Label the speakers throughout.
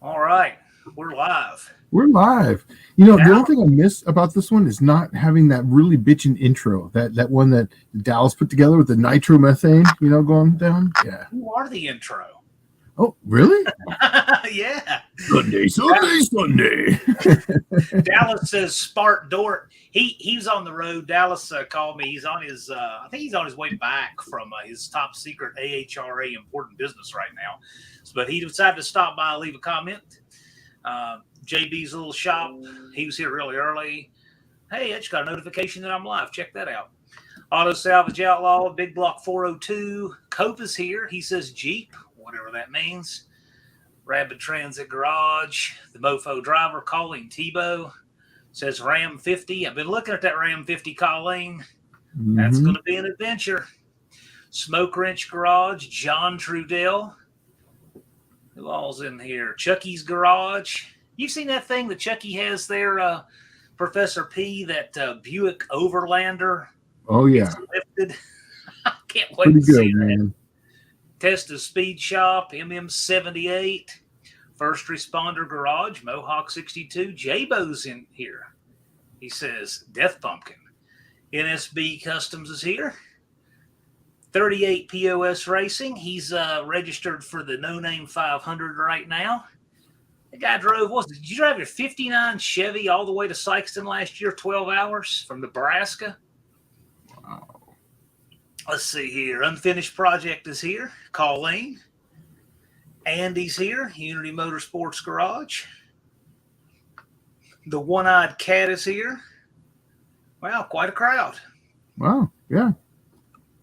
Speaker 1: All right, we're live.
Speaker 2: We're live. You know,
Speaker 1: Now,
Speaker 2: the only thing I miss about this one is not having that really bitchin' intro. That one that Dallas put together with the nitromethane, going down. Yeah.
Speaker 1: who are the intro?
Speaker 2: Oh, really?
Speaker 1: Yeah.
Speaker 2: Sunday.
Speaker 1: Dallas says Spart Dort. He's on the road. Dallas called me. He's on his. I think he's on his way back from his top secret AHRA important business right now. But he decided to stop by and leave a comment. JB's little shop. He was here really early. Hey, I just got a notification that I'm live. Check that out. Auto Salvage Outlaw, Big Block 402. Cope is here. He says Jeep, whatever that means. Rapid Transit Garage. The Mofo Driver calling Tebow. Says Ram 50. I've been looking at that Ram 50, Colleen. That's going to be an adventure. Smoke Wrench Garage. John Trudell. Who all's in here? Chucky's Garage. You've seen that thing that Chucky has there, Professor P, that Buick Overlander?
Speaker 2: Oh, yeah.
Speaker 1: Lifted. I can't wait
Speaker 2: Pretty
Speaker 1: to
Speaker 2: good,
Speaker 1: see
Speaker 2: man.
Speaker 1: that. Testa Speed Shop, MM78, First Responder Garage, Mohawk 62. J-Bo's in here. He says, Death Pumpkin. NSB Customs is here. 38 POS Racing. He's registered for the No Name 500 right now. The guy drove, did you drive your 59 Chevy all the way to Sykeston last year, 12 hours from Nebraska?
Speaker 2: Wow.
Speaker 1: Let's see here. Unfinished Project is here. Colleen. Andy's here. Unity Motorsports Garage. The One-Eyed Cat is here. Wow, quite a crowd.
Speaker 2: Wow. Yeah.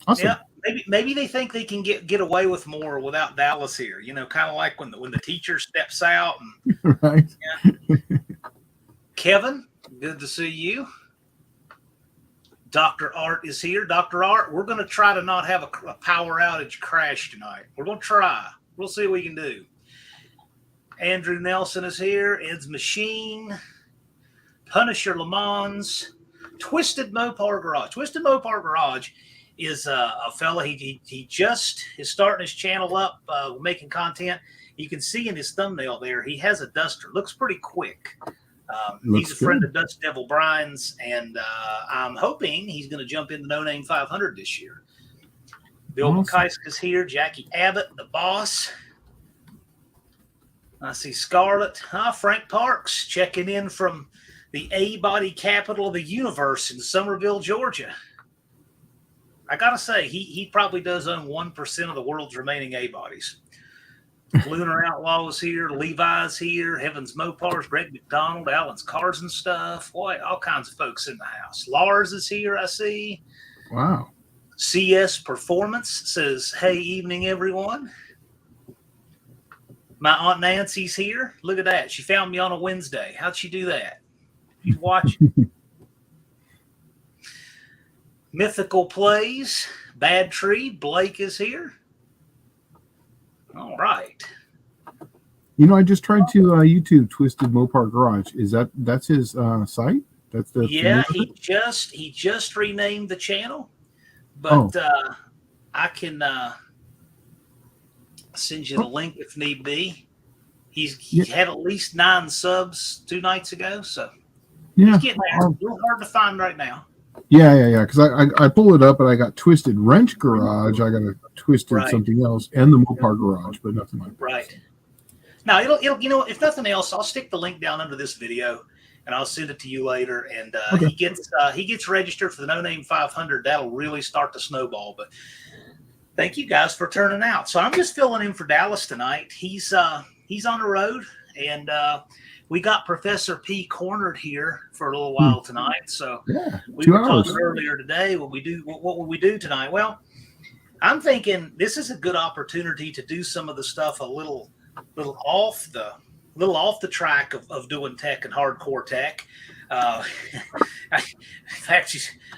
Speaker 2: Awesome.
Speaker 1: Yeah. Maybe they think they can get away with more without Dallas here. Kind of like when the teacher steps out. And,
Speaker 2: right.
Speaker 1: Yeah. Kevin, good to see you. Dr. Art is here. Dr. Art, we're going to try to not have a power outage crash tonight. We're going to try. We'll see what we can do. Andrew Nelson is here. Ed's Machine. Punisher Le Mans. Twisted Mopar Garage. Twisted Mopar Garage is a fella. He just is starting his channel up, making content. You can see in his thumbnail there, he has a Duster. Looks pretty quick. He's a friend of Dutch Devil Brian's, and I'm hoping he's going to jump in the No Name 500 this year. Bill McKeiska's here. Jackie Abbott, the boss. I see Scarlett. Frank Parks checking in from the A-body capital of the universe in Somerville, Georgia. I got to say, he probably does own 1% of the world's remaining A-bodies. Lunar Outlaw is here. Levi's here. Heaven's Mopars. Greg McDonald. Allen's Cars and Stuff. Boy, all kinds of folks in the house. Lars is here, I see.
Speaker 2: Wow.
Speaker 1: CS Performance says, hey, evening, everyone. My Aunt Nancy's here. Look at that. She found me on a Wednesday. How'd she do that? She's watching. Mythical Plays. Bad Tree. Blake is here. All right.
Speaker 2: I just tried to YouTube Twisted Mopar Garage. That's his site? That's the
Speaker 1: he just renamed the channel, but I can send you the link if need be. He had at least 9 subs 2 nights ago, so he's getting there. A little hard to find right now.
Speaker 2: Yeah. Because I pull it up and I got Twisted Wrench Garage. I got a Twisted something else and the Mopar Garage, but nothing like that.
Speaker 1: Right. Now it'll if nothing else, I'll stick the link down under this video and I'll send it to you later. And he gets registered for the No Name 500. That'll really start to snowball. But thank you guys for turning out. So I'm just filling in for Dallas tonight. He's on the road, and we got Professor P cornered here for a little while tonight. So we were talking earlier today. What will we do tonight? Well, I'm thinking this is a good opportunity to do some of the stuff a little off the track of doing tech and hardcore tech. In fact,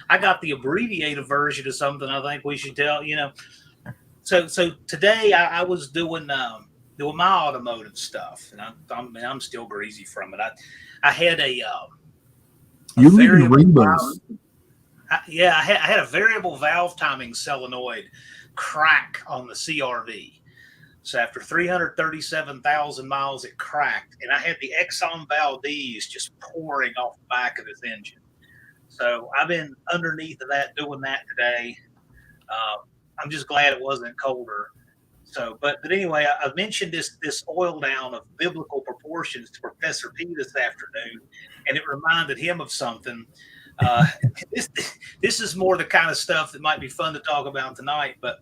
Speaker 1: I got the abbreviated version of something I think we should tell. So today I was doing my automotive stuff, and I'm still greasy from it. I had a variable valve. I had a variable valve timing solenoid crack on the CRV. So after 337,000 miles, it cracked, and I had the Exxon Valdez just pouring off the back of his engine. So I've been underneath of that doing that today. I'm just glad it wasn't colder. So, but anyway, I mentioned this oil down of biblical proportions to Professor P this afternoon, and it reminded him of something. Uh, this is more the kind of stuff that might be fun to talk about tonight. But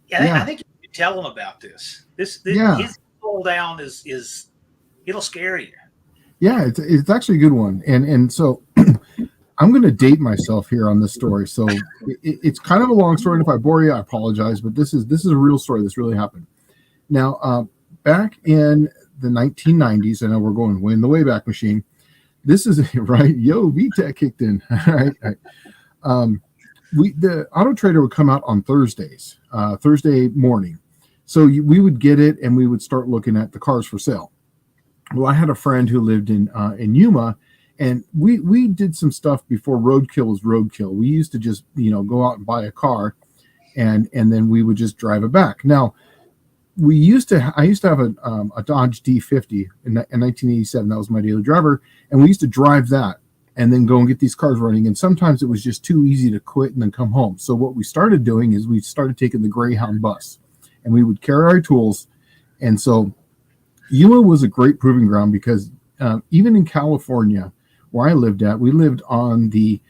Speaker 1: yeah. I think you should tell him about this. His oil down is it'll scare you.
Speaker 2: Yeah, it's actually a good one, and so. I'm going to date myself here on this story, so it's kind of a long story. And if I bore you, I apologize, but this is a real story. This really happened. Now, back in the 1990s, I know we're going way in the Wayback Machine. This is right. Yo, VTech kicked in. All right. The Auto Trader would come out on Thursdays, Thursday morning. So we would get it, and we would start looking at the cars for sale. Well, I had a friend who lived in Yuma. And we did some stuff before roadkill was roadkill. We used to just, go out and buy a car and then we would just drive it back. Now, I used to have a Dodge D50 in 1987. That was my daily driver. And we used to drive that and then go and get these cars running. And sometimes it was just too easy to quit and then come home. So what we started doing is we started taking the Greyhound bus and we would carry our tools. And so Yuma was a great proving ground because even in California, where I lived at, we lived on the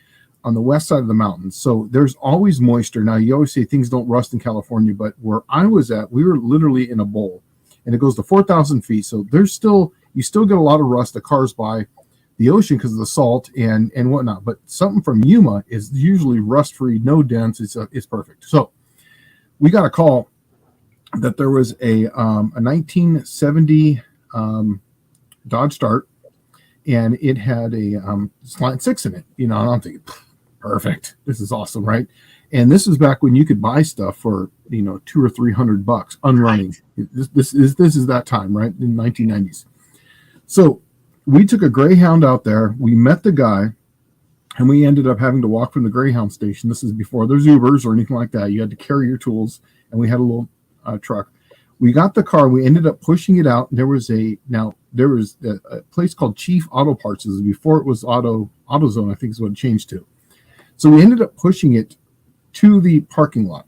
Speaker 2: west side of the mountains. So there's always moisture. Now, you always say things don't rust in California, but where I was at, we were literally in a bowl. And it goes to 4,000 feet. So you still get a lot of rust that cars by the ocean because of the salt and whatnot. But something from Yuma is usually rust-free, no dents. It's perfect. So we got a call that there was a 1970 Dodge Start, and it had a slant 6 in it, and I'm thinking, perfect. This is awesome, right? And this is back when you could buy stuff for $200 or $300 unrunning. This is that time, right, in the 1990s. So we took a Greyhound out there. We met the guy, and we ended up having to walk from the Greyhound station. This is before there's Ubers or anything like that. You had to carry your tools, and we had a little truck. We got the car. We ended up pushing it out. There was a place called Chief Auto Parts. This is before it was AutoZone, I think is what it changed to. So we ended up pushing it to the parking lot,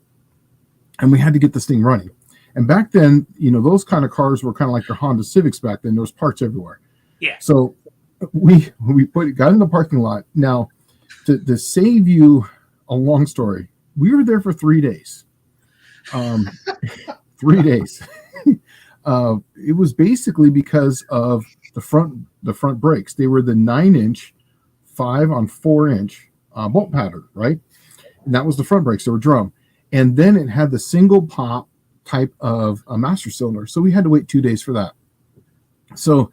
Speaker 2: and we had to get this thing running. And back then, those kind of cars were kind of like your Honda Civics back then. There was parts everywhere.
Speaker 1: Yeah.
Speaker 2: So we got in the parking lot. Now, to save you a long story, we were there for 3 days. 3 days. It was basically because of the front brakes. They were the 9-inch 5-on-4-inch bolt pattern, right? And that was the front brakes. They were drum. And then it had the single pop type of a master cylinder. So we had to wait 2 days for that. So,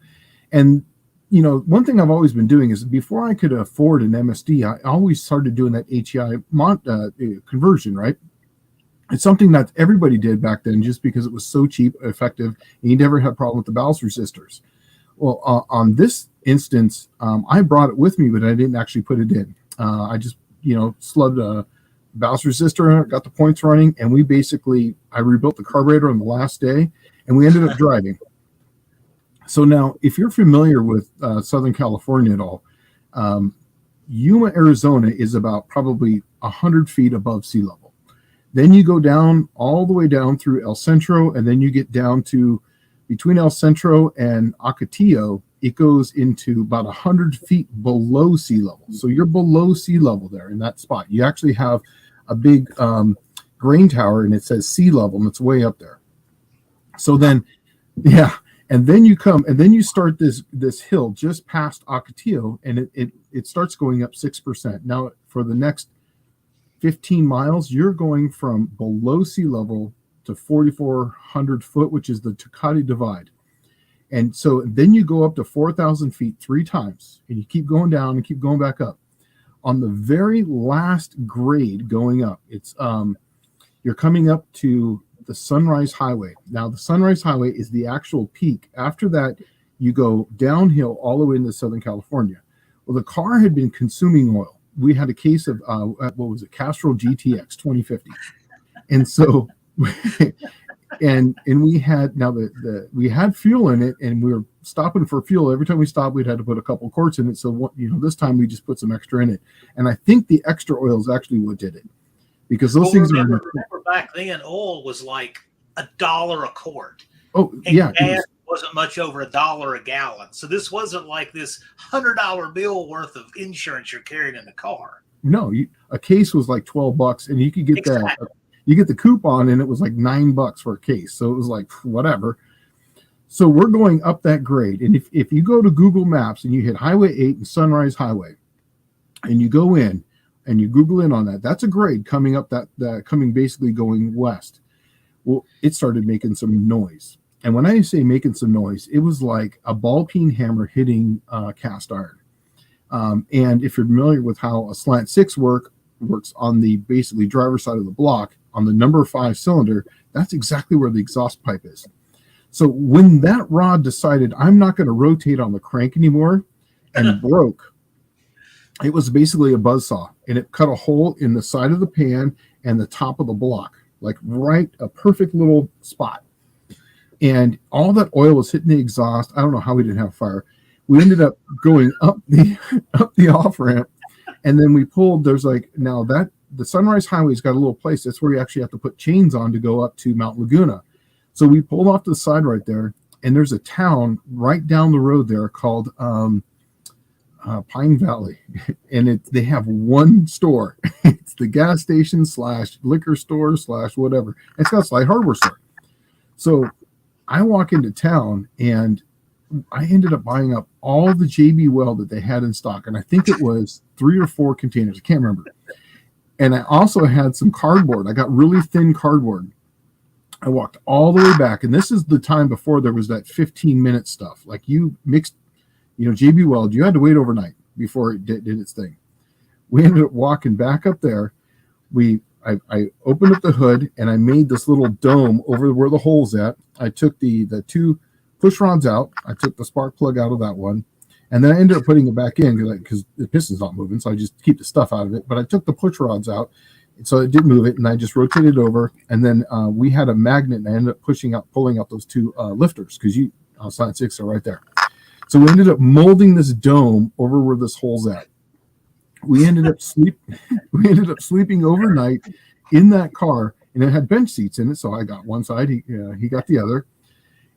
Speaker 2: and one thing I've always been doing is before I could afford an MSD, I always started doing that HEI conversion, right? It's something that everybody did back then just because it was so cheap, effective, and you never had a problem with the ballast resistors. Well, on this instance, I brought it with me, but I didn't actually put it in. I just, slugged a ballast resistor, got the points running, and I rebuilt the carburetor on the last day, and we ended up driving. So now, if you're familiar with Southern California at all, Yuma, Arizona is about probably 100 feet above sea level. Then you go down all the way down through El Centro, and then you get down to between El Centro and Ocotillo. It goes into about 100 feet below sea level. So you're below sea level there in that spot. You actually have a big grain tower, and it says sea level, and it's way up there. So then, yeah, and then you come, and then you start this hill just past Ocotillo, and it starts going up 6%. Now, for the next 15 miles, you're going from below sea level to 4,400 foot, which is the Tecate Divide. And so then you go up to 4,000 feet 3 times, and you keep going down and keep going back up. On the very last grade going up, it's you're coming up to the Sunrise Highway. Now, the Sunrise Highway is the actual peak. After that, you go downhill all the way into Southern California. Well, the car had been consuming oil. We had a case of Castrol GTX 2050, and so and we had now we had fuel in it, and we were stopping for fuel. Every time we stopped, we'd had to put a couple quarts in it. So this time we just put some extra in it, and I think the extra oil is actually what did it, because those things
Speaker 1: remember back then oil was like $1 a quart.
Speaker 2: Oh,
Speaker 1: and
Speaker 2: yeah,
Speaker 1: gas wasn't much over $1 a gallon. So this wasn't like this $100 bill worth of insurance you're carrying in the car.
Speaker 2: No, a case was like $12, and you could get that. You get the coupon, and it was like $9 for a case. So it was like whatever. So we're going up that grade, and if you go to Google Maps and you hit Highway 8 and Sunrise Highway, and you go in and you Google in on that, that's a grade coming up coming basically going west. Well, it started making some noise. And when I say making some noise, it was like a ball peen hammer hitting cast iron. And if you're familiar with how a slant six works on the basically driver's side of the block, on the number 5 cylinder, that's exactly where the exhaust pipe is. So when that rod decided I'm not going to rotate on the crank anymore and broke, it was basically a buzzsaw, and it cut a hole in the side of the pan and the top of the block, like right a perfect little spot. And all that oil was hitting the exhaust. I don't know how we didn't have fire. We ended up going up the off ramp, and then we pulled. There's like now that the Sunrise Highway's got a little place. That's where you actually have to put chains on to go up to Mount Laguna. So we pulled off to the side right there, and there's a town right down the road there called Pine Valley, and they have one store. It's the gas station / liquor store / whatever. It's got a slight hardware store. So I walk into town, and I ended up buying up all the JB Weld that they had in stock, and I think it was 3 or 4 containers. I can't remember. And I also had some cardboard. I got really thin cardboard. I walked all the way back, and this is the time before there was that 15-minute stuff. Like you mixed, JB Weld, you had to wait overnight before it did its thing. We ended up walking back up there. I opened up the hood, and I made this little dome over where the hole's at. I took the 2 push rods out. I took the spark plug out of that one, and then I ended up putting it back in because the piston's not moving, so I just keep the stuff out of it. But I took the push rods out, so it didn't move it, and I just rotated it over. And then we had a magnet, and I ended up pulling out those 2 lifters, because Slant 6 are right there. So we ended up molding this dome over where this hole's at. We ended up sleeping overnight in that car, and it had bench seats in it. So I got one side, he got the other.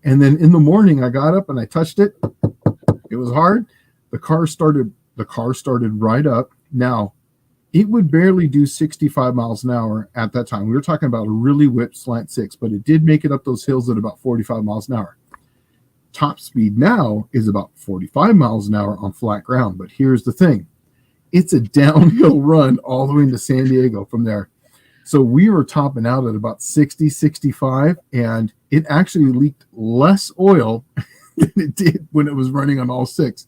Speaker 2: And then in the morning, I got up and I touched it. It was hard. The car started right up. Now, it would barely do 65 miles an hour at that time. We were talking about a really whipped Slant 6, but it did make it up those hills at about 45 miles an hour. Top speed now is about 45 miles an hour on flat ground. But here's the thing. It's a downhill run all the way into San Diego from there. So we were topping out at about 60, 65, and it actually leaked less oil than it did when it was running on all 6.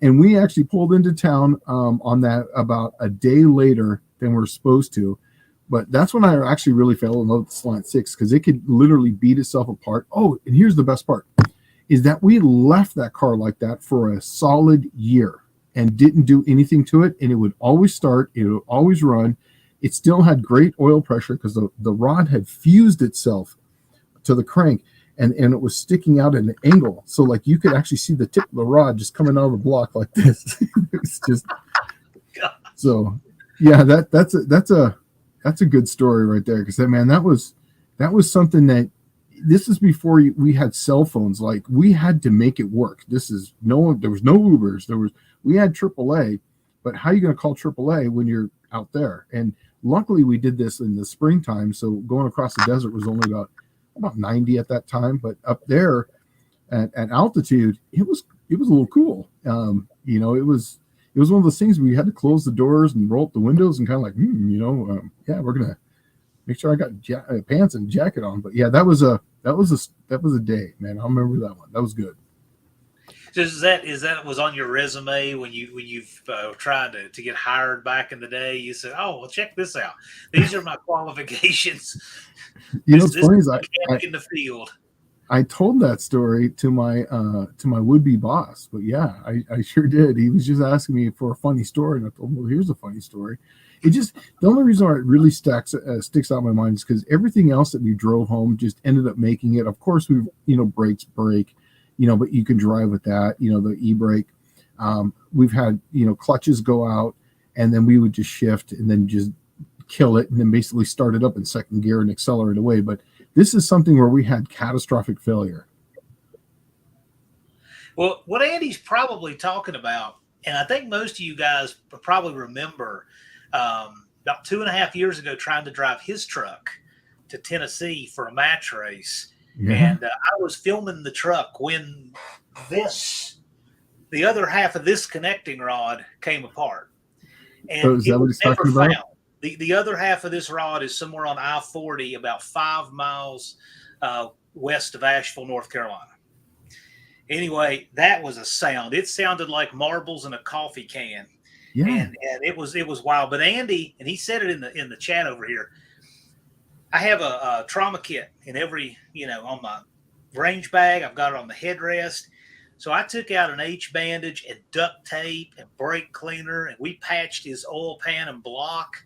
Speaker 2: And we actually pulled into town on that about a day later than we're supposed to. But that's when I actually really fell in love with the Slant 6, because it could literally beat itself apart. Oh, and here's the best part, is that we left that car like that for a solid year and didn't do anything to it. And it would always start. It would always run. It still had great oil pressure because the rod had fused itself to the crank, and it was sticking out at an angle. So like you could actually see the tip of the rod just coming out of the block like this. It's just so yeah, that's a good story right there, because that was something that this is before we had cell phones. Like we had to make it work. There was no Ubers. We had AAA, but how are you going to call AAA when you're out there? And luckily we did this in the springtime, so going across the desert was only about 90 at that time. But up there at altitude, it was a little cool. It was one of those things where you had to close the doors and roll up the windows and kind of like, we're gonna make sure I got pants and jacket on. But yeah, that was a day, man. I remember that one. That was good.
Speaker 1: So is that was on your resume when you've tried to get hired back in the day? You said, "Oh, well, check this out. These are my qualifications."
Speaker 2: What's funny is
Speaker 1: in the field.
Speaker 2: I told that story to my would-be boss, but yeah, I sure did. He was just asking me for a funny story, and I told him, well, here's a funny story. It just, the only reason why it really sticks out in my mind is because everything else that we drove home just ended up making it. Of course, we, brakes break, but you can drive with that, the e-brake. We've had, clutches go out, and then we would just shift and then just kill it and then basically start it up in second gear and accelerate away. But this is something where we had catastrophic failure.
Speaker 1: Well, what Andy's probably talking about, and I think most of you guys probably remember about 2.5 years ago trying to drive his truck to Tennessee for a match race. Yeah. And I was filming the truck when the other half of this connecting rod came apart. And
Speaker 2: so is that what he's talking about?
Speaker 1: The other half of this rod is somewhere on I-40, about 5 miles west of Asheville, North Carolina. Anyway, that was a sound. It sounded like marbles in a coffee can. Yeah. And it was wild. But Andy, and he said it in the chat over here, I have a trauma kit in every, on my range bag. I've got it on the headrest. So I took out an H bandage and duct tape and brake cleaner, and we patched his oil pan and block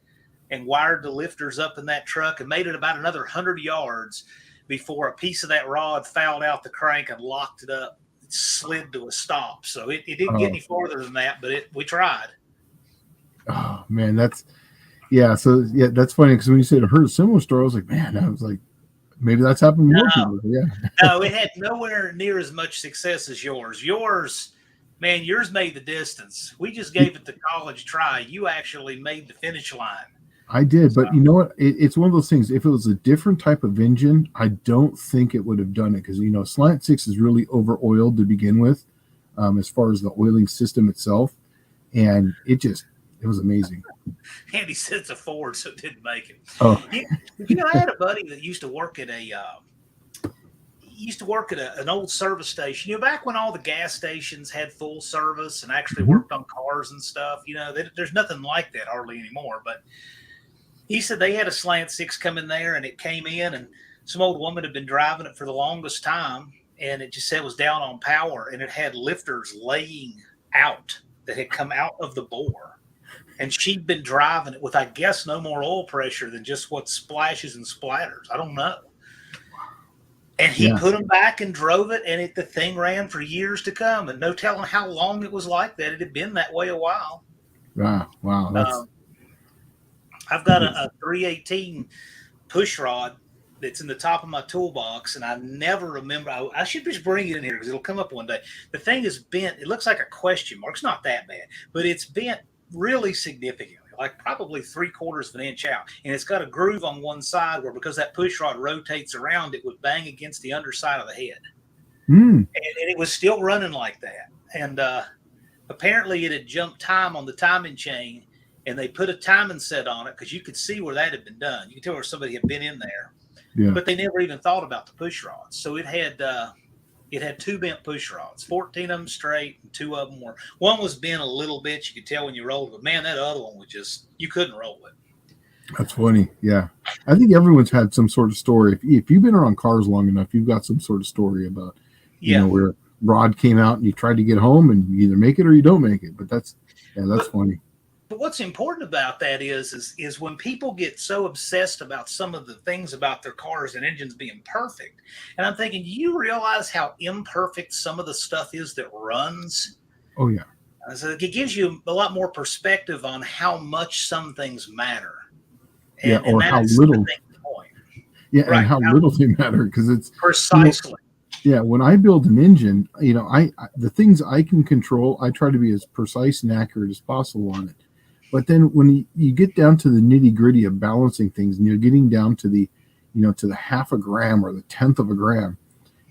Speaker 1: and wired the lifters up in that truck and made it about another 100 yards before a piece of that rod fouled out the crank and locked it up. It slid to a stop. So it didn't get any farther than that, but we tried.
Speaker 2: Oh, man, that's funny because when you said I heard a similar story, I was like, man, I was like, maybe that's happened more people. Yeah.
Speaker 1: No, it had nowhere near as much success as yours. Yours made the distance. We just gave it the college try. You actually made the finish line.
Speaker 2: I did, but you know what? It's one of those things. If it was a different type of engine, I don't think it would have done it because, Slant 6 is really over-oiled to begin with as far as the oiling system itself. And it was amazing.
Speaker 1: Andy said it's a Ford, so it didn't make it.
Speaker 2: Oh.
Speaker 1: I had a buddy that used to work at an old service station. Back when all the gas stations had full service and actually worked on cars and stuff. There's nothing like that hardly anymore. But he said they had a Slant 6 come in there, and it came in, and some old woman had been driving it for the longest time, and it just said it was down on power, and it had lifters laying out that had come out of the bore. And she'd been driving it with, I guess, no more oil pressure than just what splashes and splatters. I don't know. And he put them back and drove it, and the thing ran for years to come. And no telling how long it was like that. It had been that way a while.
Speaker 2: Wow.
Speaker 1: I've got a 318 push rod that's in the top of my toolbox, and I never remember. I should just bring it in here because it'll come up one day. The thing is bent. It looks like a question mark. It's not that bad, but it's bent really significantly, like probably 3/4 of an inch out. And it's got a groove on one side where, because that push rod rotates around, it would bang against the underside of the head. And it was still running like that. And apparently it had jumped time on the timing chain, and they put a timing set on it because you could see where that had been done. You could tell where somebody had been in there. Yeah. But they never even thought about the push rods. So it had 2 bent push rods, 14 of them straight, and 2 of them one was bent a little bit. You could tell when you rolled it, but man, that other one was just, you couldn't roll it.
Speaker 2: That's funny. Yeah. I think everyone's had some sort of story. If you've been around cars long enough, you've got some sort of story about, where rod came out and you tried to get home and you either make it or you don't make it. But that's funny.
Speaker 1: But what's important about that is when people get so obsessed about some of the things about their cars and engines being perfect. And I'm thinking, do you realize how imperfect some of the stuff is that runs?
Speaker 2: Oh, yeah.
Speaker 1: So it gives you a lot more perspective on how much some things matter.
Speaker 2: Or how little. Yeah, right. And how little they matter, because it's
Speaker 1: precisely.
Speaker 2: When I build an engine, the things I can control, I try to be as precise and accurate as possible on it. But then when you get down to the nitty gritty of balancing things, and you're getting down to the, to the 0.5 gram or the 1/10 of a gram,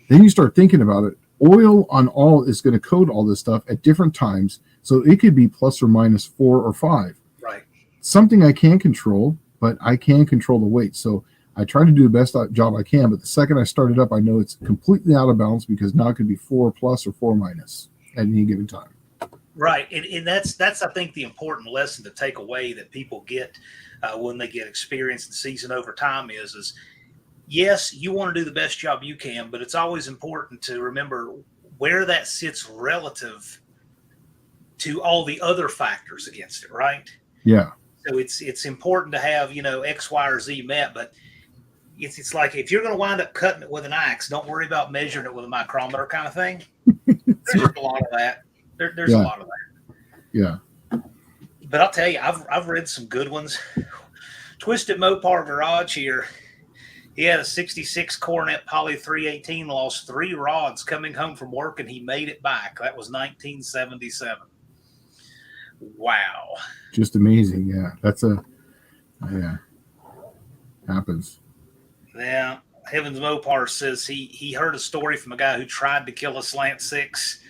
Speaker 2: then you start thinking about it. Oil on all is going to coat all this stuff at different times. So it could be plus or minus 4 or 5.
Speaker 1: Right.
Speaker 2: Something I can't control, but I can control the weight. So I try to do the best job I can. But the second I start it up, I know it's completely out of balance, because now it could be 4 plus or 4 minus at any given time.
Speaker 1: Right. And that's I think the important lesson to take away that people get when they get experience and season over time is yes, you want to do the best job you can, but it's always important to remember where that sits relative to all the other factors against it, right?
Speaker 2: Yeah.
Speaker 1: So it's important to have, X, Y, or Z met, but it's like if you're going to wind up cutting it with an axe, don't worry about measuring it with a micrometer kind of thing. There's a lot of that. There's a lot of that.
Speaker 2: Yeah.
Speaker 1: But I'll tell you, I've read some good ones. Twisted Mopar Garage here. He had a 66 Coronet Poly 318, lost 3 rods coming home from work, and he made it back. That was 1977. Wow.
Speaker 2: Just amazing. Yeah. Happens.
Speaker 1: Yeah. Heavens Mopar says he heard a story from a guy who tried to kill a Slant 6,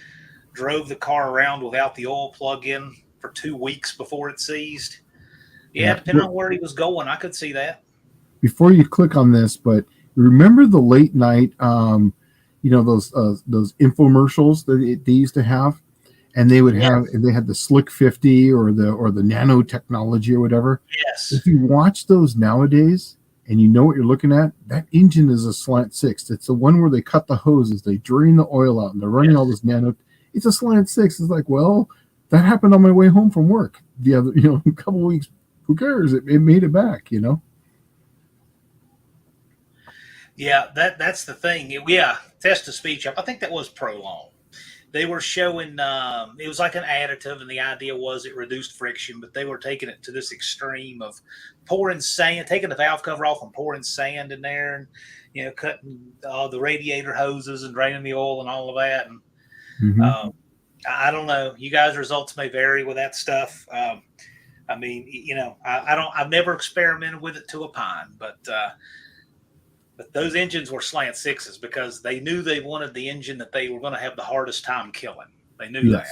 Speaker 1: drove the car around without the oil plug in for 2 weeks before it seized. Yeah, depending on where he was going, I could see that. Before
Speaker 2: you click on this, but remember the late night, those infomercials that they used to have, and they would they had the Slick 50 or the nanotechnology or whatever.
Speaker 1: Yes.
Speaker 2: If you watch those nowadays and you know what you're looking at, that engine is a Slant 6. It's the one where they cut the hoses, they drain the oil out, and they're running all this nano. It's a Slant 6. It's like, well, that happened on my way home from work the other, a couple of weeks. Who cares? It made it back,
Speaker 1: Yeah, that's the thing. Test of speech. I think that was prolonged. They were showing it was like an additive, and the idea was it reduced friction, but they were taking it to this extreme of pouring sand, taking the valve cover off and pouring sand in there, and cutting the radiator hoses and draining the oil and all of that. And I don't know. You guys' results may vary with that stuff. I've never experimented with it to a pine, but those engines were Slant 6s because they knew they wanted the engine that they were going to have the hardest time killing. They knew that.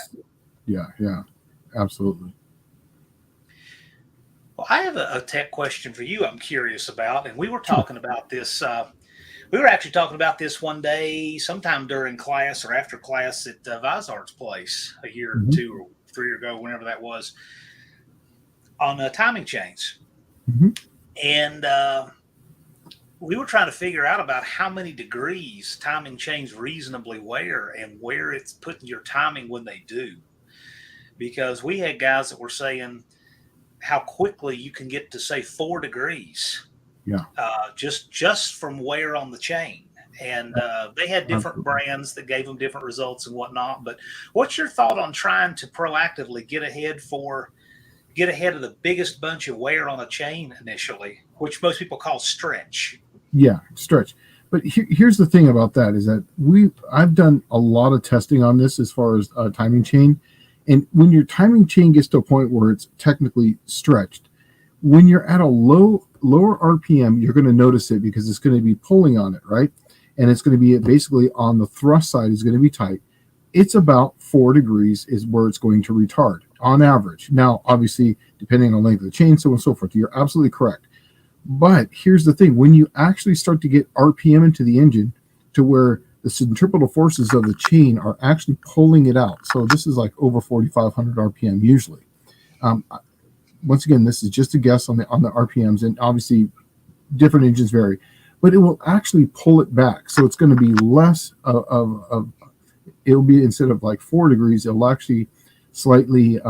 Speaker 2: Yeah, absolutely.
Speaker 1: Well, I have a tech question for you I'm curious about, and we were talking about this. We were actually talking about this one day, sometime during class or after class at Vizard's place a year or 2 or 3 ago, whenever that was, on timing chains. And we were trying to figure out about how many degrees timing chains reasonably wear and where it's putting your timing when they do. Because we had guys that were saying how quickly you can get to, say, 4 degrees.
Speaker 2: Yeah.
Speaker 1: Just from wear on the chain. And they had different brands that gave them different results and whatnot. But what's your thought on trying to proactively get ahead of the biggest bunch of wear on a chain initially, which most people call stretch?
Speaker 2: Yeah, stretch. But here's the thing about that is that I've done a lot of testing on this as far as timing chain. And when your timing chain gets to a point where it's technically stretched, when you're at a lower RPM, you're going to notice it because it's going to be pulling on it, right? And it's going to be basically on the thrust side is going to be tight. It's about 4 degrees is where it's going to retard on average. Now, obviously, depending on the length of the chain, so on and so forth, you're absolutely correct. But here's the thing. When you actually start to get RPM into the engine to where the centripetal forces of the chain are actually pulling it out. So this is like over 4,500 RPM usually. Once again, this is just a guess on the RPMs, and obviously different engines vary. But it will actually pull it back. So it's going to be less of it'll be, instead of like 4 degrees, it'll actually slightly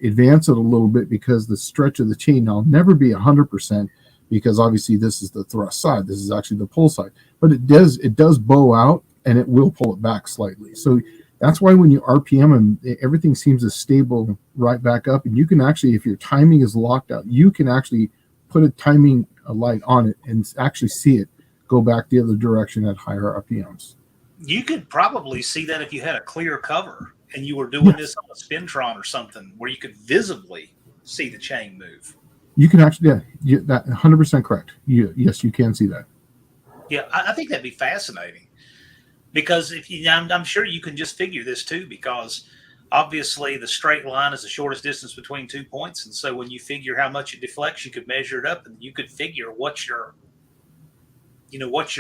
Speaker 2: advance it a little bit because the stretch of the chain will never be 100%. Because obviously this is the thrust side, this is actually the pull side, but it does bow out and it will pull it back slightly. So that's why when you RPM and everything seems to stable right back up, and you can actually, if your timing is locked out, you can actually put a timing light on it and actually see it go back the other direction at higher RPMs.
Speaker 1: You could probably see that if you had a clear cover and you were doing this on a Spintron or something where you could visibly see the chain move.
Speaker 2: You can actually, that 100% correct. Yes, you can see that.
Speaker 1: Yeah, I think that'd be fascinating because I'm sure you can just figure this too, because obviously the straight line is the shortest distance between 2 points, and so when you figure how much it deflects, you could measure it up, and you could figure what's your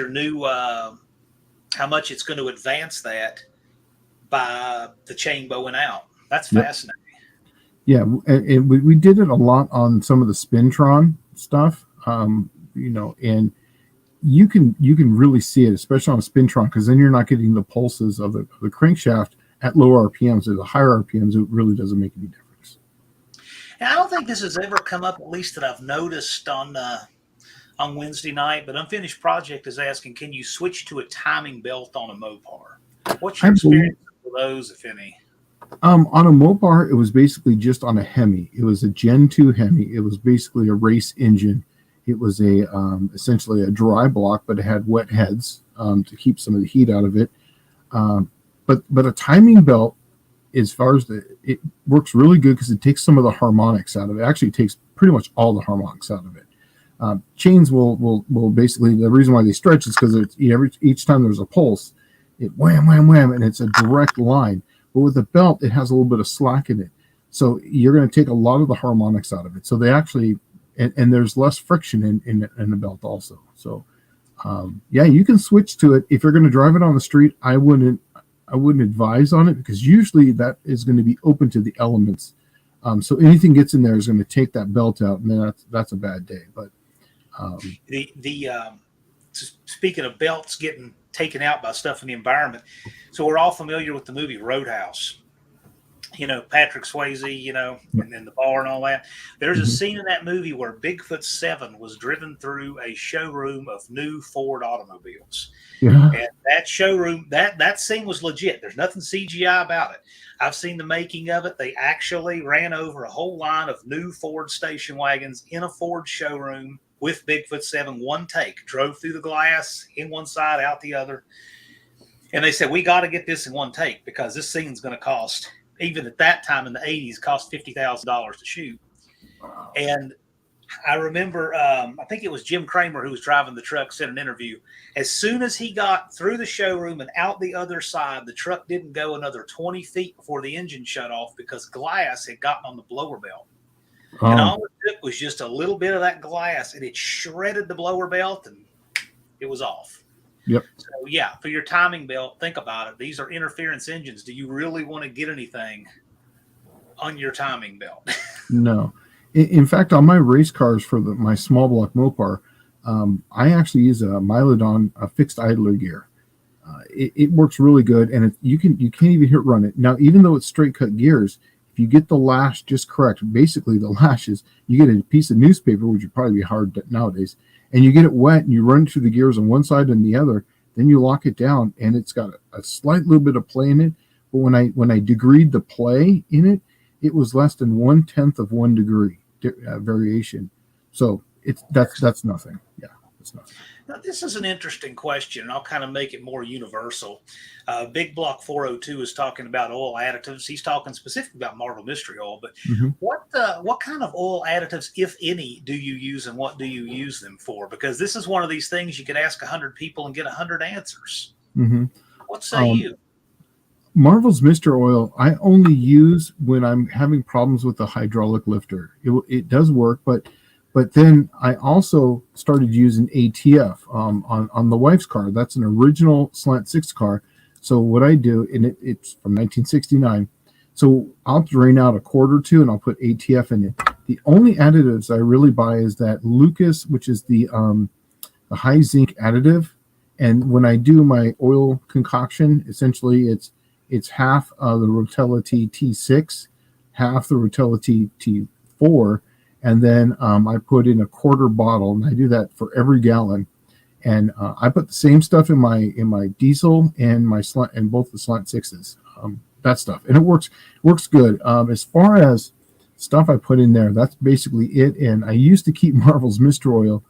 Speaker 1: new how much it's going to advance that by the chain bowing out. That's fascinating.
Speaker 2: Yeah, and we did it a lot on some of the Spintron stuff, and you can really see it, especially on a Spintron, because then you're not getting the pulses of the crankshaft at lower RPMs. Or the higher RPMs, it really doesn't make any difference.
Speaker 1: And I don't think this has ever come up, at least that I've noticed on Wednesday night. But Unfinished Project is asking, can you switch to a timing belt on a Mopar? What's your experience with those, if any?
Speaker 2: On a Mopar, it was basically just on a Hemi. It was a Gen 2 Hemi. It was basically a race engine. It was a essentially a dry block, but it had wet heads to keep some of the heat out of it. But a timing belt, as far as it works really good because it takes some of the harmonics out of it. Actually, it takes pretty much all the harmonics out of it. Chains will basically, the reason why they stretch is because each time there's a pulse, it wham, wham, wham, and it's a direct line. But with a belt, it has a little bit of slack in it. So you're going to take a lot of the harmonics out of it. So they actually, and there's less friction in the belt also. So yeah, you can switch to it. If you're going to drive it on the street, I wouldn't advise on it because usually that is going to be open to the elements. So anything gets in there is going to take that belt out, and then that's a bad day. But
Speaker 1: speaking of belts getting taken out by stuff in the environment, so we're all familiar with the movie Roadhouse. Patrick Swayze, and then the bar and all that. There's a scene in that movie where Bigfoot 7 was driven through a showroom of new Ford automobiles.
Speaker 2: Yeah.
Speaker 1: And that showroom, that scene was legit. There's nothing CGI about it. I've seen the making of it. They actually ran over a whole line of new Ford station wagons in a Ford showroom with Bigfoot 7, one take, drove through the glass in one side, out the other. And they said, we got to get this in one take because this scene's going to cost, even at that time in the 80s, cost $50,000 to shoot.
Speaker 2: Wow.
Speaker 1: And I remember, I think it was Jim Cramer who was driving the truck, said in an interview, as soon as he got through the showroom and out the other side, the truck didn't go another 20 feet before the engine shut off because glass had gotten on the blower belt. And all it took was just a little bit of that glass, and it shredded the blower belt, and it was off.
Speaker 2: Yep.
Speaker 1: So, yeah, for your timing belt, think about it. These are interference engines. Do you really want to get anything on your timing belt?
Speaker 2: No. In fact, on my race cars for my small block Mopar, I actually use a Mylodon fixed idler gear. It works really good, and you can't even run it. Now, even though it's straight cut gears, if you get the lash just correct, basically the lashes, you get a piece of newspaper, which would probably be hard nowadays, and you get it wet and you run through the gears on one side and the other, then you lock it down, and it's got a slight little bit of play in it. But when I degreed the play in it, it was less than 1/10 of 1 degree variation. So that's nothing. Yeah, it's nothing.
Speaker 1: Now, this is an interesting question, and I'll kind of make it more universal. Big Block 402 is talking about oil additives. He's talking specifically about Marvel Mystery Oil, but what kind of oil additives, if any, do you use, and what do you use them for? Because this is one of these things you could ask 100 people and get 100 answers. What say you?
Speaker 2: Marvel's Mystery Oil, I only use when I'm having problems with the hydraulic lifter. It does work, but then I also started using ATF on the wife's car. That's an original Slant 6 car. So what I do, and it's from 1969, so I'll drain out a quart or two and I'll put ATF in it. The only additives I really buy is that Lucas, which is the high zinc additive. And when I do my oil concoction, essentially it's half of the Rotella T6, half the Rotella T4, and then I put in a quarter bottle, and I do that for every gallon. And I put the same stuff in my diesel and my slant, and both the Slant 6s, that stuff, and it works good. As far as stuff I put in there, that's basically it. And I used to keep Marvel's Mystery Oil,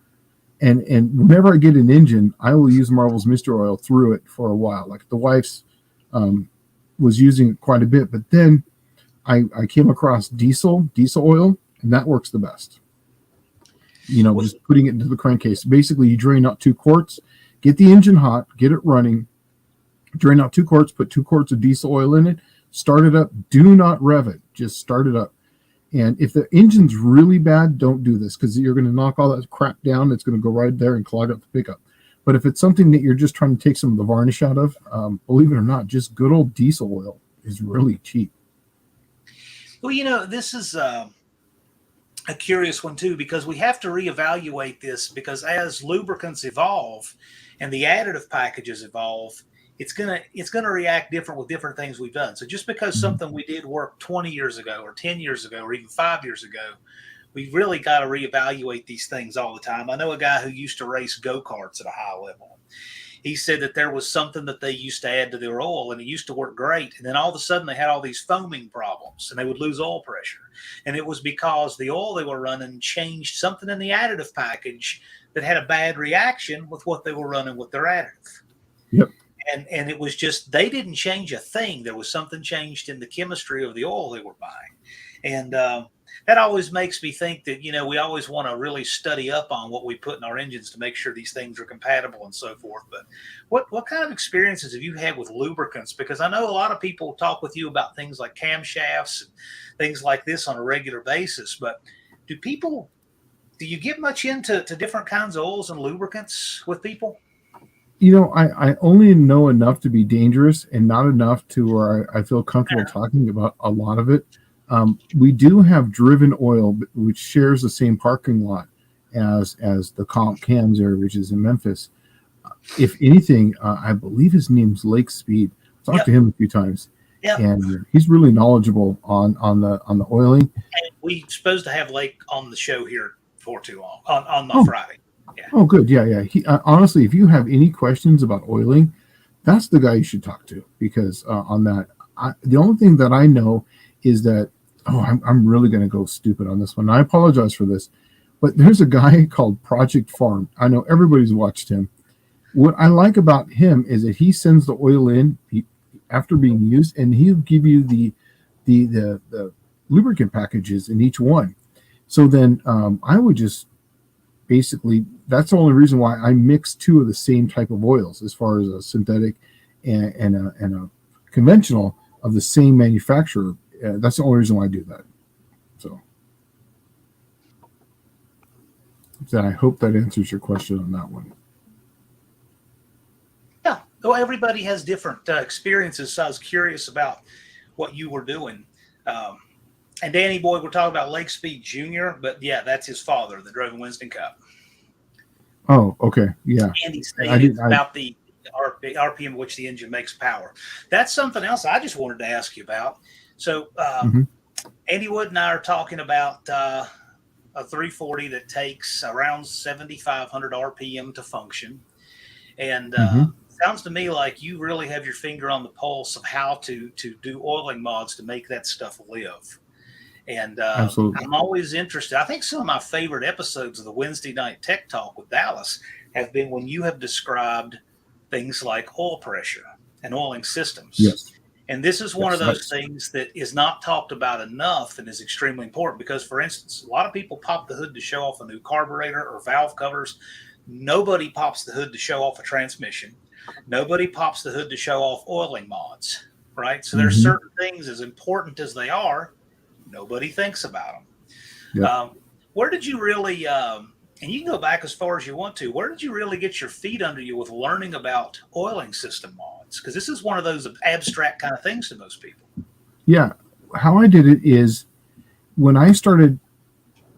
Speaker 2: and whenever I get an engine, I will use Marvel's Mystery Oil through it for a while. Like the wife's was using it quite a bit, but then I came across diesel oil, and that works the best. Just putting it into the crankcase. Basically, you drain out 2 quarts, get the engine hot, get it running, drain out 2 quarts, put 2 quarts of diesel oil in it, start it up. Do not rev it. Just start it up. And if the engine's really bad, don't do this because you're going to knock all that crap down. It's going to go right there and clog up the pickup. But if it's something that you're just trying to take some of the varnish out of, believe it or not, just good old diesel oil is really cheap.
Speaker 1: Well, this is a curious one too, because we have to reevaluate this, because as lubricants evolve and the additive packages evolve, it's gonna react different with different things we've done. So just because something we did work 20 years ago or 10 years ago or even 5 years ago, we've really got to reevaluate these things all the time. I know a guy who used to race go-karts at a high level. He said that there was something that they used to add to their oil and it used to work great. And then all of a sudden they had all these foaming problems and they would lose oil pressure. And it was because the oil they were running changed something in the additive package that had a bad reaction with what they were running with their additive.
Speaker 2: Yep.
Speaker 1: And it was just, they didn't change a thing. There was something changed in the chemistry of the oil they were buying. And that always makes me think that, we always want to really study up on what we put in our engines to make sure these things are compatible and so forth. But what kind of experiences have you had with lubricants? Because I know a lot of people talk with you about things like camshafts and things like this on a regular basis. But do you get much into different kinds of oils and lubricants with people?
Speaker 2: I only know enough to be dangerous and not enough to where I feel comfortable talking about a lot of it. We do have driven oil, which shares the same parking lot as the comp cams area, which is in Memphis. If anything, I believe his name's Lake Speed. I've talked to him a few times, and he's really knowledgeable on the oiling.
Speaker 1: And we're supposed to have Lake on the show here for too long on Friday. Yeah.
Speaker 2: Oh, good. Yeah. He, honestly, if you have any questions about oiling, that's the guy you should talk to, because on that, the only thing that I know is that, I'm really going to go stupid on this one. I apologize for this, but there's a guy called Project Farm. I know everybody's watched him. What I like about him is that he sends the oil in after being used, and he'll give you the lubricant packages in each one. So then I would just basically, that's the only reason why I mix two of the same type of oils, as far as a synthetic and a conventional of the same manufacturer. That's the only reason why I do that. So I hope that answers your question on that one.
Speaker 1: Yeah. Well, everybody has different experiences, so I was curious about what you were doing. And Danny Boy, we're talking about Lake Speed Jr., but yeah, that's his father that drove a Winston Cup.
Speaker 2: Oh, okay. Yeah.
Speaker 1: Andy stated about the RPM which the engine makes power. That's something else I just wanted to ask you about. So Andy Wood and I are talking about a 340 that takes around 7,500 RPM to function. And sounds to me like you really have your finger on the pulse of how to do oiling mods to make that stuff live. And I'm always interested. I think some of my favorite episodes of the Wednesday Night Tech Talk with Dallas have been when you have described things like oil pressure and oiling systems.
Speaker 2: Yes.
Speaker 1: And this is one of those things that is not talked about enough and is extremely important because, for instance, a lot of people pop the hood to show off a new carburetor or valve covers. Nobody pops the hood to show off a transmission. Nobody pops the hood to show off oiling mods, right? So there's certain things, as important as they are, nobody thinks about them. Yep. Where did you really, and you can go back as far as you want to, where did you really get your feet under you with learning about oiling system mods? Because this is one of those abstract kind of things to most people. Yeah.
Speaker 2: How I did it is when I started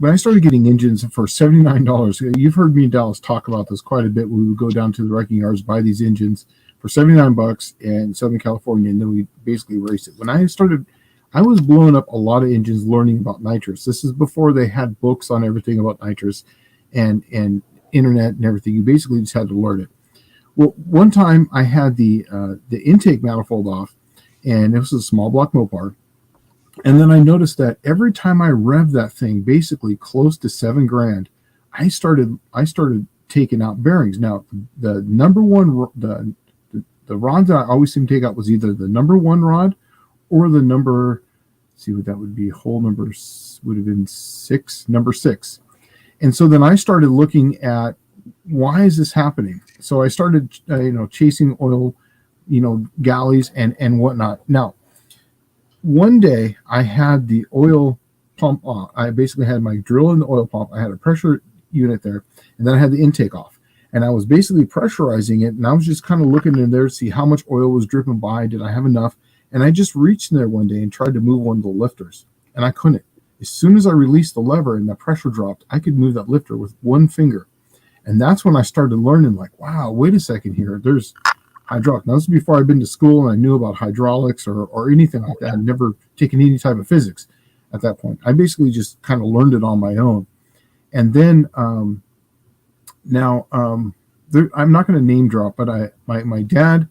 Speaker 2: getting engines for $79, you've heard me and Dallas talk about this quite a bit. We would go down to the wrecking yards, buy these engines for $79 in Southern California, and then we basically race it. When I started, I was blowing up a lot of engines learning about nitrous. This is before they had books on everything about nitrous and internet and everything. You basically just had to learn it. Well, one time I had the intake manifold off, and it was a small block Mopar. And then I noticed that every time I revved that thing, basically close to $7,000, I started taking out bearings. Now, the number one, the rod that I always seem to take out was either the number one rod or the number, let's see what that would be, hole number would have been number six. And so then I started looking at, why is this happening? So I started, chasing oil, galleys and whatnot. Now, one day I had the oil pump on. I basically had my drill in the oil pump. I had a pressure unit there, and then I had the intake off. And I was basically pressurizing it, and I was just kind of looking in there to see how much oil was dripping by. Did I have enough? And I just reached in there one day and tried to move one of the lifters, and I couldn't. As soon as I released the lever and the pressure dropped, I could move that lifter with one finger. And that's when I started learning, like, wow, wait a second here. hydraulic. Now, this is before I'd been to school and I knew about hydraulics or anything like that. I'd never taken any type of physics at that point. I basically just kind of learned it on my own. And then I'm not going to name drop, but my dad,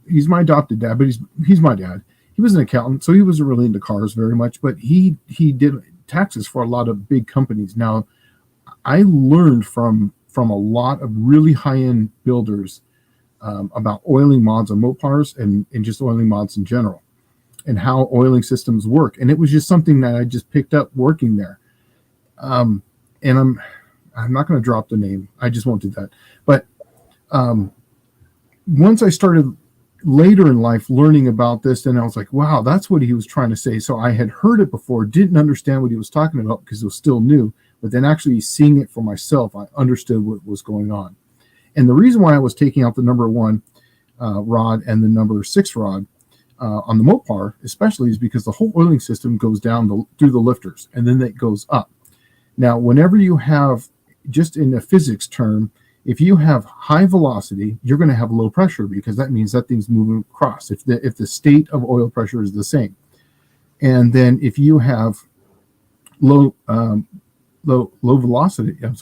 Speaker 2: he's my adopted dad, but he's my dad. He was an accountant, so he wasn't really into cars very much, but he did taxes for a lot of big companies. Now, I learned from a lot of really high-end builders about oiling mods on Mopars and just oiling mods in general and how oiling systems work. And it was just something that I just picked up working there. And I'm not going to drop the name. I just won't do that. But once I started later in life learning about this, and I was like, wow, that's what he was trying to say. So I had heard it before, didn't understand what he was talking about because it was still new. But then actually seeing it for myself, I understood what was going on. And the reason why I was taking out the number 1 rod and the number 6 rod on the Mopar, especially, is because the whole oiling system goes down through the lifters, and then it goes up. Now, whenever you have, just in a physics term, if you have high velocity, you're going to have low pressure because that means that thing's moving across. If the state of oil pressure is the same, and then if you have low velocity, you're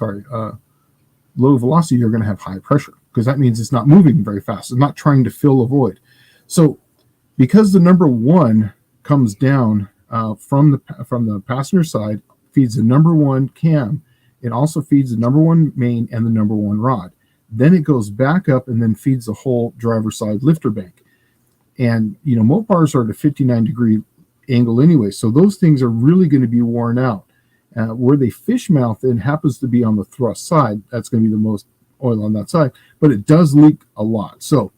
Speaker 2: going to have high pressure because that means it's not moving very fast. It's not trying to fill a void. So because the number 1 comes down from the passenger side, feeds the number 1 cam, it also feeds the number 1 main and the number 1 rod. Then it goes back up and then feeds the whole driver's side lifter bank. And, Mopars are at a 59-degree angle anyway, so those things are really going to be worn out. Where they fish mouth in happens to be on the thrust side. That's going to be the most oil on that side, but it does leak a lot. So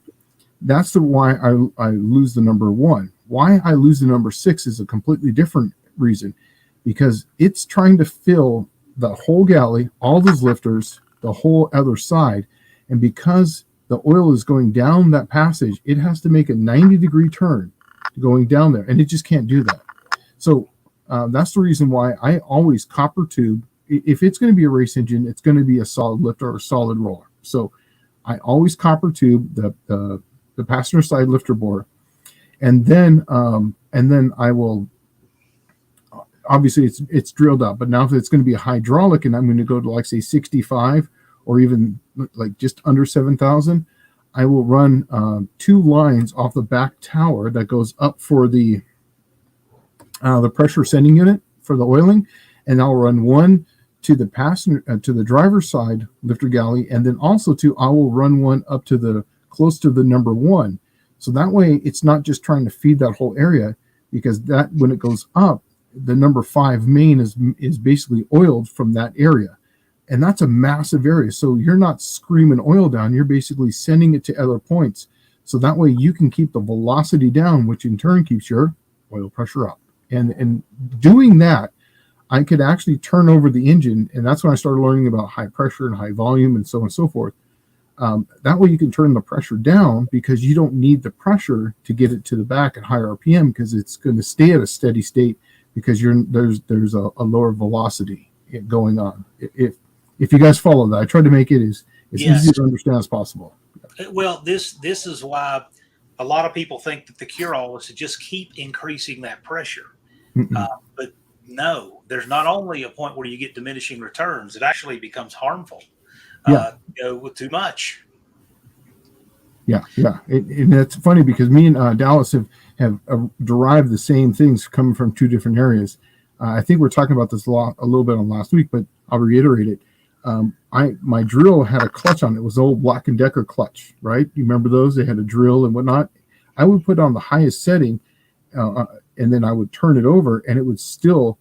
Speaker 2: that's why I lose the number 1. Why I lose the number 6 is a completely different reason, because it's trying to fill the whole galley, all those lifters, the whole other side. And because the oil is going down that passage, it has to make a 90-degree turn going down there, and it just can't do that. So that's the reason why I always copper tube. If it's going to be a race engine, it's going to be a solid lifter or a solid roller. So I always copper tube the passenger side lifter bore, and then I will. Obviously, it's drilled out. But now if it's going to be a hydraulic, and I'm going to go to like say 65 or even like just under 7,000, I will run 2 lines off the back tower that goes up for the pressure sending unit for the oiling, and I'll run 1 to the passenger to the driver's side lifter galley, and then also I will run 1 up to the close to the number 1. So that way it's not just trying to feed that whole area, because that when it goes up, the number 5 main is basically oiled from that area, and that's a massive area. So you're not screaming oil down, you're basically sending it to other points. So that way you can keep the velocity down, which in turn keeps your oil pressure up. And doing that, I could actually turn over the engine, and that's when I started learning about high pressure and high volume and so on and so forth. That way you can turn the pressure down, because you don't need the pressure to get it to the back at higher RPM, because it's going to stay at a steady state, because there's a lower velocity going on. If you guys follow that, I tried to make it as easy to understand as possible.
Speaker 1: Well, this is why a lot of people think that the cure-all is to just keep increasing that pressure. But no, there's not only a point where you get diminishing returns, it actually becomes harmful with too much.
Speaker 2: Yeah. And it's funny because me and Dallas have derived the same things coming from 2 different areas. I think we're talking about this a little bit on last week, but I'll reiterate it. My drill had a clutch on it. It was the old Black & Decker clutch, right? You remember those? They had a drill and whatnot. I would put it on the highest setting, and then I would turn it over, and it would still,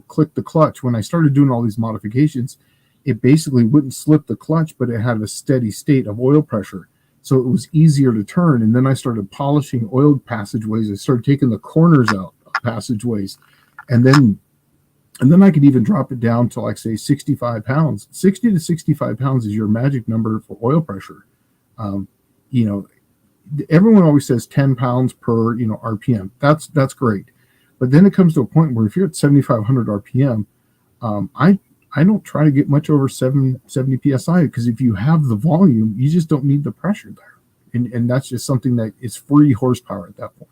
Speaker 2: click the clutch. When I started doing all these modifications, it basically wouldn't slip the clutch, but it had a steady state of oil pressure. So it was easier to turn. And then I started polishing oiled passageways. I started taking the corners out of passageways. And then I could even drop it down to, like, say, 65 pounds. 60 to 65 pounds is your magic number for oil pressure. Everyone always says 10 pounds per, RPM. That's great. But then it comes to a point where if you're at 7,500 RPM, I I don't try to get much over 770 psi, because if you have the volume, you just don't need the pressure there, and that's just something that is free horsepower at that point.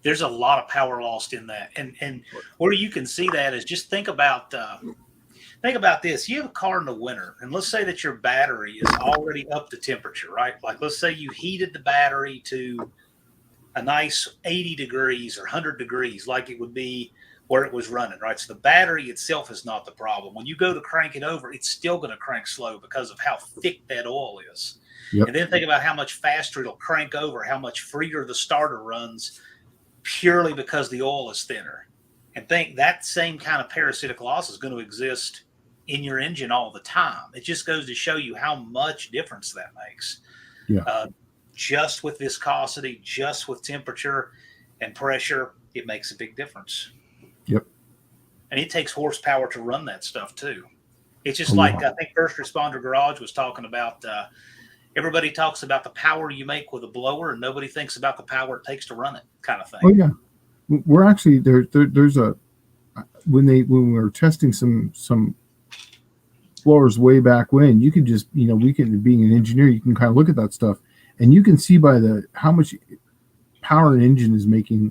Speaker 1: There's a lot of power lost in that, and where you can see that is, just think about this. You have a car in the winter, and let's say that your battery is already up to temperature, right? Like, let's say you heated the battery to a nice 80 degrees or 100 degrees, like it would be where it was running, right? So the battery itself is not the problem. When you go to crank it over, it's still going to crank slow because of how thick that oil is.
Speaker 2: Yep.
Speaker 1: And then think about how much faster it'll crank over, how much freer the starter runs, purely because the oil is thinner. And think that same kind of parasitic loss is going to exist in your engine all the time. It just goes to show you how much difference that makes.
Speaker 2: Yeah.
Speaker 1: Just with viscosity, just with temperature and pressure, it makes a big difference.
Speaker 2: Yep.
Speaker 1: And it takes horsepower to run that stuff too. It's just like, I think First Responder Garage was talking about, everybody talks about the power you make with a blower, and nobody thinks about the power it takes to run it, kind of thing.
Speaker 2: Oh yeah. We're actually there's a, when we were testing some blowers way back when, you could just, we can, being an engineer, you can kind of look at that stuff, and you can see by how much power an engine is making,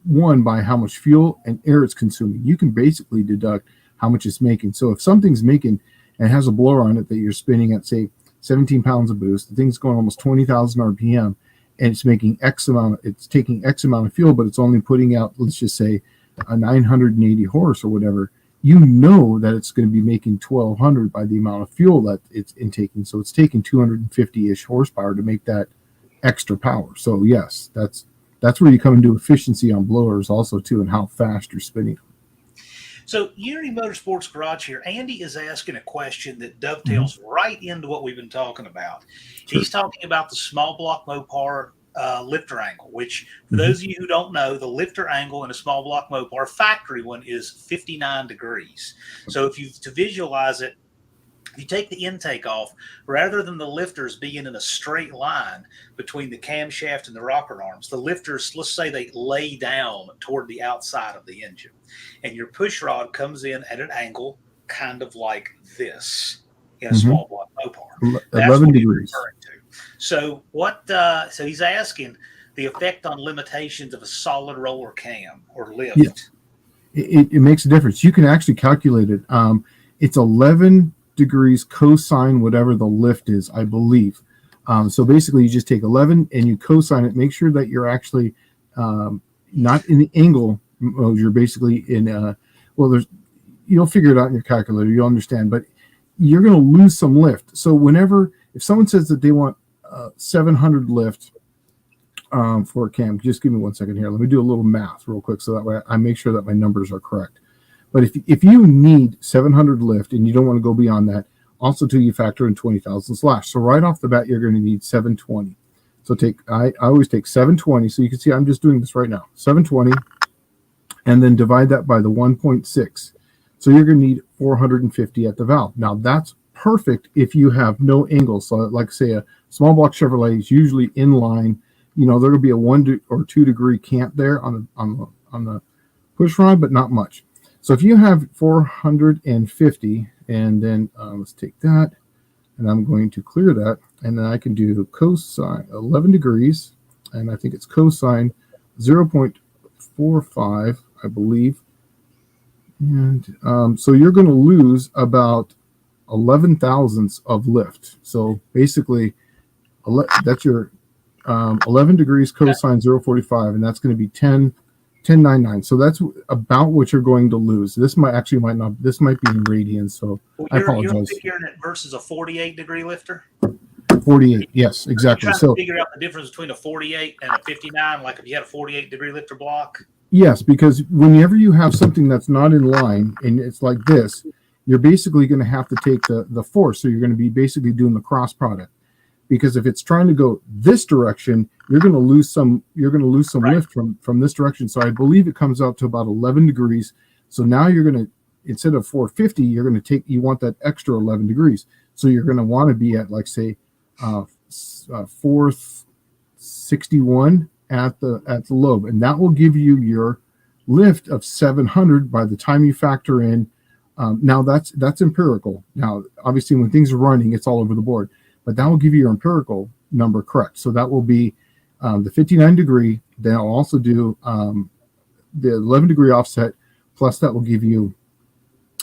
Speaker 2: one, by how much fuel and air it's consuming. You can basically deduct how much it's making. So if something's making and has a blower on it that you're spinning at, say, 17 pounds of boost, the thing's going almost 20,000 RPM, and it's making it's taking X amount of fuel, but it's only putting out, let's just say, a 980 horse or whatever, you know that it's going to be making 1,200 by the amount of fuel that it's intaking. So it's taking 250-ish horsepower to make that extra power. So yes, that's where you come into efficiency on blowers also too, and how fast you're spinning.
Speaker 1: So Unity Motorsports Garage here, Andy is asking a question that dovetails right into what we've been talking about. Sure. He's talking about the small block Mopar lifter angle, which, for those of you who don't know, the lifter angle in a small block Mopar factory one is 59 degrees. So to visualize it, if you take the intake off, rather than the lifters being in a straight line between the camshaft and the rocker arms, the lifters, let's say they lay down toward the outside of the engine, and your push rod comes in at an angle kind of like this in a small block Mopar.
Speaker 2: 11 degrees.
Speaker 1: So so he's asking the effect on limitations of a solid roller cam or lift.
Speaker 2: Yes. It makes a difference. You can actually calculate it. It's 11 degrees cosine whatever the lift is, I believe. So basically you just take 11 and you cosine it. Make sure that you're actually not in the angle mode. You're basically in you'll figure it out in your calculator, you'll understand, but you're going to lose some lift. So if someone says that they want 700 lift for a cam, just give me 1 second here. Let me do a little math real quick so that way I make sure that my numbers are correct. But if you need 700 lift and you don't want to go beyond that, also too, you factor in 20,000 slash. So right off the bat, you're going to need 720. So I always take 720. So you can see I'm just doing this right now. 720, and then divide that by the 1.6. So you're going to need 450 at the valve. Now that's perfect if you have no angle. So like say a small block Chevrolet is usually in line. There will be a 1 or 2 degree cant there on the push rod, but not much. So if you have 450, and then let's take that, and I'm going to clear that, and then I can do cosine 11 degrees, and I think it's cosine 0.45, I believe. And so you're going to lose about 11 thousandths of lift. So basically, that's your 11 degrees cosine 0.45, and that's going to be 1099. So that's about what you're going to lose. This might be in radians, so I apologize.
Speaker 1: You're figuring it versus a 48 degree lifter?
Speaker 2: 48, yes, exactly.
Speaker 1: So figure out the difference between a 48 and a 59, like if you had a 48 degree lifter block?
Speaker 2: Yes, because whenever you have something that's not in line and it's like this, you're basically going to have to take the force. So you're going to be basically doing the cross product. Because if it's trying to go this direction, you're going to lose some lift from this direction. So I believe it comes out to about 11 degrees. So now you're going to, instead of 450, you want that extra 11 degrees. So you're going to want to be at, like, say, 461 at the lobe, and that will give you your lift of 700 by the time you factor in Now that's empirical. Now, obviously, when things are running, it's all over the board, but that will give you your empirical number correct. So that will be the 59 degree. Then I'll also do the 11 degree offset, plus that will give you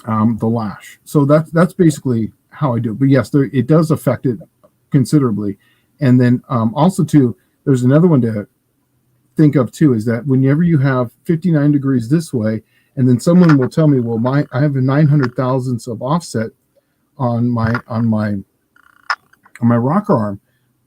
Speaker 2: the lash. So that's basically how I do it. But yes, it does affect it considerably. And then also too, there's another one to think of too, is that whenever you have 59 degrees this way, and then someone will tell me, well, I have a 900 thousandths of offset on my rocker arm.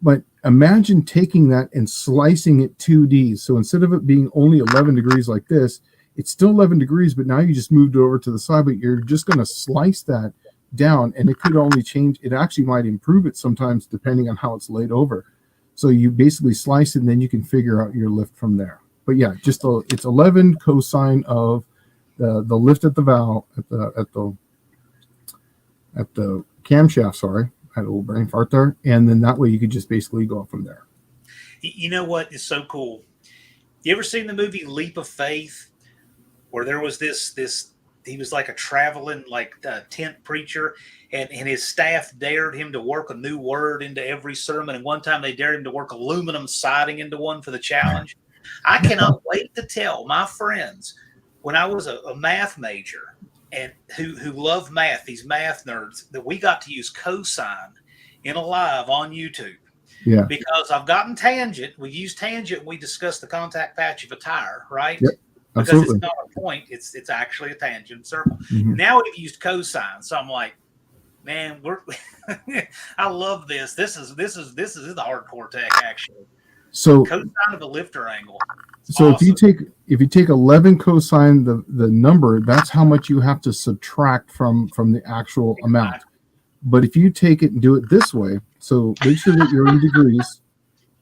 Speaker 2: But imagine taking that and slicing it 2D. So instead of it being only 11 degrees like this, it's still 11 degrees, but now you just moved it over to the side, but you're just going to slice that down, and it could only change. It actually might improve it sometimes depending on how it's laid over. So you basically slice it, and then you can figure out your lift from there. But yeah, it's 11 cosine of the lift at the valve at the camshaft. Sorry, I had a little brain fart there. And then that way you could just basically go from there.
Speaker 1: You know what is so cool? You ever seen the movie Leap of Faith, where there was this he was like a traveling tent preacher, and his staff dared him to work a new word into every sermon, and one time they dared him to work aluminum siding into one for the challenge. I cannot wait to tell my friends, when I was a math major and who love math, these math nerds, that we got to use cosine in a live on YouTube.
Speaker 2: Yeah.
Speaker 1: Because I've gotten tangent. We use tangent when we discuss the contact patch of a tire, right?
Speaker 2: Yep.
Speaker 1: Because
Speaker 2: Absolutely.
Speaker 1: it's not a point, it's actually a tangent circle.
Speaker 2: Mm-hmm.
Speaker 1: Now we've used cosine, so I'm like, man, I love this. This is the hardcore tech actually.
Speaker 2: So
Speaker 1: cosine of a lifter angle.
Speaker 2: So
Speaker 1: awesome.
Speaker 2: if you take 11 cosine the number, that's how much you have to subtract from the actual amount. But if you take it and do it this way, so make sure that you're in degrees,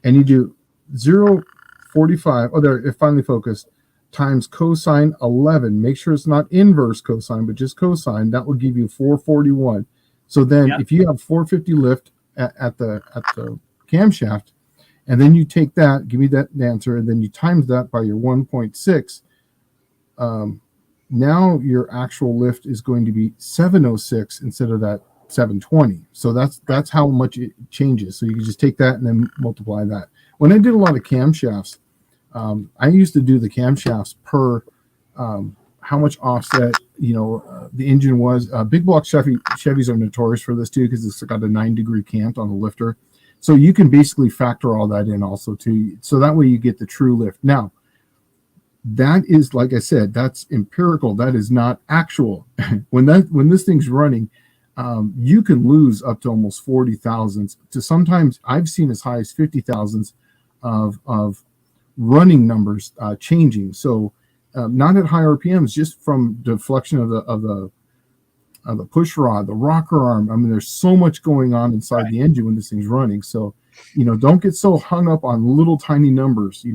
Speaker 2: and you do 0.45. Oh, there, it finally focused. Times cosine 11. Make sure it's not inverse cosine, but just cosine. That will give you 441. So then, if you have 450 lift at the camshaft, and then you take that, give me that answer, and then you times that by your 1.6. Now your actual lift is going to be 706 instead of that 720. So that's how much it changes. So you can just take that and then multiply that. When I did a lot of camshafts, I used to do the camshafts per how much offset the engine was. Big block Chevys are notorious for this too, because it's got a 9-degree cant on the lifter. So you can basically factor all that in also too. So that way you get the true lift. Now, that is, like I said, that's empirical. That is not actual. When this thing's running, you can lose up to almost 40 thousandths to sometimes I've seen as high as 50 thousandths of running numbers changing. So not at high RPMs, just from deflection of the push rod, the rocker arm. I mean, there's so much going on inside the engine when this thing's running. So, don't get so hung up on little tiny numbers,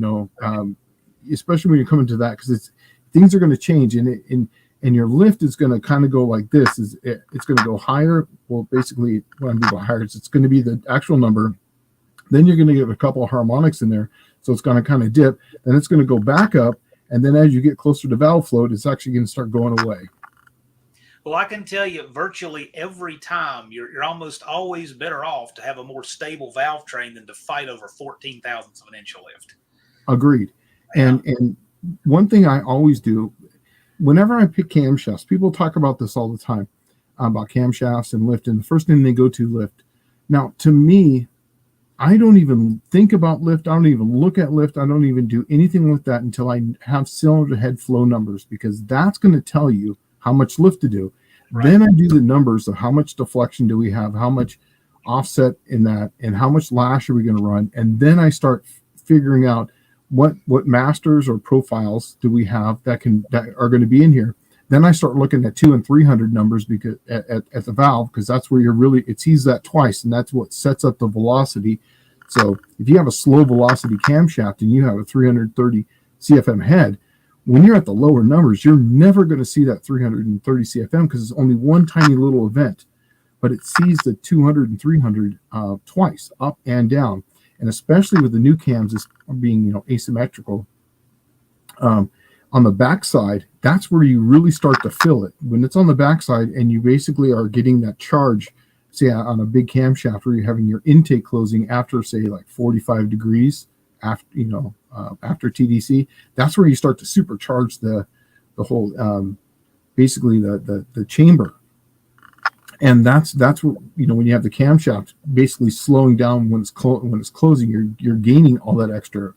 Speaker 2: especially when you're coming to that, because things are going to change, and your lift is going to kind of go like this. It's going to go higher. Well, basically, what I mean by higher is it's going to be the actual number. Then you're going to get a couple of harmonics in there, so it's going to kind of dip. Then it's going to go back up, and then as you get closer to valve float, it's actually going to start going away.
Speaker 1: Well, I can tell you, virtually every time you're almost always better off to have a more stable valve train than to fight over 14 thousandths of an inch of lift.
Speaker 2: Agreed. Yeah. And one thing I always do, whenever I pick camshafts, people talk about this all the time, about camshafts and lift, and the first thing they go to lift. Now, to me, I don't even think about lift. I don't even look at lift. I don't even do anything with that until I have cylinder head flow numbers, because that's going to tell you how much lift to do. Right. Then I do the numbers of how much deflection do we have, how much offset in that, and how much lash are we going to run. And then I start figuring out what masters or profiles do we have that are going to be in here. Then I start looking at 200 and 300 numbers, because at the valve, because that's where it sees that twice, and that's what sets up the velocity. So if you have a slow velocity camshaft and you have a 330 CFM head, when you're at the lower numbers, you're never going to see that 330 CFM, because it's only one tiny little event, but it sees the 200 and 300 twice, up and down. And especially with the new cams being asymmetrical, On the backside, that's where you really start to feel it. When it's on the backside and you basically are getting that charge, say on a big camshaft where you're having your intake closing after, say, like 45 degrees after, after TDC, that's where you start to supercharge the whole, basically the chamber. And that's what, when you have the camshaft basically slowing down when it's closing, you're gaining all that extra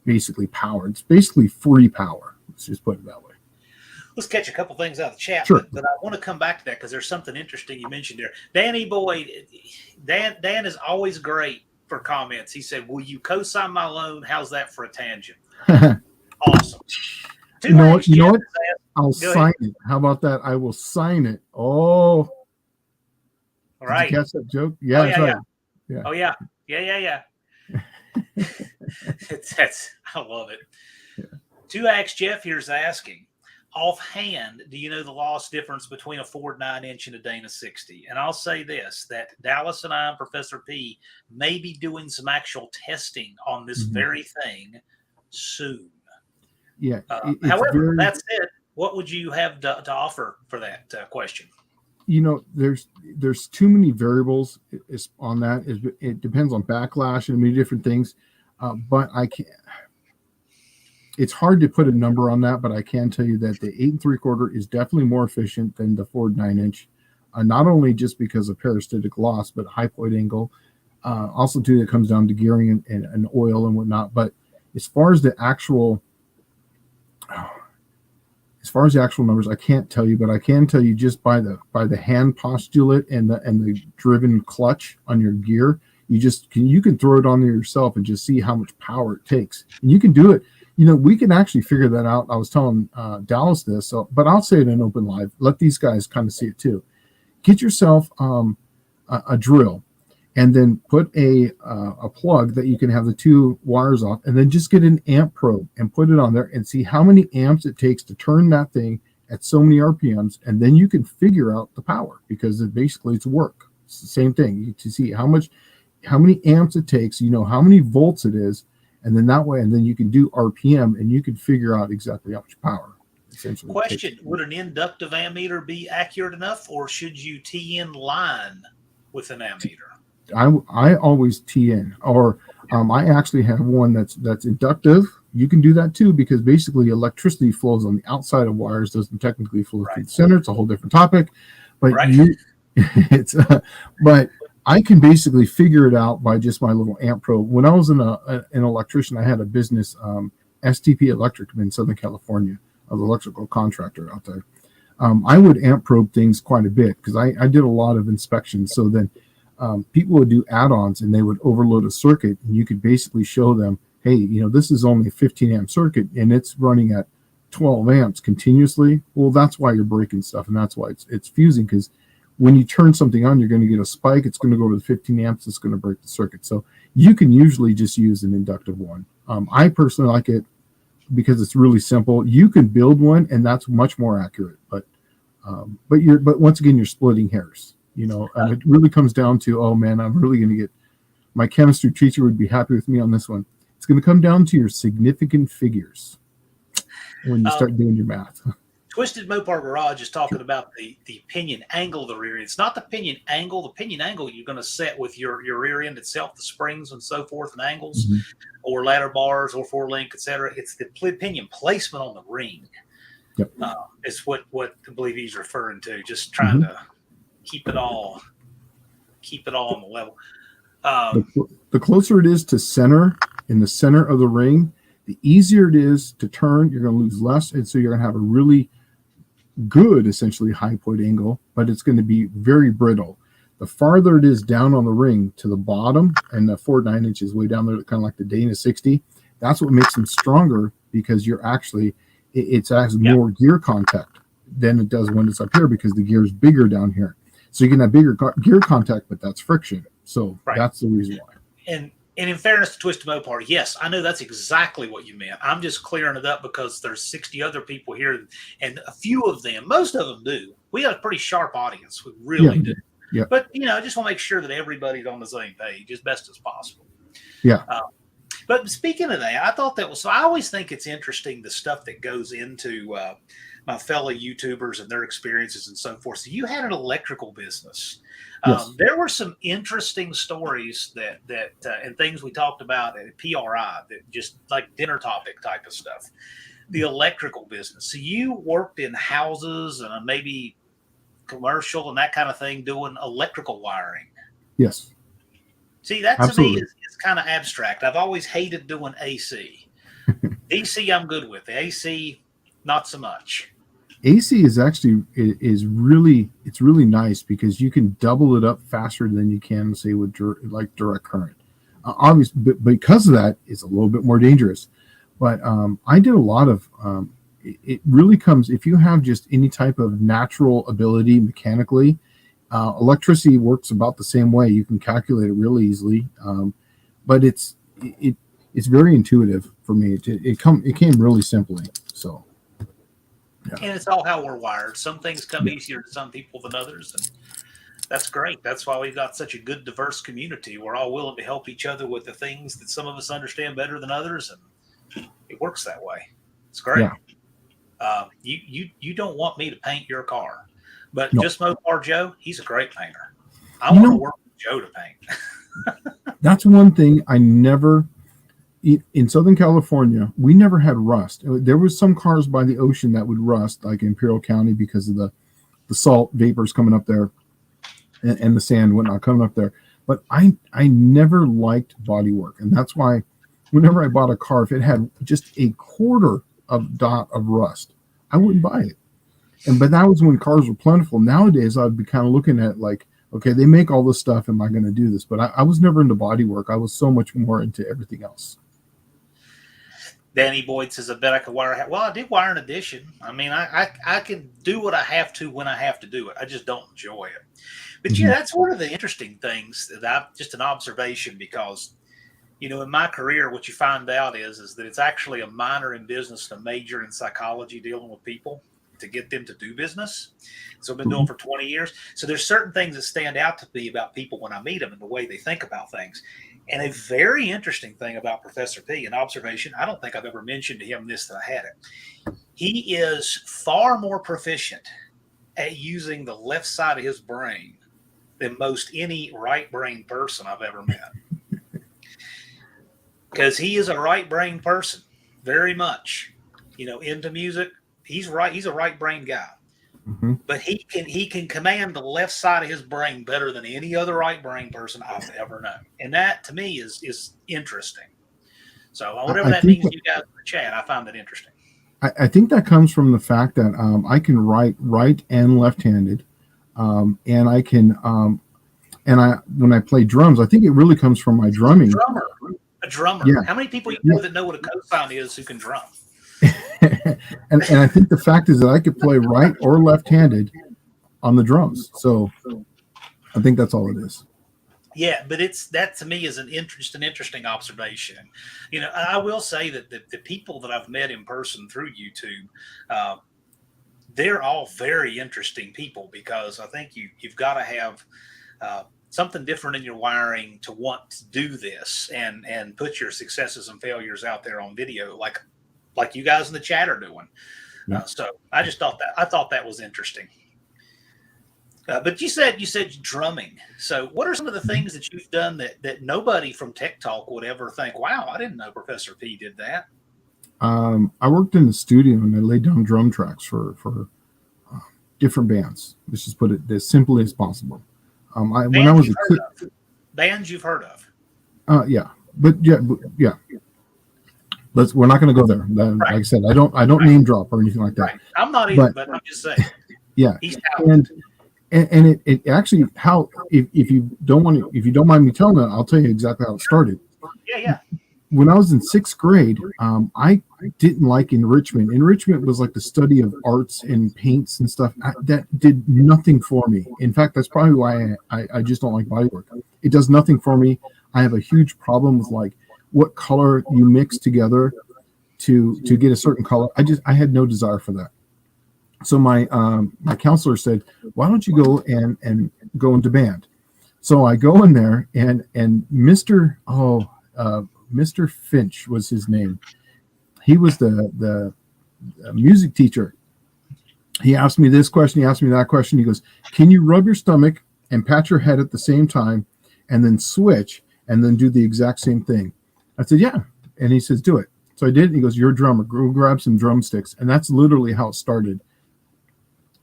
Speaker 2: basically power. It's basically free power. Let's just put it that way.
Speaker 1: Let's catch a couple things out of the chat,
Speaker 2: sure.
Speaker 1: but I want to come back to that because there's something interesting you mentioned there. Danny Boyd, Dan is always great for comments. He said, "Will you co-sign my loan? How's that for a tangent?" Awesome.
Speaker 2: You know what? I'll sign it. How about that? I will sign it. Oh,
Speaker 1: all right.
Speaker 2: Did you catch that joke? Yeah,
Speaker 1: that's
Speaker 2: right.
Speaker 1: Yeah. Oh yeah. Yeah. I love it. Yeah. 2X Jeff here's asking, offhand, do you know the loss difference between a Ford 9-inch and a Dana 60? And I'll say this, that Dallas and I and Professor P may be doing some actual testing on this very thing soon.
Speaker 2: Yeah.
Speaker 1: However, that said, what would you have to offer for that question?
Speaker 2: There's too many variables on that. It depends on backlash and many different things. But I can't. It's hard to put a number on that, but I can tell you that the 8 3/4 is definitely more efficient than the Ford 9-inch. Not only just because of parasitic loss, but high point angle. Also, too, it comes down to gearing and oil and whatnot. But as far as the actual numbers, I can't tell you, but I can tell you just by the hand postulate and the driven clutch on your gear, you can throw it on there yourself and just see how much power it takes. And you can do it. We can actually figure that out. I was telling Dallas this, but I'll say it in open live. Let these guys kind of see it too. Get yourself a drill, and then put a plug that you can have the 2 wires off, and then just get an amp probe and put it on there and see how many amps it takes to turn that thing at so many RPMs, and then you can figure out the power because it's work. It's the same thing. To see how many amps it takes, how many volts it is. And then that way, and then you can do RPM, and you can figure out exactly how much power. Essentially,
Speaker 1: question: would an inductive ammeter be accurate enough, or should you tee in line with an ammeter?
Speaker 2: I always tee in, or I actually have one that's inductive. You can do that too, because basically electricity flows on the outside of wires, doesn't technically flow through the center. It's a whole different topic, but but I can basically figure it out by just my little amp probe. When I was an electrician, I had a business, STP Electric in Southern California, an electrical contractor out there. I would amp probe things quite a bit because I did a lot of inspections. So then people would do add-ons and they would overload a circuit, and you could basically show them, hey, this is only a 15 amp circuit and it's running at 12 amps continuously. Well, that's why you're breaking stuff, and that's why it's fusing, because when you turn something on, you're going to get a spike. It's going to go to the 15 amps. It's going to break the circuit. So you can usually just use an inductive one. I personally like it because it's really simple. You can build one, and that's much more accurate. But once again, you're splitting hairs. And it really comes down to, oh man, I'm really going to get, my chemistry teacher would be happy with me on this one. It's going to come down to your significant figures when you start doing your math.
Speaker 1: Twisted Mopar Garage is talking about the pinion angle of the rear end. It's not the pinion angle. The pinion angle you're going to set with your rear end itself, the springs and so forth, and angles, or ladder bars, or 4-link, etc. It's the pinion placement on the ring.
Speaker 2: Yep.
Speaker 1: Is what I believe he's referring to. Just trying to keep it all on the level.
Speaker 2: The closer it is to center, in the center of the ring, the easier it is to turn. You're going to lose less, and so you're going to have a really good, essentially, high point angle, but it's going to be very brittle. The farther it is down on the ring to the bottom, and the Ford 9-inch is way down there, kind of like the Dana 60, that's what makes them stronger, because you're actually, it has more gear contact than it does when it's up here, because the gear is bigger down here. So you can have bigger gear contact, but that's friction. So that's the reason why.
Speaker 1: And in fairness to Twisted Mopar, yes, I know that's exactly what you meant. I'm just clearing it up because there's 60 other people here, and a few of them, most of them do. We have a pretty sharp audience. We really do.
Speaker 2: Yeah.
Speaker 1: But, I just want to make sure that everybody's on the same page as best as possible.
Speaker 2: Yeah.
Speaker 1: But speaking of that, I thought that was, so I always think it's interesting the stuff that goes into my fellow YouTubers and their experiences and so forth. So you had an electrical business.
Speaker 2: Yes.
Speaker 1: There were some interesting stories that and things we talked about at PRI that just like dinner topic type of stuff. The electrical business. So you worked in houses and maybe commercial and that kind of thing doing electrical wiring.
Speaker 2: Yes.
Speaker 1: See, that to
Speaker 2: Absolutely.
Speaker 1: me is kind of abstract. I've always hated doing AC. DC, I'm good with. The AC, not so much.
Speaker 2: AC is actually it's really nice because you can double it up faster than you can, say, with direct current. Obviously, but because of that, it's a little bit more dangerous. But I did a lot of. It really comes if you have just any type of natural ability mechanically. Electricity works about the same way. You can calculate it really easily, but it's very intuitive for me. It came really simply. So, yeah.
Speaker 1: And it's all how we're wired. Some things come easier to some people than others, and that's great. That's why we've got such a good, diverse community. We're all willing to help each other with the things that some of us understand better than others, and it works that way. It's great. Yeah. You don't want me to paint your car. But no. Just Mopar Joe, he's a great painter. I want to work with Joe to paint.
Speaker 2: That's one thing I never, in Southern California, we never had rust. There was some cars by the ocean that would rust, like Imperial County, because of the salt vapors coming up there and the sand, whatnot, coming up there. But I never liked body work. And that's why whenever I bought a car, if it had just a quarter of dot of rust, I wouldn't buy it. But that was when cars were plentiful. Nowadays, I'd be kind of looking at like, okay, they make all this stuff. Am I going to do this? But I was never into body work. I was so much more into everything else.
Speaker 1: Danny Boyd says, I bet I could wire. Well, I did wire an addition. I mean, I can do what I have to when I have to do it. I just don't enjoy it. But yeah, that's one of the interesting things that just an observation, because, you know, in my career, what you find out is that it's actually a minor in business and a major in psychology, dealing with people to get them to do business. So I've been doing for 20 years. So there's certain things that stand out to me about people when I meet them and the way they think about things. And a very interesting thing about Professor P, an observation, I don't think I've ever mentioned to him this, that I had it. He is far more proficient at using the left side of his brain than most any right brain person I've ever met. Because he is a right brain person, very much, you know, into music. He's right. He's a right brain guy, but he can command the left side of his brain better than any other right brain person I've ever known. And that to me is interesting. So whatever that means to you guys in the chat, I find that interesting.
Speaker 2: I think that comes from the fact that I can write right and left-handed, and I can when I play drums, I think it really comes from my drumming.
Speaker 1: A drummer.
Speaker 2: Yeah.
Speaker 1: How many people you know that know what a cosine is who can drum?
Speaker 2: and I think the fact is that I could play right or left-handed on the drums. So I think that's all it is.
Speaker 1: Yeah, but that to me is an interesting observation. You know, I will say that the people that I've met in person through YouTube, they're all very interesting people, because I think you've got to have something different in your wiring to want to do this and put your successes and failures out there on video, like you guys in the chat are doing. So I just thought that was interesting. But you said drumming. So what are some of the things that you've done that nobody from Tech Talk would ever think, wow, I didn't know Professor P did that?
Speaker 2: I worked in the studio and I laid down drum tracks for different bands. Let's just put it as simply as possible. When I was a kid,
Speaker 1: bands you've heard of.
Speaker 2: Yeah. We're not going to go there.
Speaker 1: Right.
Speaker 2: Like I said, I don't name drop or anything like that.
Speaker 1: Right. I'm not either, but I'm just saying.
Speaker 2: Yeah. And it actually, how, if you don't mind me telling that, I'll tell you exactly how it started.
Speaker 1: Yeah.
Speaker 2: When I was in 6th grade, I didn't like enrichment. Enrichment was like the study of arts and paints and stuff. That did nothing for me. In fact, that's probably why I just don't like bodywork. It does nothing for me. I have a huge problem with like what color you mix together to get a certain color. I had no desire for that. So my counselor said, why don't you go and go into band? So I go in there and Mr. Mr. Finch was his name. He was the music teacher. He asked me this question. He asked me that question. He goes, "Can you rub your stomach and pat your head at the same time, and then switch, and then do the exact same thing?" I said, "Yeah." And he says, "Do it." So I did. And he goes, "You're a drummer. Go grab some drumsticks." And that's literally how it started.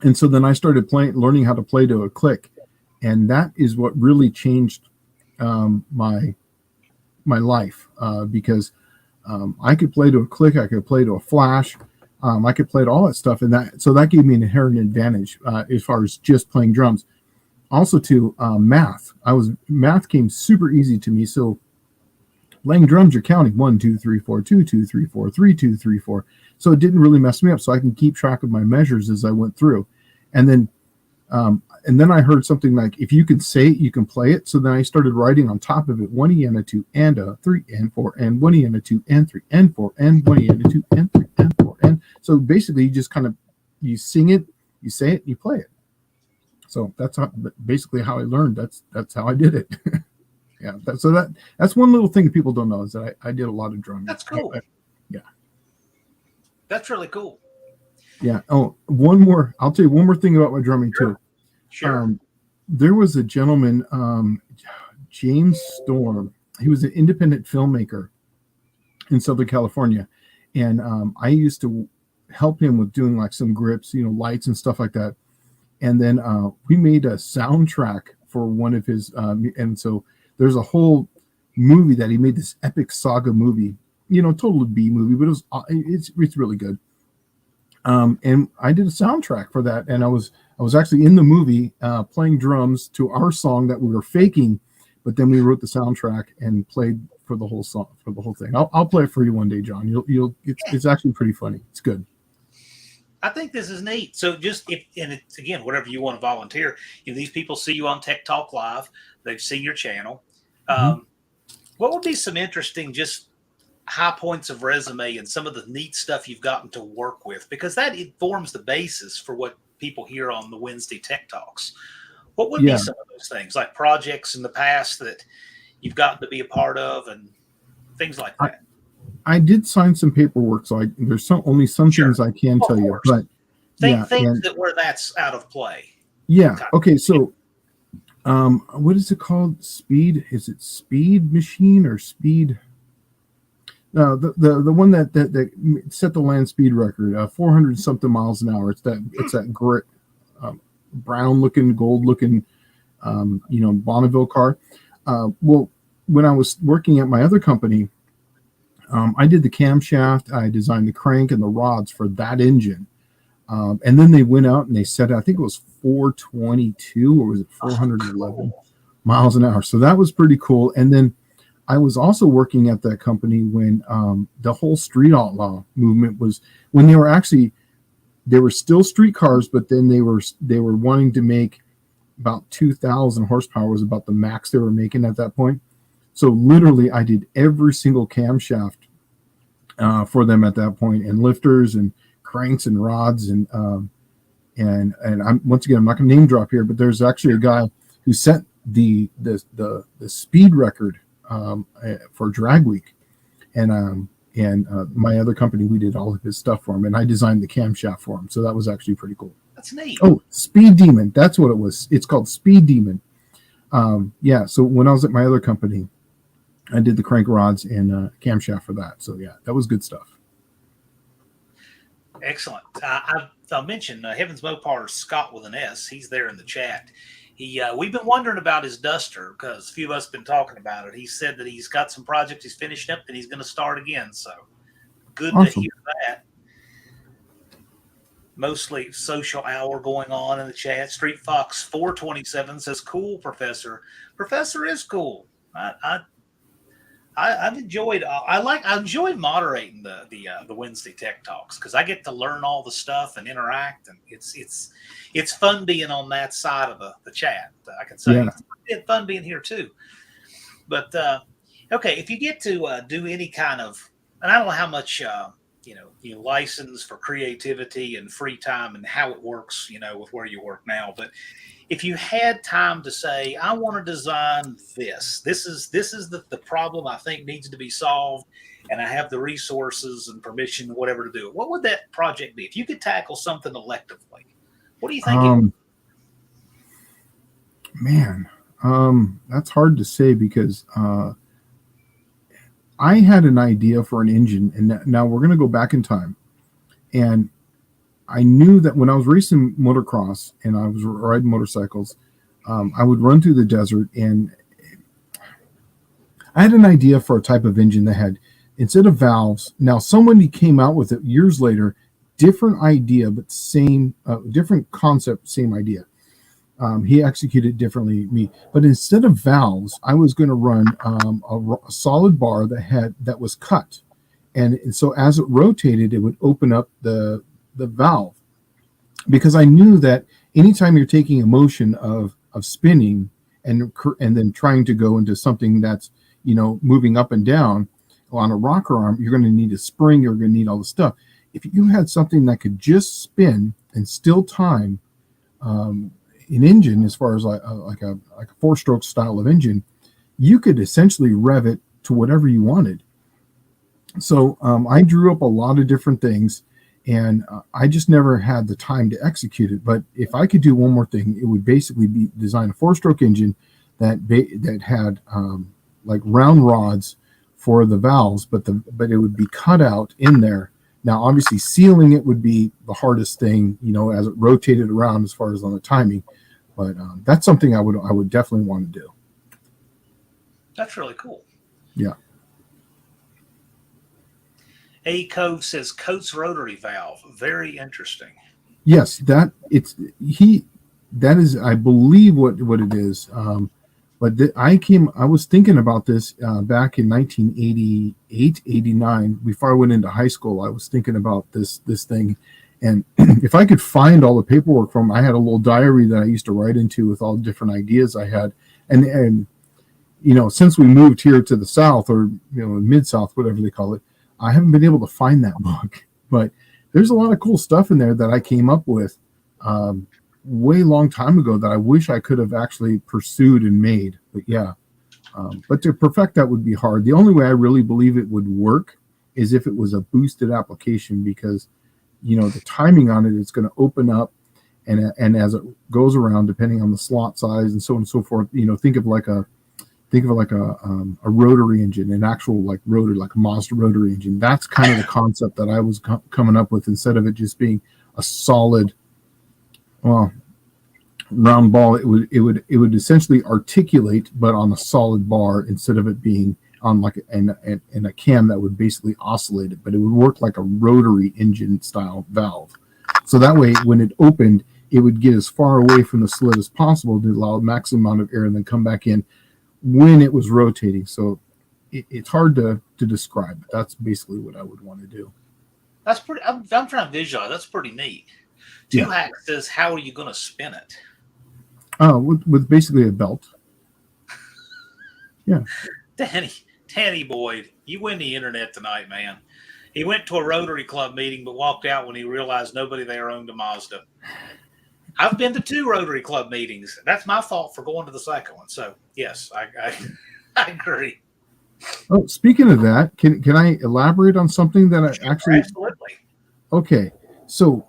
Speaker 2: And so then I started learning how to play to a click, and that is what really changed my life, because I could play to a click, I could play to a flash, I could play to all that stuff, and that gave me an inherent advantage as far as just playing drums. Also, to math, math came super easy to me. So playing drums, you're counting 1, 2, 3, 4, 2, 2, 3, 4, 3, 2, 3, 4. So it didn't really mess me up. So I can keep track of my measures as I went through. And then I heard something like, if you can say it, you can play it. So then I started writing on top of it, 1 E and a 2 and a 3 and 4 and 1 E and a 2 and 3 and 4 and 1 E and a 2 and 3 and 4. And so basically you just kind of, you sing it, you say it, you play it. So that's basically how I learned. That's how I did it. Yeah. That's one little thing that people don't know, is that I did a lot of drumming.
Speaker 1: That's cool.
Speaker 2: Yeah.
Speaker 1: That's really cool.
Speaker 2: Yeah. Oh, one more. I'll tell you one more thing about my drumming too.
Speaker 1: Sure.
Speaker 2: There was a gentleman, James Storm. He was an independent filmmaker in Southern California, and I used to help him with doing like some grips, lights and stuff like that. And then we made a soundtrack for one of his, and so there's a whole movie that he made, this epic saga movie, total B movie, but it's really good. And I did a soundtrack for that, and I was actually in the movie playing drums to our song that we were faking, but then we wrote the soundtrack and played for the whole song, for the whole thing. I'll play it for you one day, John. It's actually pretty funny. It's good.
Speaker 1: I think this is neat. So it's again, whatever you want to volunteer, these people see you on Tech Talk Live, they've seen your channel. What would be some interesting, just high points of resume and some of the neat stuff you've gotten to work with, because that informs the basis for what people hear on the Wednesday Tech Talks. What would be some of those things, like projects in the past that you've gotten to be a part of and things like that?
Speaker 2: I did sign some paperwork, so there's only some things I can tell you, but
Speaker 1: things that where that's out of play.
Speaker 2: Yeah. Okay. So, what is it called? Speed? Is it Speed Machine or Speed? No, the one that set the land speed record, 400 something miles an hour. It's that grit, brown looking, gold looking, Bonneville car. Well, when I was working at my other company, I did the camshaft, I designed the crank and the rods for that engine. And then they went out and they said, I think it was 422 or was it 411 miles an hour. So that was pretty cool. And then I was also working at that company when the whole street outlaw movement was, when they were still street cars, but then they were wanting to make about 2,000 horsepower was about the max they were making at that point. So literally I did every single camshaft for them at that point, and lifters and cranks and rods and I'm once again, I'm not going to name drop here, but there's actually a guy who set the speed record for Drag Week, and my other company, we did all of his stuff for him, and I designed the camshaft for him. So that was actually pretty cool.
Speaker 1: That's neat.
Speaker 2: Oh, Speed Demon, that's what it was. It's called Speed Demon. So when I was at my other company, I did the crank rods and camshaft for that. So yeah, that was good stuff.
Speaker 1: Excellent. I'll mention Heavens Mopar Scott with an S. He's there in the chat. We've been wondering about his Duster because a few of us have been talking about it. He said that he's got some projects he's finished up and he's going to start again. So good to hear that. Mostly social hour going on in the chat. Street Fox 427 says, "Cool, Professor. Professor is cool. I've enjoyed. I enjoy moderating the Wednesday Tech Talks because I get to learn all the stuff and interact, and it's fun being on that side of the chat. I can say it's fun being here too. But okay, if you get to do any kind of, and I don't know how much you license for creativity and free time and how it works, with where you work now, but if you had time to say, I want to design this. This is the problem I think needs to be solved, and I have the resources and permission, whatever, to do it. What would that project be? If you could tackle something electively, what do you think?
Speaker 2: Man, that's hard to say because I had an idea for an engine, and now we're going to go back in time. And I knew that when I was racing motocross and I was riding motorcycles, I would run through the desert, and I had an idea for a type of engine that had, instead of valves, now somebody came out with it years later, different idea, but same, different concept, same idea. He executed differently me, but instead of valves, I was going to run a solid bar that was cut, and so as it rotated, it would open up the valve, because I knew that anytime you're taking a motion of spinning and then trying to go into something that's, you know, moving up and down on a rocker arm, you're going to need a spring, you're going to need all the stuff. If you had something that could just spin and still time, an engine, as far as like a 4-stroke style of engine, you could essentially rev it to whatever you wanted. So I drew up a lot of different things, and I just never had the time to execute it. But if I could do one more thing, it would basically be design a 4-stroke engine that had like round rods for the valves, but it would be cut out in there. Now, obviously, sealing it would be the hardest thing, you know, as it rotated around as far as on the timing. But that's something I would definitely want to do.
Speaker 1: That's really cool.
Speaker 2: Yeah.
Speaker 1: A Cove says Coates rotary valve. Very interesting.
Speaker 2: Yes, that is, I believe, what it is. But I was thinking about this back in 1988, 89. Before I went into high school, I was thinking about this thing. And if I could find all the paperwork from, I had a little diary that I used to write into with all the different ideas I had. And you know, since we moved here to the South, or, you know, Mid-South, whatever they call it, I haven't been able to find that book. But there's a lot of cool stuff in there that I came up with way long time ago that I wish I could have actually pursued and made. But yeah, but to perfect that would be hard. The only way I really believe it would work is if it was a boosted application, because, you know, the timing on it's going to open up, and as it goes around, depending on the slot size and so on and so forth, you know, think of like a rotary engine, an actual like rotary, like a Mazda rotary engine. That's kind of the concept that I was coming up with, instead of it just being a solid, well, round ball. It would essentially articulate, but on a solid bar, instead of it being on like in a cam that would basically oscillate it, but it would work like a rotary engine style valve. So that way, when it opened, it would get as far away from the slit as possible to allow a maximum amount of air, and then come back in when it was rotating. So it's hard to describe. That's basically what I would want to do.
Speaker 1: That's pretty. I'm trying to visualize. That's pretty neat. Two-Hack says, "How are you going to spin it?"
Speaker 2: With basically a belt. Yeah.
Speaker 1: Danny Boyd, you win the internet tonight, man. He went to a Rotary Club meeting, but walked out when he realized nobody there owned a Mazda. I've been to 2 Rotary Club meetings. That's my fault for going to the second one. So yes, I agree.
Speaker 2: Oh, speaking of that, can I elaborate on something that I actually?
Speaker 1: Absolutely.
Speaker 2: Okay, so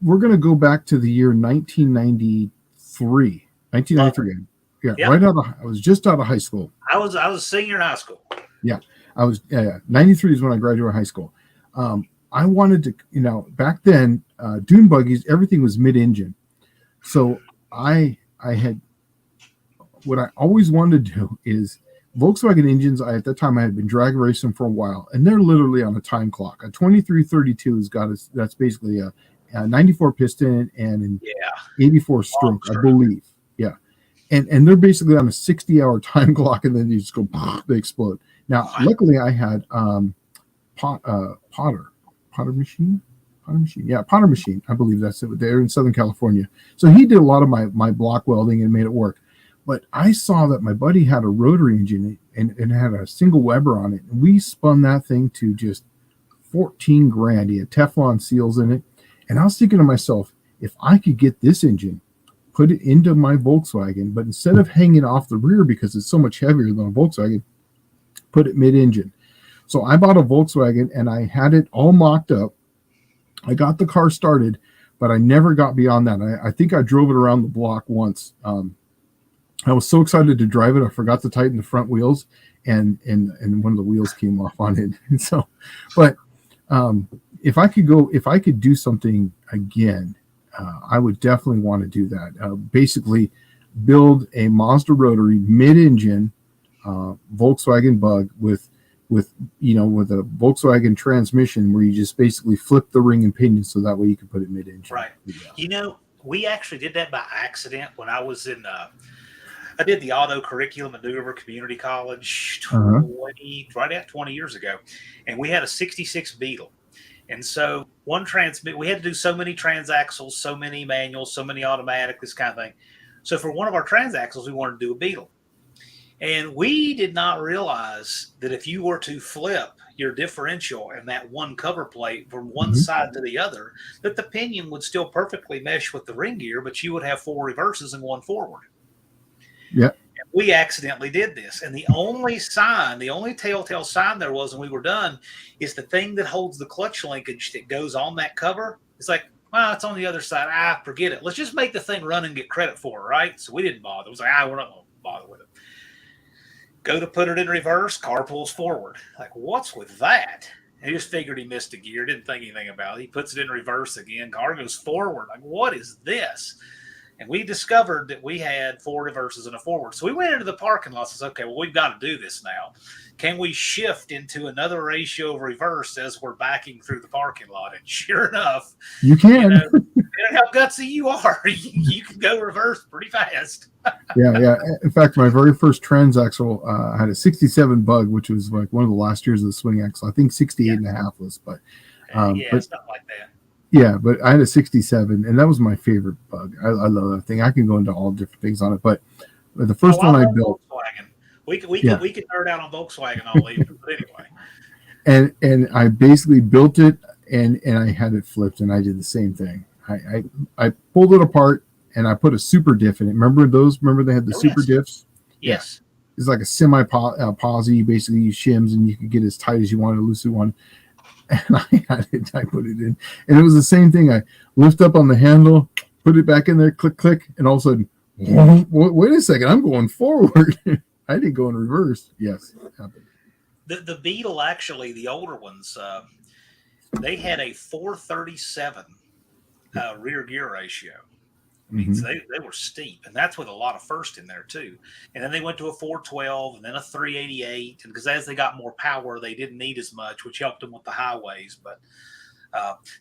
Speaker 2: we're going to go back to the year 1993. 1993. Yeah, yep. Right I was just out of high school.
Speaker 1: I was a senior in high school.
Speaker 2: Yeah, I was. 93 is when I graduated high school. I wanted to, you know, back then, dune buggies, everything was mid-engine. So I had, what I always wanted to do is Volkswagen engines. At that time I had been drag racing for a while, and they're literally on a time clock. A 2332 has got that's basically a 94 piston and an 84 stroke, I believe. Yeah. And they're basically on a 60-hour time clock, and then you just go, they explode. Now, luckily I had Potter Machine. Yeah, Potter Machine. I believe that's it. They're in Southern California. So he did a lot of my block welding and made it work. But I saw that my buddy had a rotary engine and had a single Weber on it. And we spun that thing to just $14,000. He had Teflon seals in it. And I was thinking to myself, if I could get this engine put it into my Volkswagen, but instead of hanging off the rear because it's so much heavier than a Volkswagen, put it mid-engine. So I bought a Volkswagen and I had it all mocked up. I got the car started, but I never got beyond that. I think I drove it around the block once. I was so excited to drive it, I forgot to tighten the front wheels, and one of the wheels came off on it. And so, but if I could do something again, I would definitely want to do that. Basically, build a Mazda rotary mid-engine Volkswagen Bug with a Volkswagen transmission where you just basically flip the ring and pinion so that way you can put it mid-engine.
Speaker 1: Right.
Speaker 2: Yeah.
Speaker 1: We actually did that by accident when I was in. I did the auto curriculum at New River Community College 20 years ago, and we had a '66 Beetle. And so we had to do so many transaxles, so many manuals, so many automatic, this kind of thing. So for one of our transaxles, we wanted to do a Beetle. And we did not realize that if you were to flip your differential and that one cover plate from one side to the other, that the pinion would still perfectly mesh with the ring gear, but you would have 4 reverses and 1 forward.
Speaker 2: Yeah.
Speaker 1: We accidentally did this. And the only telltale sign there was when we were done is the thing that holds the clutch linkage that goes on that cover. It's like, well, it's on the other side. Forget it. Let's just make the thing run and get credit for it, right? So we didn't bother. It was like, we're not going to bother with it. Go to put it in reverse, car pulls forward. Like, what's with that? He just figured he missed a gear, didn't think anything about it. He puts it in reverse again, car goes forward. Like, what is this? And we discovered that we had 4 reverses and a forward. So we went into the parking lot and said, okay, well, we've got to do this now. Can we shift into another ratio of reverse as we're backing through the parking lot? And sure enough,
Speaker 2: you can.
Speaker 1: How gutsy you are. You can go reverse pretty fast.
Speaker 2: Yeah. In fact, my very first transaxle, I had a 67 Bug, which was like one of the last years of the swing axle. I think 68 and a half was, but
Speaker 1: it's not like that.
Speaker 2: Yeah, but I had a 67, and that was my favorite Bug. I love that thing. I can go into all different things on it, but the first one I built.
Speaker 1: Volkswagen. We could nerd out on Volkswagen all evening, but anyway.
Speaker 2: And I basically built it, and I had it flipped, and I did the same thing. I pulled it apart, and I put a super diff in it. Remember those? Remember they had the super diffs?
Speaker 1: Yes.
Speaker 2: Yeah. It's like a semi-posi. Basically, you shims, and you could get as tight as you want, a loosey one. And I put it in, and it was the same thing. I lift up on the handle, put it back in there, click, click, and all of a sudden, wait a second, I'm going forward. I didn't go in reverse. Yes, it happened.
Speaker 1: The Beetle, actually, the older ones, they had a 437 rear gear ratio. I mean, so they were steep, and that's with a lot of first in there too. And then they went to a 412 and then a 388, and because as they got more power, they didn't need as much, which helped them with the highways. But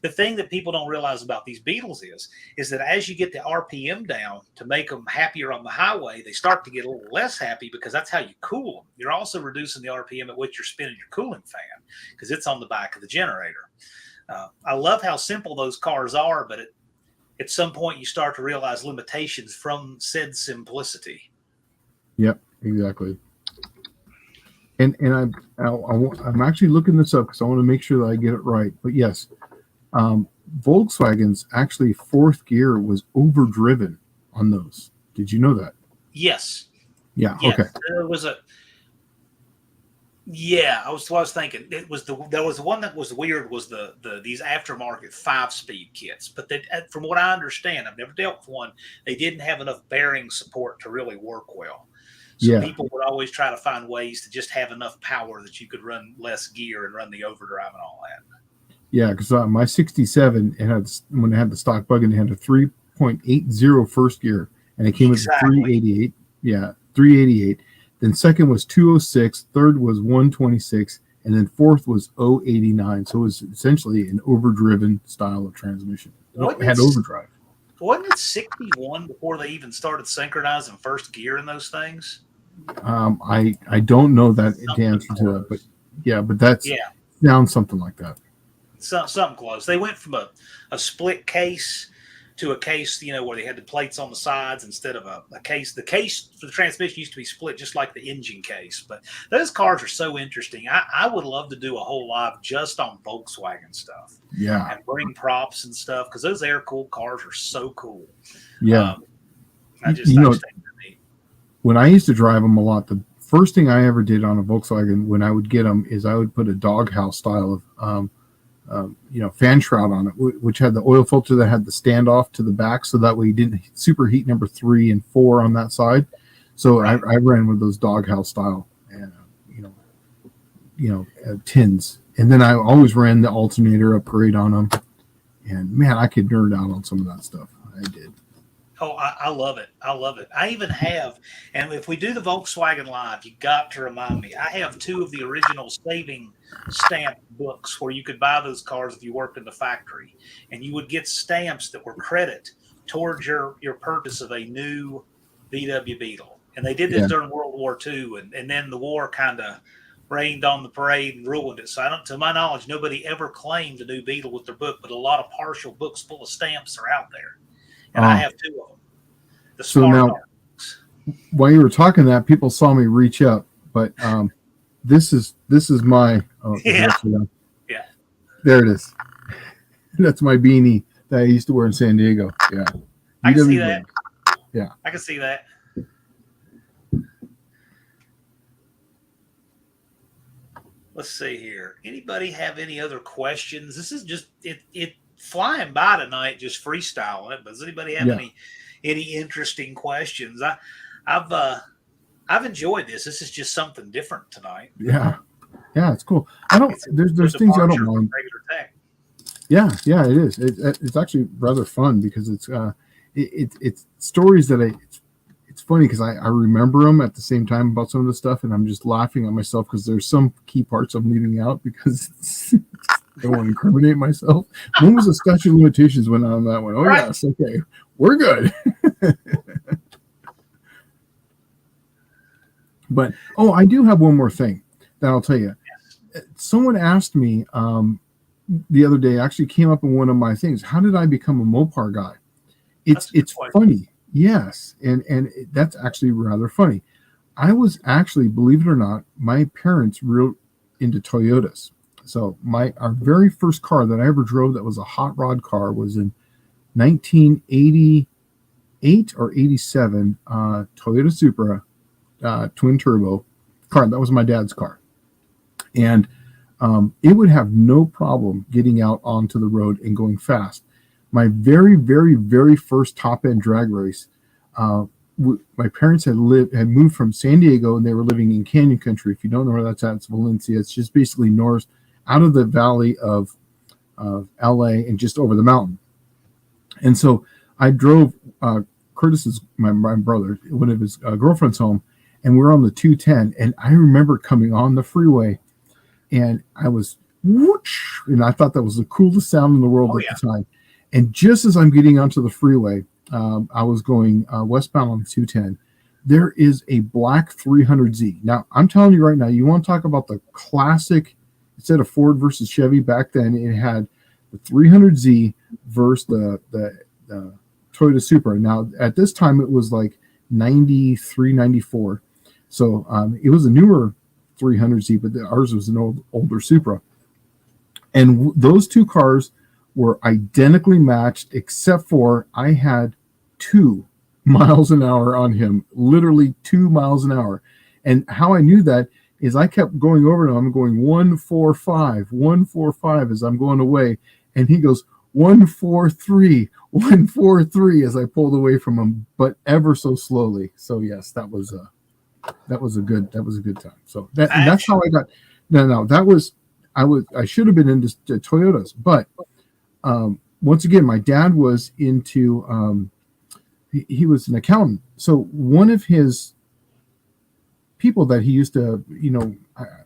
Speaker 1: the thing that people don't realize about these Beetles is that as you get the RPM down to make them happier on the highway, they start to get a little less happy because that's how you cool them. You're also reducing the RPM at which you're spinning your cooling fan because it's on the back of the generator. I love how simple those cars are, but at some point you start to realize limitations from said simplicity.
Speaker 2: Yep, exactly. And I'm actually looking this up because I want to make sure that I get it right. But yes, Volkswagen's actually 4th gear was overdriven on those. Did you know that?
Speaker 1: Yes.
Speaker 2: Yeah.
Speaker 1: Yes.
Speaker 2: Okay.
Speaker 1: There was a. Yeah, I was thinking there was the one that was weird was these aftermarket 5-speed kits, but from what I understand, I've never dealt with one. They didn't have enough bearing support to really work well. So people would always try to find ways to just have enough power that you could run less gear and run the overdrive and all that.
Speaker 2: Yeah, because my 67, when it had the stock Bug, and it had a 3.80 first gear, and it came with a 388. Yeah, 388. Then second was 206, third was 126, and then fourth was 089. So it was essentially an overdriven style of transmission. It had overdrive.
Speaker 1: Wasn't it 61 before they even started synchronizing first gear in those things?
Speaker 2: I don't know that answer to that, but that's sounds something like that.
Speaker 1: Something close. They went from a split case to a case, where they had the plates on the sides instead of a case. The case for the transmission used to be split just like the engine case. But those cars are so interesting. I would love to do a whole live just on Volkswagen stuff.
Speaker 2: Yeah.
Speaker 1: And bring props and stuff because those air-cooled cars are so cool.
Speaker 2: Yeah.
Speaker 1: I just
Speaker 2: You know,
Speaker 1: think they're neat.
Speaker 2: when I used to drive them a lot, the first thing I ever did on a Volkswagen when I would get them is I would put a doghouse style of fan shroud on it, which had the oil filter that had the standoff to the back, so that way you didn't superheat number 3 and 4 on that side. So right. I ran with those doghouse style, tins, and then I always ran the alternator upgrade on them. And man, I could nerd out on some of that stuff. I did.
Speaker 1: Oh, I love it. I love it. I even have, and if we do the Volkswagen Live, you got to remind me. I have 2 of the original saving stamp books where you could buy those cars if you worked in the factory, and you would get stamps that were credit towards your purchase of a new VW Beetle. And they did this during World War II, and then the war kind of rained on the parade and ruined it. So to my knowledge, nobody ever claimed a new Beetle with their book, but a lot of partial books full of stamps are out there. And I have 2 of them.
Speaker 2: So now, while you were talking that, people saw me reach up, but this is my
Speaker 1: yeah.
Speaker 2: There it is. That's my beanie that I used to wear in San Diego. Yeah,
Speaker 1: I can see that.
Speaker 2: Yeah,
Speaker 1: I can see that. Let's see here. Anybody have any other questions? This is just it flying by tonight, just freestyling it. But does anybody have any interesting questions? I've enjoyed this. This is just something different tonight.
Speaker 2: Yeah, it's cool. There's things I don't mind.
Speaker 1: Regular tech.
Speaker 2: Yeah, it is. It's actually rather fun because it's stories that it's funny because I remember them at the same time about some of the stuff, and I'm just laughing at myself because there's some key parts I'm leaving out because I don't want to incriminate myself. When was the statute of limitations went on that one? Oh, right. Yes, okay, we're good. But I do have one more thing that I'll tell you. Yes. Someone asked me the other day, actually came up in one of my things. How did I become a Mopar guy? It's funny. Yes, and that's actually rather funny. I was actually, believe it or not, my parents real into Toyotas. So our very first car that I ever drove that was a hot rod car was in 1988 or 87, Toyota Supra twin turbo car. That was my dad's car, and it would have no problem getting out onto the road and going fast. My very, very, very first top end drag race, my parents had moved from San Diego, and they were living in Canyon Country. If you don't know where that's at, it's Valencia. It's just basically north out of the valley of LA and just over the mountain. And so I drove Curtis's, my brother, one of his girlfriend's home, and we're on the 210. And I remember coming on the freeway, and I was whoosh, and I thought that was the coolest sound in the world at the time. And just as I'm getting onto the freeway, I was going westbound on the 210. There is a black 300Z. Now, I'm telling you right now, you want to talk about the classic, instead of Ford versus Chevy back then, it had the 300Z versus the Toyota Supra. Now, at this time, it was like 93, 94. So it was a newer 300Z, but ours was an older Supra. And those two cars were identically matched, except for I had 2 miles an hour on him, literally 2 miles an hour. And how I knew that is I kept going over to him. I'm going 145, 145 as I'm going away. And he goes 143, 143 as I pulled away from him, but ever so slowly. So yes, that was a good time. So that's how I got. No, I should have been into Toyotas, but once again, my dad was into, he was an accountant. So one of his people that he used to,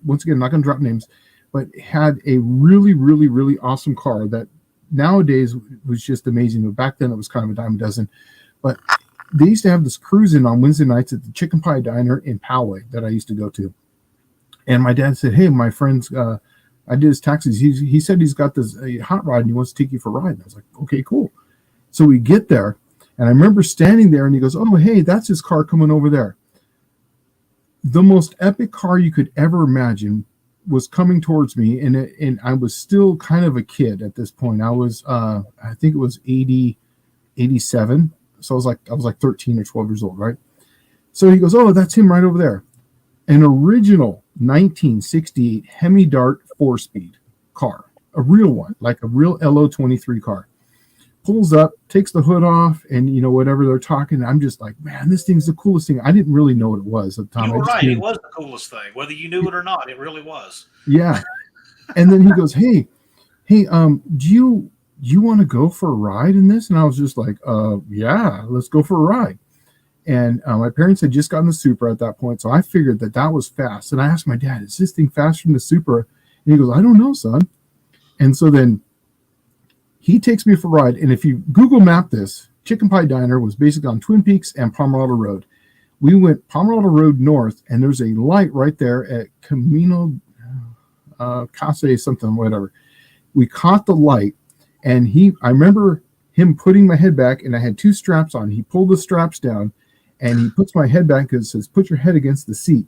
Speaker 2: once again, I'm not going to drop names, but had a really, really, really awesome car that nowadays was just amazing. But back then it was kind of a dime a dozen. But they used to have this cruise-in on Wednesday nights at the Chicken Pie Diner in Poway that I used to go to. And my dad said, hey, my friend's, I did his taxis. He said he's got this hot rod and he wants to take you for a ride. And I was like, okay, cool. So we get there, and I remember standing there, and he goes, oh, hey, that's his car coming over there. The most epic car you could ever imagine was coming towards me, and I was still kind of a kid at this point. I was, I think it was 87. So I was like 13 or 12 years old, right? So he goes, oh, that's him right over there. An original 1968 Hemi Dart 4-speed car, a real one, like a real LO23 car. Pulls up, takes the hood off, and whatever they're talking, I'm just like, man, this thing's the coolest thing. I didn't really know what it was at the time.
Speaker 1: You were
Speaker 2: I just
Speaker 1: right.
Speaker 2: knew,
Speaker 1: It was the coolest thing, whether you knew it or not. It really was.
Speaker 2: yeah. And then he goes, hey, do you want to go for a ride in this? And I was just like, yeah, let's go for a ride. And my parents had just gotten the Supra at that point, so I figured that was fast. And I asked my dad, is this thing faster than the Supra? And he goes, I don't know, son. And so then he takes me for a ride. And if you Google map this, Chicken Pie Diner was basically on Twin Peaks and Pomerado Road. We went Pomerado Road north, and there's a light right there at Camino Case something, whatever. We caught the light, and I remember him putting my head back, and I had 2 straps on. He pulled the straps down, and he puts my head back because it says, put your head against the seat.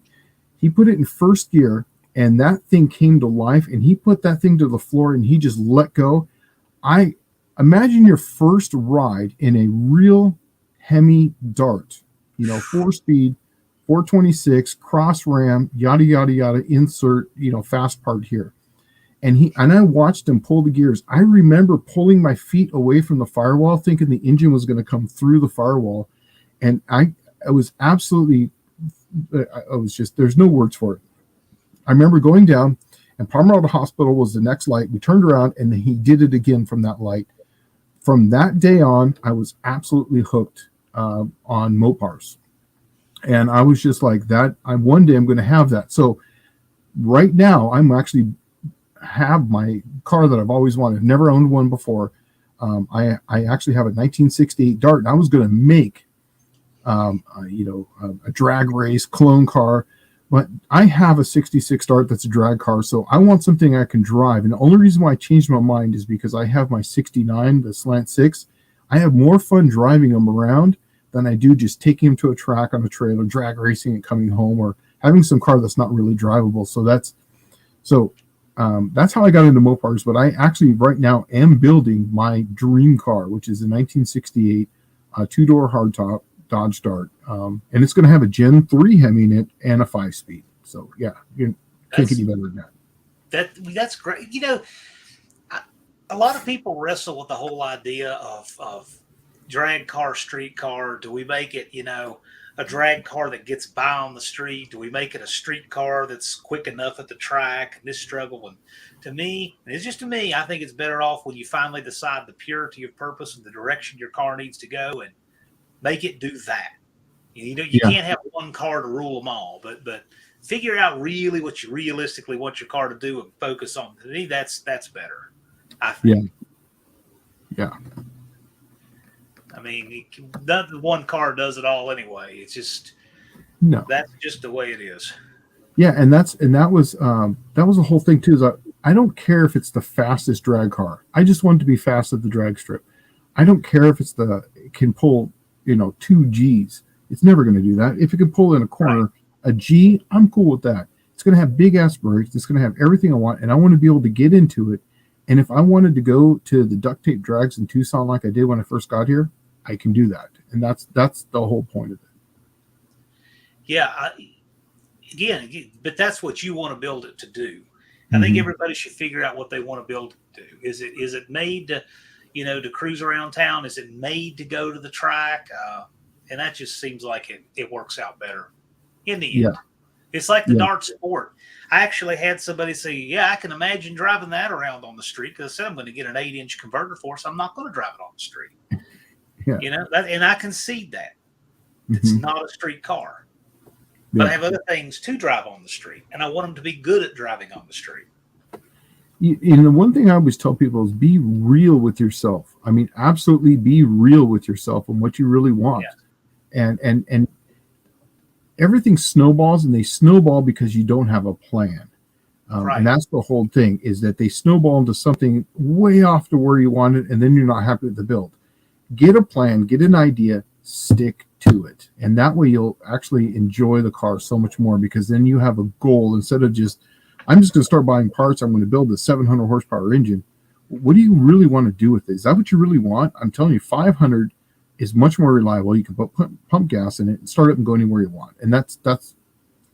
Speaker 2: He put it in first gear, and that thing came to life, and he put that thing to the floor, and he just let go. I imagine your first ride in a real Hemi Dart, 4-speed, 426, cross ram, yada, yada, yada, insert, fast part here. And I watched him pull the gears. I remember pulling my feet away from the firewall, thinking the engine was going to come through the firewall. And I was absolutely, I was just, there's no words for it. I remember going down, and Pomerado Hospital was the next light. We turned around, and he did it again from that light. From that day on, I was absolutely hooked on Mopars. And I was just like that. One day I'm going to have that. So right now, I'm actually have my car that I've always wanted. Never owned one before. I actually have a 1968 Dart, and I was going to make a drag race clone car, but I have a 66 Dart that's a drag car, so I want something I can drive. And the only reason why I changed my mind is because I have my 69, the Slant 6. I have more fun driving them around than I do just taking them to a track on a trailer, drag racing and coming home, or having some car that's not really drivable. So that's how I got into Mopars. But I actually right now am building my dream car, which is a 1968 2-door hardtop Dodge Dart, and it's going to have a Gen 3 Hemi in it and a 5-speed. So yeah, you can't get any better than that.
Speaker 1: That's great. A lot of people wrestle with the whole idea of drag car, street car. Do we make it, a drag car that gets by on the street? Do we make it a street car that's quick enough at the track? And this struggle. And to me, I think it's better off when you finally decide the purity of purpose and the direction your car needs to go, and make it do that. You can't have one car to rule them all, but figure out really what you realistically want your car to do and focus on. To me, that's better, I think.
Speaker 2: Yeah.
Speaker 1: I mean, one car does it all anyway. It's just that's just the way it is.
Speaker 2: Yeah, and that was the whole thing too. Is I don't care if it's the fastest drag car. I just want it to be fast at the drag strip. I don't care if it can pull 2 Gs. It's never going to do that. If it can pull in a corner, a G, I'm cool with that. It's going to have big ass brakes. It's going to have everything I want, and I want to be able to get into it. And if I wanted to go to the duct tape drags in Tucson like I did when I first got here, I can do that. And that's the whole point of it.
Speaker 1: Yeah. But that's what you want to build it to do. I think everybody should figure out what they want to build it to do. Is it made to, to cruise around town? Is it made to go to the track? And that just seems like it works out better in the end. Yeah. It's like the Dart Sport. I actually had somebody say, I can imagine driving that around on the street, because I said I'm going to get an 8-inch converter for it, so I'm not going to drive it on the street. Yeah. And I concede that. It's not a street car. But I have other things to drive on the street, and I want them to be good at driving on the street.
Speaker 2: The one thing I always tell people is be real with yourself. I mean, absolutely be real with yourself and what you really want. Yeah. And everything snowballs, and they snowball because you don't have a plan. And that's the whole thing, is that they snowball into something way off to where you want it, and then you're not happy with the build. Get a plan, get an idea, stick to it. And that way you'll actually enjoy the car so much more, because then you have a goal instead of I'm just going to start buying parts. I'm going to build a 700 horsepower engine. What do you really want to do with it? Is that what you really want? I'm telling you, 500 is much more reliable. You can put pump gas in it and start it and go anywhere you want. And that's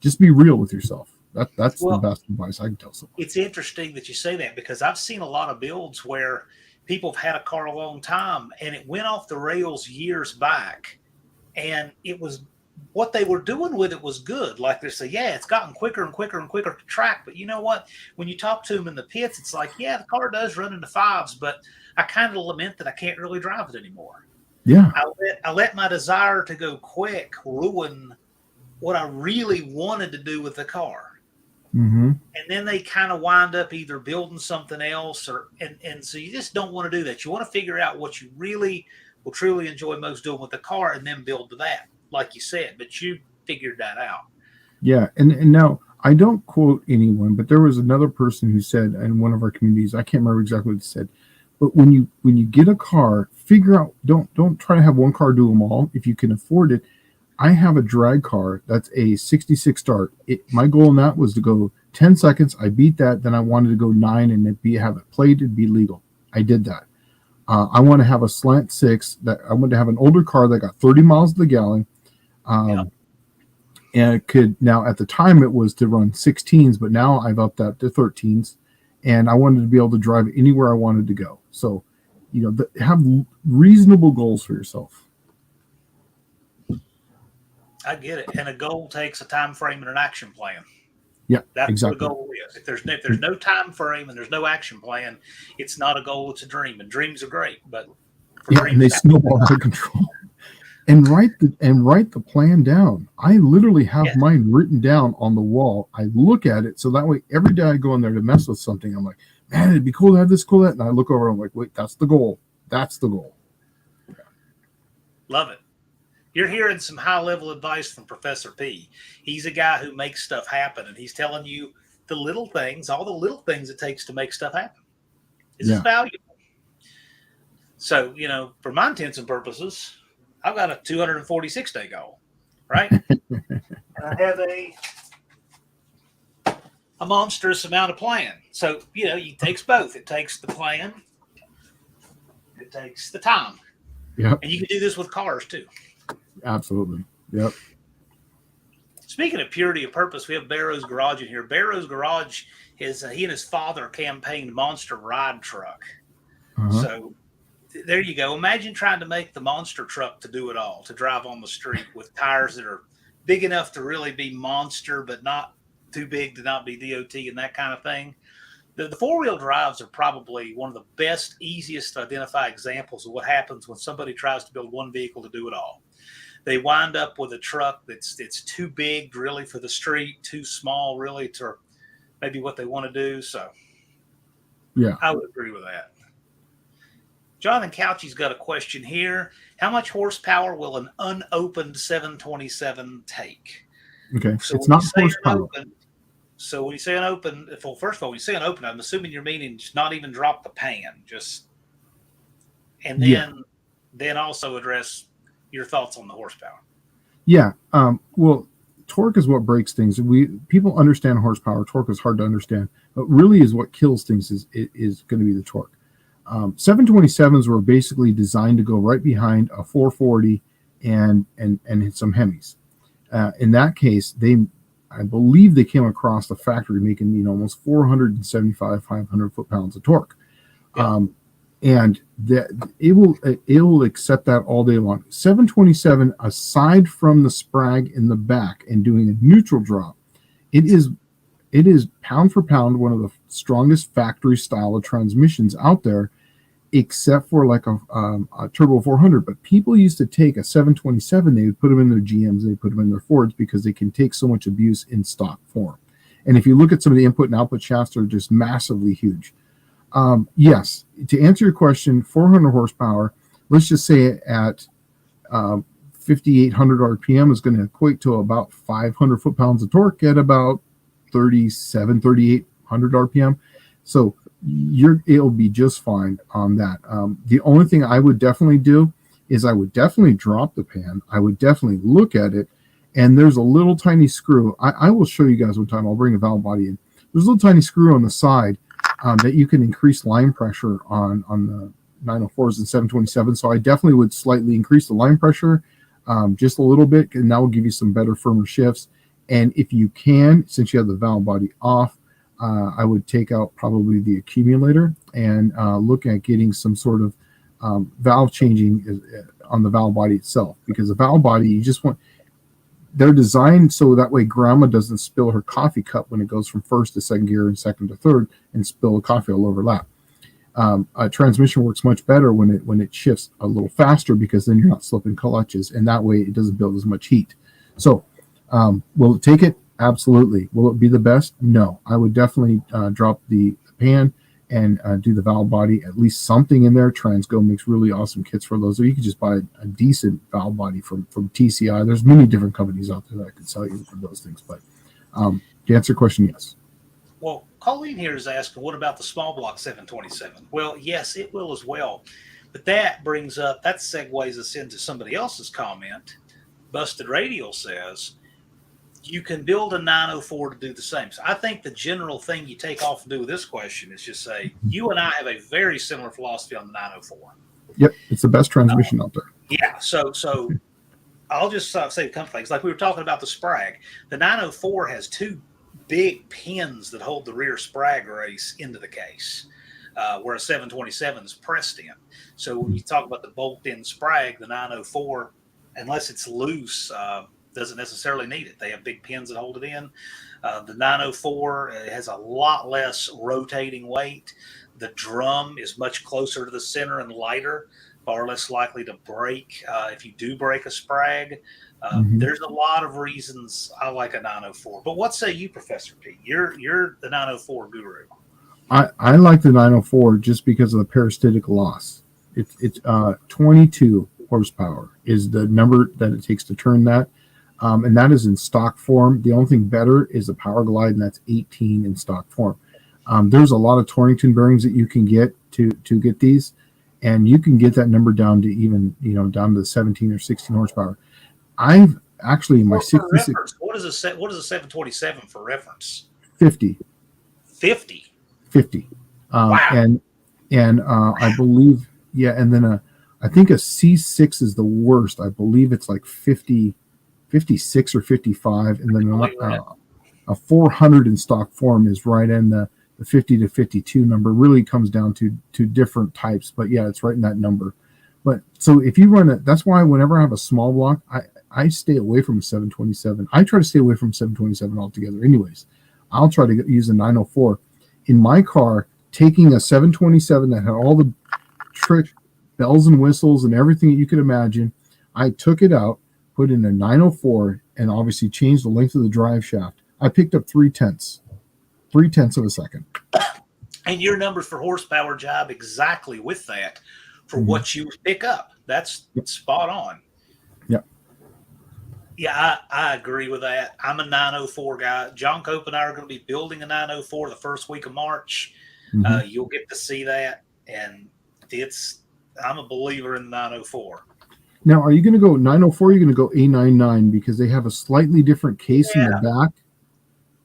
Speaker 2: just be real with yourself. That's the best advice I can tell someone.
Speaker 1: It's interesting that you say that, because I've seen a lot of builds where people have had a car a long time and it went off the rails years back, and it was what they were doing with it was good. Like they say, yeah, it's gotten quicker and quicker and quicker to track. But you know what? When you talk to them in the pits, it's like, yeah, the car does run into fives, but I kind of lament that I can't really drive it anymore.
Speaker 2: Yeah.
Speaker 1: I let my desire to go quick ruin what I really wanted to do with the car.
Speaker 2: Mm-hmm.
Speaker 1: And then they kind of wind up either building something else, and so you just don't want to do that. You want to figure out what you really will truly enjoy most doing with the car, and then build to that, like you said. But you figured that out.
Speaker 2: Yeah, and now I don't quote anyone, but there was another person who said in one of our communities, I can't remember exactly what they said, but when you get a car, figure out, don't try to have one car do them all. If you can afford it, I have a drag car that's a 66 start. My goal in that was to go 10 seconds. I beat that. Then I wanted to go 9 and have it plated, be legal. I did that. I want to have a slant 6. That I want to have an older car that got 30 miles to the gallon. And it could, now at the time it was to run 16s, but now I've upped that to 13s. And I wanted to be able to drive anywhere I wanted to go. So, have reasonable goals for yourself.
Speaker 1: I get it. And a goal takes a time frame and an action plan.
Speaker 2: Yeah,
Speaker 1: that's
Speaker 2: exactly.
Speaker 1: what a goal is. If there's no time frame and there's no action plan, it's not a goal, it's a dream. And dreams are great, but
Speaker 2: and they snowball out of control. And write the plan down. I literally have mine written down on the wall. I look at it so that way every day I go in there to mess with something, I'm like, man, it'd be cool to have this, cool that. And I look over and I'm like, wait, that's the goal. That's the goal.
Speaker 1: Love it. You're hearing some high-level advice from Professor P. He's a guy who makes stuff happen, and he's telling you the little things, all the little things it takes to make stuff happen. It's valuable. So, for my intents and purposes, I've got a 246-day goal, right? And I have a monstrous amount of plan. So, it takes both. It takes the plan. It takes the time.
Speaker 2: Yeah.
Speaker 1: And you can do this with cars, too.
Speaker 2: Absolutely. Yep.
Speaker 1: Speaking of purity of purpose, we have Barrow's Garage in here. Barrow's Garage is he and his father campaigned Monster Ride Truck.
Speaker 2: Uh-huh.
Speaker 1: So there you go. Imagine trying to make the monster truck to do it all, to drive on the street with tires that are big enough to really be monster, but not too big to not be DOT and that kind of thing. The four-wheel drives are probably one of the best, easiest to identify examples of what happens when somebody tries to build one vehicle to do it all. They wind up with a truck that's too big really for the street, too small really to maybe what they want to do. So
Speaker 2: yeah,
Speaker 1: I would agree with that. Jonathan Couchy's got a question here. How much horsepower will an unopened 727 take?
Speaker 2: Okay, so it's not horsepower.
Speaker 1: So when you say unopened, well, first of all, when you say unopened, I'm assuming you're meaning just not even drop the pan, and then also address your thoughts on the horsepower.
Speaker 2: Yeah. Well, torque is what breaks things. People understand horsepower. Torque is hard to understand, but really is what kills things is going to be the torque. 727s were basically designed to go right behind a 440 and hit some Hemis. In that case, I believe they came across the factory making almost 475, 500 foot-pounds of torque. Yeah. And it will accept that all day long. 727, aside from the sprag in the back and doing a neutral drop, it is pound for pound one of the strongest factory style of transmissions out there, except for like a turbo 400. But people used to take a 727, they would put them in their GMs, they put them in their Fords because they can take so much abuse in stock form. And if you look at some of the input and output shafts, they're just massively huge. Yes, to answer your question, 400 horsepower, let's just say at 5,800 RPM is going to equate to about 500 foot-pounds of torque at about 3,800 RPM. So it'll be just fine on that. The only thing I would definitely do is I would definitely drop the pan. I would definitely look at it. And there's a little tiny screw. I will show you guys one time. I'll bring a valve body in. There's a little tiny screw on the side that you can increase line pressure on 904s and 727. So I definitely would slightly increase the line pressure just a little bit, and that will give you some better, firmer shifts. And if you can, since you have the valve body off, I would take out probably the accumulator and look at getting some sort of valve changing on the valve body itself, because the valve body, you just want, they're designed so that way grandma doesn't spill her coffee cup when it goes from first to second gear and second to third and spill the coffee all over lap. A transmission works much better when it shifts a little faster, because then you're not slipping clutches, and that way it doesn't build as much heat. So will it take it? Absolutely. Will it be the best? No. I would definitely drop the pan and do the valve body, at least something in there. Transgo makes really awesome kits for those, or you can just buy a decent valve body from TCI. There's many different companies out there that can sell you for those things. But to answer your question, yes.
Speaker 1: Well, Colleen here is asking, what about the small block 727? Well, yes, it will as well. But that segues us into somebody else's comment. Busted Radial says, you can build a 904 to do the same. So I think the general thing you take off and do with this question is just say, you and I have a very similar philosophy on the 904.
Speaker 2: Yep, it's the best transmission out there.
Speaker 1: Yeah, so I'll just say a couple things. Like we were talking about the sprag. The 904 has two big pins that hold the rear sprag race into the case, where a 727 is pressed in. So when you talk about the bolt-in sprag, the 904, unless it's loose, doesn't necessarily need it. They have big pins that hold it in. The 904 has a lot less rotating weight. The drum is much closer to the center and lighter, far less likely to break if you do break a sprag. There's a lot of reasons I like a 904. But what say you, Professor P? You're the 904 guru.
Speaker 2: I like the 904 just because of the parasitic loss. It's 22 horsepower is the number that it takes to turn that. And that is in stock form. The only thing better is the Power Glide, and that's 18 in stock form. There's a lot of Torrington bearings that you can get to get these, and you can get that number down to even, down to 17 or 16 horsepower. I've actually in my 66.
Speaker 1: What is a 727 for reference?
Speaker 2: 50.
Speaker 1: 50.
Speaker 2: Wow. And I believe, and then I think a C6 is the worst. I believe it's like 56 or 55, and then a 400 in stock form is right in the 50 to 52 number. Really comes down to different types, but yeah, it's right in that number. But so if you run it, that's why whenever I have a small block, I stay away from 727. I try to stay away from 727 altogether. Anyways, I'll try to use a 904 in my car. Taking a 727 that had all the trick bells and whistles and everything that you could imagine, I took it out, put in a 904, and obviously changed the length of the drive shaft. I picked up 3/10 of a second.
Speaker 1: And your numbers for horsepower jibe exactly with that for what you pick up. That's spot on.
Speaker 2: Yep.
Speaker 1: Yeah, I agree with that. I'm a 904 guy. John Cope and I are going to be building a 904 the first week of March. You'll get to see that, and I'm a believer in the 904.
Speaker 2: Now, are you going to go 904? Or are you going to go A99 because they have a slightly different case in the back?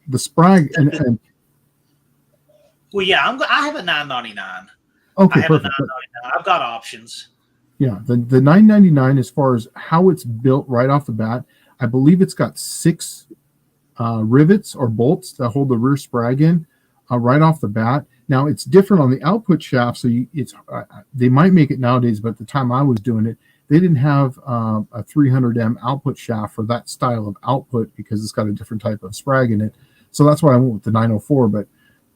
Speaker 2: The Sprag and
Speaker 1: well, yeah, I have a 999.
Speaker 2: Okay,
Speaker 1: I have
Speaker 2: perfect.
Speaker 1: A 999. I've got options.
Speaker 2: Yeah, the 999, as far as how it's built right off the bat, I believe it's got 6 rivets or bolts that hold the rear Sprag in right off the bat. Now it's different on the output shaft, so they might make it nowadays, but at the time I was doing it, they didn't have a 300M output shaft for that style of output because it's got a different type of Sprag in it. So that's why I went with the 904. But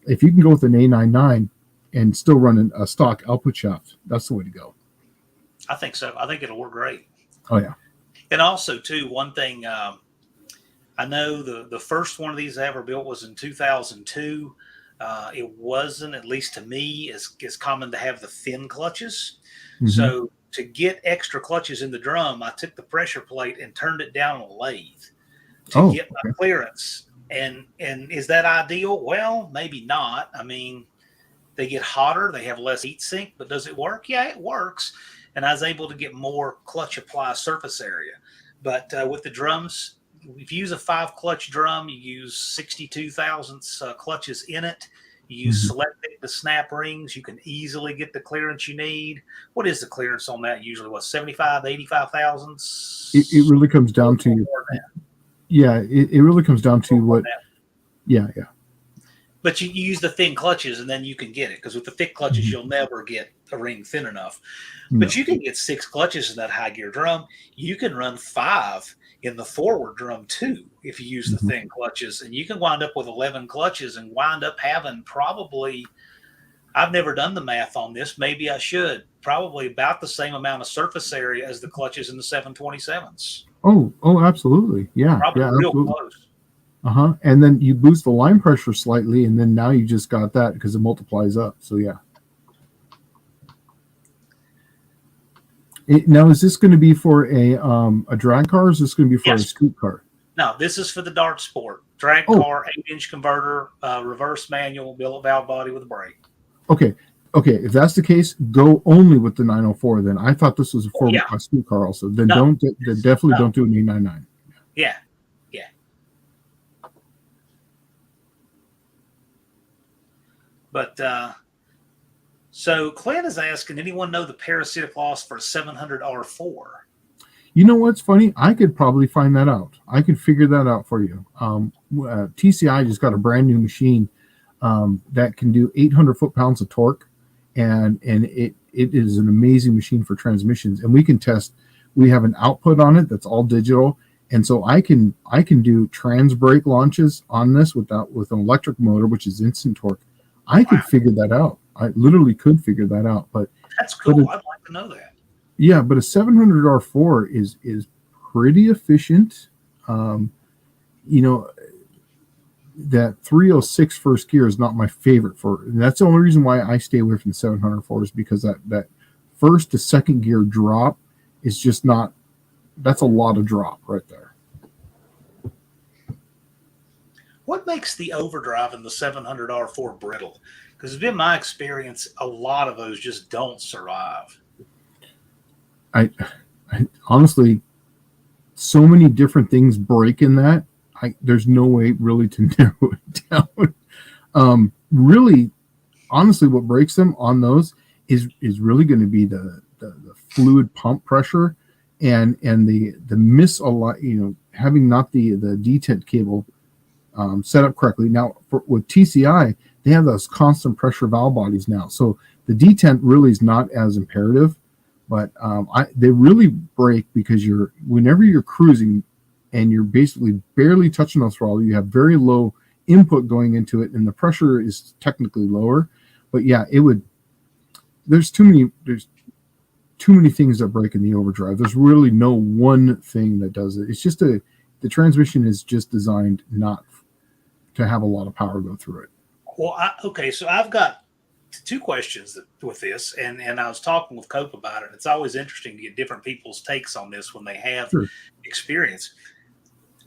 Speaker 2: if you can go with an A99 and still run a stock output shaft, that's the way to go.
Speaker 1: I think so. I think it'll work great.
Speaker 2: Oh, yeah.
Speaker 1: And also, too, one thing, I know the first one of these I ever built was in 2002. It wasn't, at least to me, as common to have the thin clutches. So to get extra clutches in the drum, I took the pressure plate and turned it down on a lathe to get my clearance. And is that ideal? Well, maybe not. I mean, they get hotter, they have less heat sink, but does it work? Yeah, it works. And I was able to get more clutch apply surface area. But with the drums, if you use a 5 clutch drum, you use 62 thousandths clutches in it. You select the snap rings. You can easily get the clearance you need. What is the clearance on that usually? What, 75, 85 thousandths?
Speaker 2: It really comes down to, it really comes down to what, yeah.
Speaker 1: But you use the thin clutches and then you can get it, because with the thick clutches, you'll never get a ring thin enough.
Speaker 2: No.
Speaker 1: But you can get 6 clutches in that high gear drum. You can run 5 in the forward drum too if you use the thin clutches, and you can wind up with 11 clutches and wind up having probably, I've never done the math on this, maybe I should, probably about the same amount of surface area as the clutches in the 727s.
Speaker 2: Oh, absolutely. Yeah.
Speaker 1: Probably real
Speaker 2: absolutely.
Speaker 1: close.
Speaker 2: And then you boost the line pressure slightly, and then now you just got that because it multiplies up. So yeah. Now, is this going to be for a drag car, or is this going to be for a street car?
Speaker 1: No, this is for the Dart Sport. Drag car, 8-inch converter, reverse manual, billet valve body with a brake. Okay.
Speaker 2: If that's the case, go only with the 904. Then I thought this was for a street car also. Then definitely don't do an 899.
Speaker 1: Yeah. But so Clint is asking, anyone know the parasitic loss for a 700 R4?
Speaker 2: You know what's funny? I could probably find that out. I could figure that out for you. TCI just got a brand new machine that can do 800 foot-pounds of torque, and it is an amazing machine for transmissions. And we can test. We have an output on it that's all digital, and so I can do trans brake launches on this with an electric motor, which is instant torque. I could figure that out. I literally could figure that out. But
Speaker 1: that's cool. I'd like to know that.
Speaker 2: Yeah, but a 700 R4 is pretty efficient. That 306 first gear is not my favorite and that's the only reason why I stay away from the 704 is because that first to second gear drop is just not. That's a lot of drop right there.
Speaker 1: What makes the overdrive in the 700 R4 brittle? Because it's been my experience, a lot of those just don't survive.
Speaker 2: I honestly, so many different things break in that. There's no way really to narrow it down. Really, honestly, what breaks them on those is really going to be the fluid pump pressure and the having not the detent cable set up correctly. Now, with TCI, they have those constant pressure valve bodies now, so the detent really is not as imperative. But they really break because whenever you're cruising and you're basically barely touching the throttle, you have very low input going into it, and the pressure is technically lower. But yeah, there's too many things that break in the overdrive. There's really no one thing that does it. It's just the transmission is just designed not to have a lot of power go through it.
Speaker 1: Well, so I've got 2 questions with this, and I was talking with Cope about it. It's always interesting to get different people's takes on this when they have experience.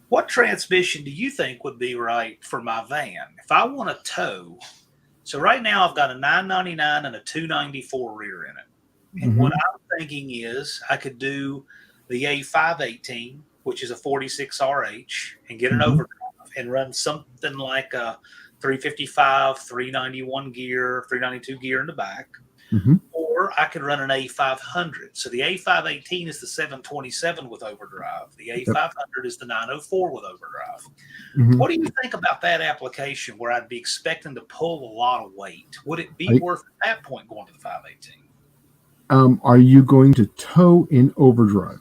Speaker 1: What transmission do you think would be right for my van if I want to tow? So right now I've got a 999 and a 294 rear in it. And what I'm thinking is I could do the A518, which is a 46RH, and get an overdrive and run something like a 355, 391 gear, 392 gear in the back. Or I could run an A500. So the A518 is the 727 with overdrive. The A500 is the 904 with overdrive. What do you think about that application where I'd be expecting to pull a lot of weight? Would it be worth at that point going to the 518?
Speaker 2: Are you going to tow in overdrive?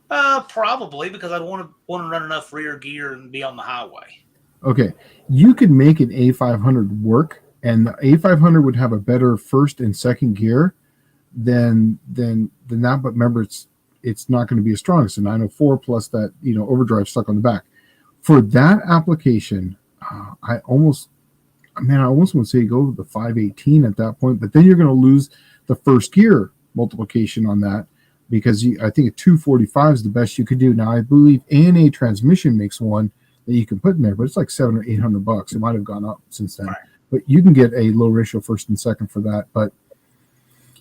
Speaker 1: Probably, because I'd want to run enough rear gear and be on the highway. Okay,
Speaker 2: you could make an A500 work, and the A500 would have a better first and second gear than that. But remember, it's not going to be as strong. It's a 904 plus that overdrive stuck on the back. For that application, I almost want to say go with the 518 at that point, but then you're going to lose the first gear multiplication on that, because I think a 245 is the best you could do. Now, I believe A&A Transmission makes one that you can put in there, but it's like $700 or $800. It might have gone up since then. Right. But you can get a low ratio first and second for that. But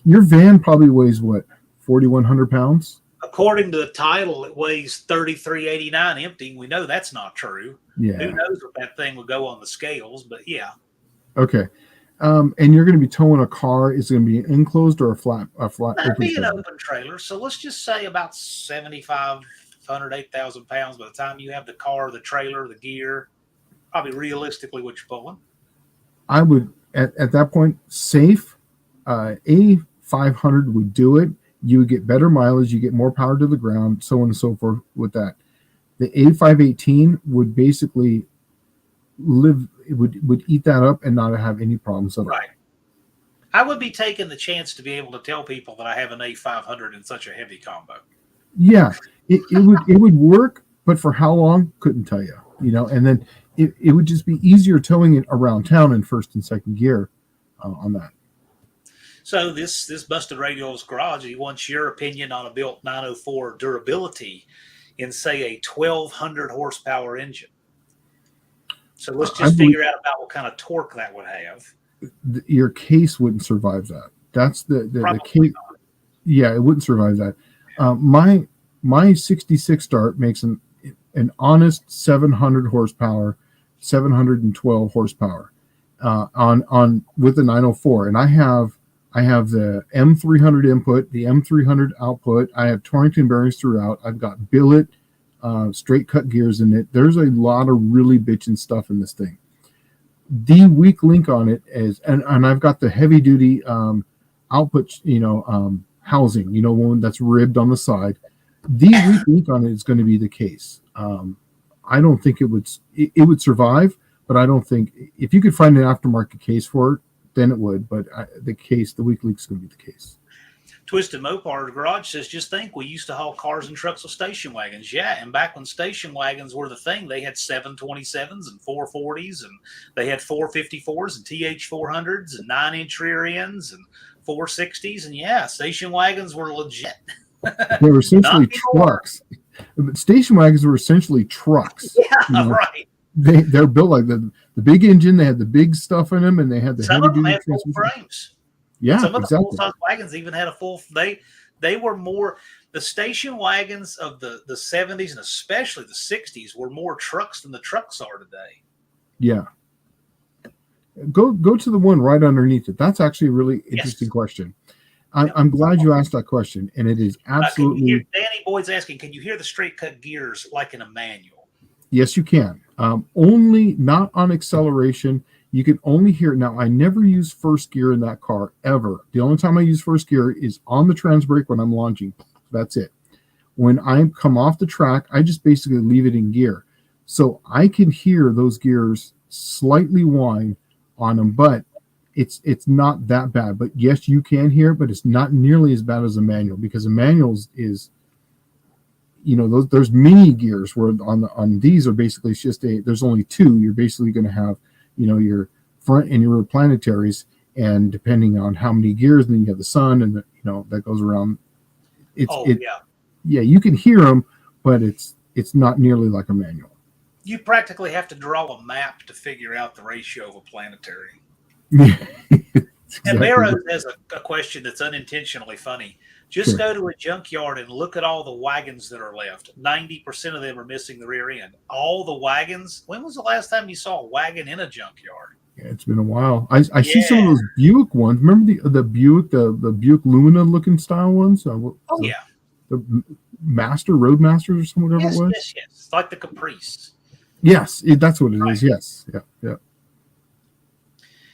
Speaker 2: your van probably weighs what, 4,100 pounds?
Speaker 1: According to the title, it weighs 3,389 empty. We know that's not true.
Speaker 2: Yeah.
Speaker 1: Who knows if that thing will go on the scales? But yeah.
Speaker 2: Okay. And you're going to be towing a car. Is it going to be an enclosed or a flat
Speaker 1: That'd
Speaker 2: open
Speaker 1: be an
Speaker 2: trailer?
Speaker 1: open trailer. So let's just say about 7,500, 8,000 pounds by the time you have the car, the trailer, the gear, probably realistically what you're pulling.
Speaker 2: I would at that point safe. A500 would do it. You would get better mileage. You get more power to the ground, so on and so forth. With that, the A518 would basically live. It would eat that up and not have any problems at all.
Speaker 1: Right. I would be taking the chance to be able to tell people that I have an A500 in such a heavy combo.
Speaker 2: Yeah, it would work, but for how long? Couldn't tell you. And then it would just be easier towing it around town in first and second gear on that.
Speaker 1: So this Busted Radio's Garage, he wants your opinion on a built 904 durability in, say, a 1,200 horsepower engine. So let's just figure out about what kind of torque that would have.
Speaker 2: Your case wouldn't survive that. That's the case.
Speaker 1: Not.
Speaker 2: Yeah, it wouldn't survive that. My 66 Dart makes an honest 700 horsepower, 712 horsepower on with the 904, and I have the M300 input, the M300 output. I have Torrington bearings throughout. I've got billet straight cut gears in it. There's a lot of really bitchin' stuff in this thing. The weak link on it is, and I've got the heavy duty output, housing, one that's ribbed on the side. The weak link on it is going to be the case. I don't think it would survive, but I don't think if you could find an aftermarket case for it, then it would. But the weak link is going to be the case.
Speaker 1: Twisted Mopar Garage says, just think, we used to haul cars and trucks with station wagons. Yeah, and back when station wagons were the thing, they had 727s and 440s, and they had 454s and TH400s and 9-inch rear ends and 460s. And yeah, station wagons were legit.
Speaker 2: They were essentially trucks. Station wagons were essentially trucks.
Speaker 1: Yeah, right.
Speaker 2: They're built like the big engine. They had the big stuff in them, and they had the
Speaker 1: Some
Speaker 2: heavy
Speaker 1: of them
Speaker 2: duty
Speaker 1: had full
Speaker 2: transmission.
Speaker 1: frames.
Speaker 2: Yeah,
Speaker 1: some of
Speaker 2: exactly.
Speaker 1: the full-size wagons even had a full. They were more, the station wagons of the 70s and especially the 60s were more trucks than the trucks are today.
Speaker 2: Yeah. Go to the one right underneath it. That's actually a really interesting question. I'm glad you asked that question, and it is absolutely.
Speaker 1: Danny Boyd's asking, can you hear the straight cut gears like in a manual?
Speaker 2: Yes, you can. Only not on acceleration. You can only hear it. Now, I never use first gear in that car ever. The only time I use first gear is on the trans brake when I'm launching. That's it. When I come off the track, I just basically leave it in gear. So I can hear those gears slightly whine on them, but it's not that bad. But yes, you can hear it, but it's not nearly as bad as a manual, because a manual is there's mini gears where on these are basically it's just there's only two. You're basically going to have your front and your rear planetaries, and depending on how many gears, and then you have the sun, and that goes around. Yeah, you can hear them, but it's not nearly like a manual.
Speaker 1: You practically have to draw a map to figure out the ratio of a planetary.
Speaker 2: Exactly.
Speaker 1: And Barrow has a question that's unintentionally funny. Just go to a junkyard and look at all the wagons that are left. 90% of them are missing the rear end. All the wagons. When was the last time you saw a wagon in a junkyard?
Speaker 2: Yeah, it's been a while. I see some of those Buick ones. Remember the Buick, the Buick Lumina looking style ones? The Roadmasters or something, whatever it was?
Speaker 1: Yes. It's like the Caprice.
Speaker 2: Yes, that's what it is. Yes. Yeah.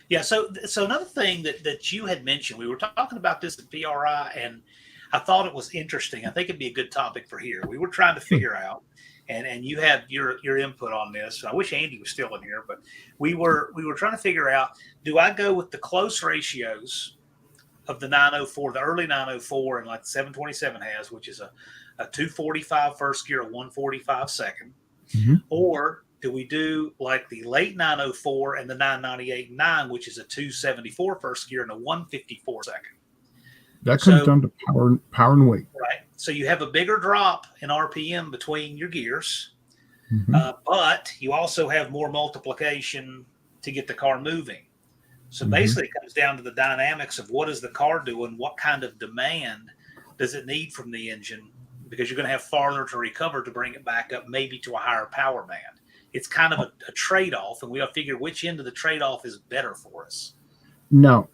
Speaker 1: Yeah, so another thing that you had mentioned, we were talking about this at PRI, and I thought it was interesting. I think it'd be a good topic for here. We were trying to figure out, and you had your input on this. I wish Andy was still in here, but we were trying to figure out, do I go with the close ratios of the 904, the early 904, and like the 727 has, which is a 245 first gear, a 145 second, or do we do like the late 904 and the 998-9, which is a 274 first gear and a 154 second?
Speaker 2: That comes down to power and weight.
Speaker 1: Right. So you have a bigger drop in RPM between your gears, but you also have more multiplication to get the car moving. So basically it comes down to the dynamics of what is the car doing, what kind of demand does it need from the engine, because you're going to have farther to recover to bring it back up maybe to a higher power band. it's kind of a trade-off, and we got to figure which end of the trade-off is better for us.
Speaker 2: Now,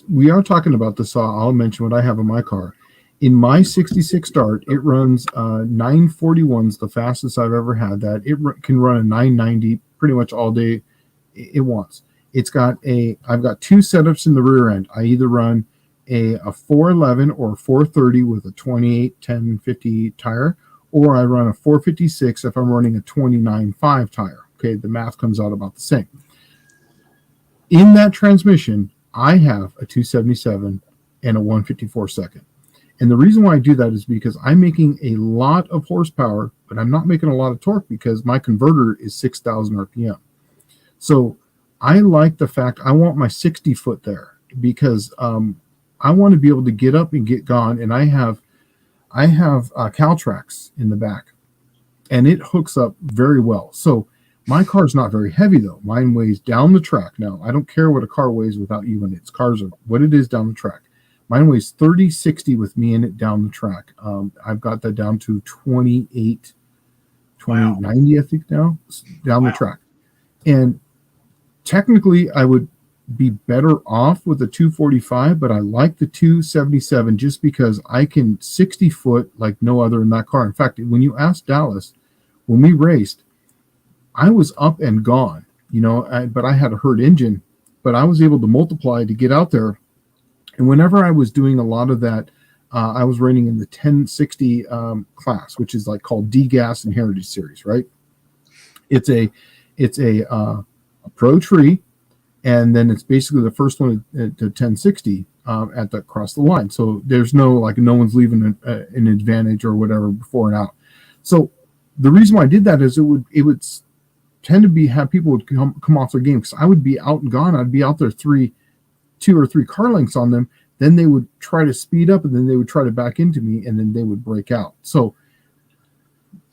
Speaker 2: we are talking about this. I'll mention what I have in my car. In my 66 Dart, it runs 941s, the fastest I've ever had that. It can run a 990 pretty much all day it wants. I've got two setups in the rear end. I either run a 411 or 430 with a 28, 10, 50 tire, or I run a 456 if I'm running a 29.5 tire. Okay, the math comes out about the same. In that transmission, I have a 277 and a 154 second. And the reason why I do that is because I'm making a lot of horsepower, but I'm not making a lot of torque because my converter is 6,000 RPM. So I like the fact I want my 60 foot there because I want to be able to get up and get gone. And I have Caltrax in the back, and it hooks up very well. So my car's not very heavy though. Mine weighs down the track. Now I don't care what a car weighs without you in it. Cars are what it is down the track. Mine weighs 3060 with me in it down the track. I've got that down to 2890, I think now, down the track. And technically, I would be better off with the 245, but I like the 277 just because I can 60 foot like no other in that car. In fact, when you asked Dallas, when we raced, I was up and gone, but I had a hurt engine, but I was able to multiply to get out there. And whenever I was doing a lot of that, I was running in the 1060 class, which is like called D-Gas and Heritage Series, right? It's a Pro Tree, and then it's basically the first one to 1060 at the across the line. So there's no one's leaving an advantage or whatever before and out. So the reason why I did that is it would tend to have people would come off their game because I would be out and gone. I'd be out there 2 or 3 car lengths on them. Then they would try to speed up, and then they would try to back into me, and then they would break out. So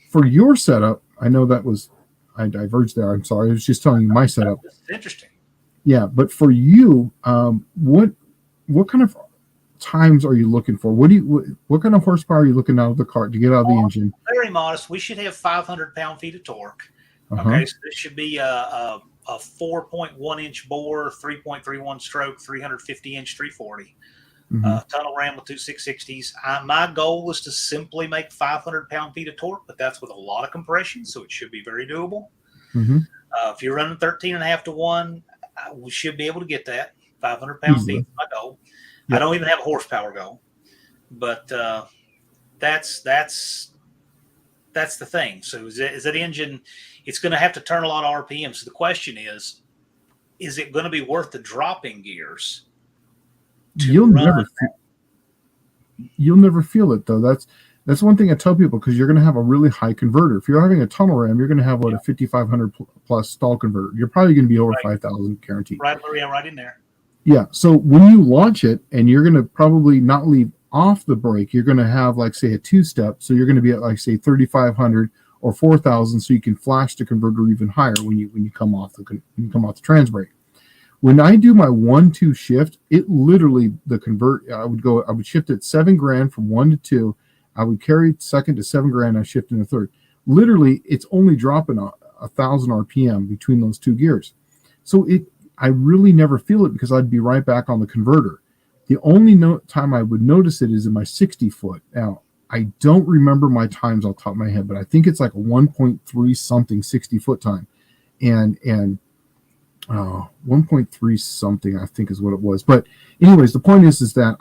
Speaker 2: for your setup, I know I diverged there. I'm sorry. I was just telling you my setup.
Speaker 1: This is interesting.
Speaker 2: Yeah, but for you, what kind of times are you looking for? What kind of horsepower are you looking out of the car to get out of the engine?
Speaker 1: Very modest. We should have 500 pound-feet of torque. Okay, so this should be a 4.1 inch bore, 3.31 stroke, 350 inch 340. Tunnel ram with 2 660s. My goal is to simply make 500 pound-feet of torque, but that's with a lot of compression, so it should be very doable. If you're running 13.5 to 1, we should be able to get that 500 pound-feet is my goal. Yep. I don't even have a horsepower goal, but that's the thing. So is that engine? It's going to have to turn a lot of RPM. So the question is it going to be worth the dropping gears?
Speaker 2: You'll never feel it though. That's one thing I tell people, because you're going to have a really high converter. If you're having a tunnel ram, you're going to have a 5,500 plus stall converter. You're probably going to be over 5,000 guaranteed.
Speaker 1: Right in there.
Speaker 2: Yeah. So when you launch it, and you're going to probably not leave off the brake, you're going to have say a 2-step. So you're going to be at say 3,500 or 4,000. So you can flash the converter even higher when you come off the trans brake. When I do my 1-2 shift, it literally I would shift it $7,000 from 1 to 2. I would carry second to $7,000. I shift in the third. Literally, it's only dropping 1,000 RPM between those 2 gears. So I really never feel it because I'd be right back on the converter. The only time I would notice it is in my 60 foot. Now, I don't remember my times off the top of my head, but I think it's like a 1.3 something 60 foot time. And 1.3 something, I think is what it was. But anyways, the point is that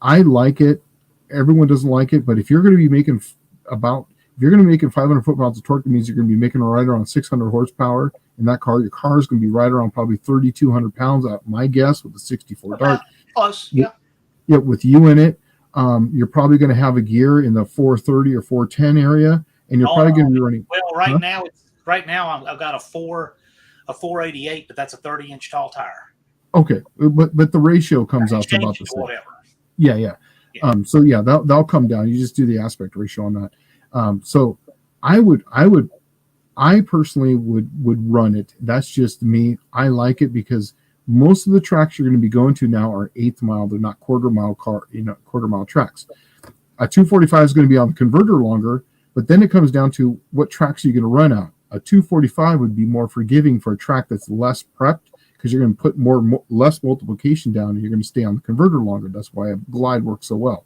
Speaker 2: I like it. Everyone doesn't like it, but if you're going to be making 500 foot-pounds of torque, it means you're going to be making right around 600 horsepower in that car. Your car is going to be right around probably 3,200 pounds, my guess, with the 64 Dart.
Speaker 1: Close, yeah.
Speaker 2: Yeah, with you in it, you're probably going to have a gear in the 430 or 410 area, and you're probably going to be running.
Speaker 1: Well, right now I've got a 488, but that's a 30-inch tall tire. Okay,
Speaker 2: but the ratio comes out to about the same.
Speaker 1: Whatever.
Speaker 2: Yeah. So yeah, that'll come down. You just do the aspect ratio on that. So I personally would run it. That's just me. I like it because most of the tracks you're going to be going to now are 1/8 mile. They're not quarter mile tracks. A 245 is going to be on the converter longer, but then it comes down to what tracks are you going to run out. A 245 would be more forgiving for a track that's less prepped, because you're going to put less multiplication down, and you're going to stay on the converter longer. That's why a glide works so well.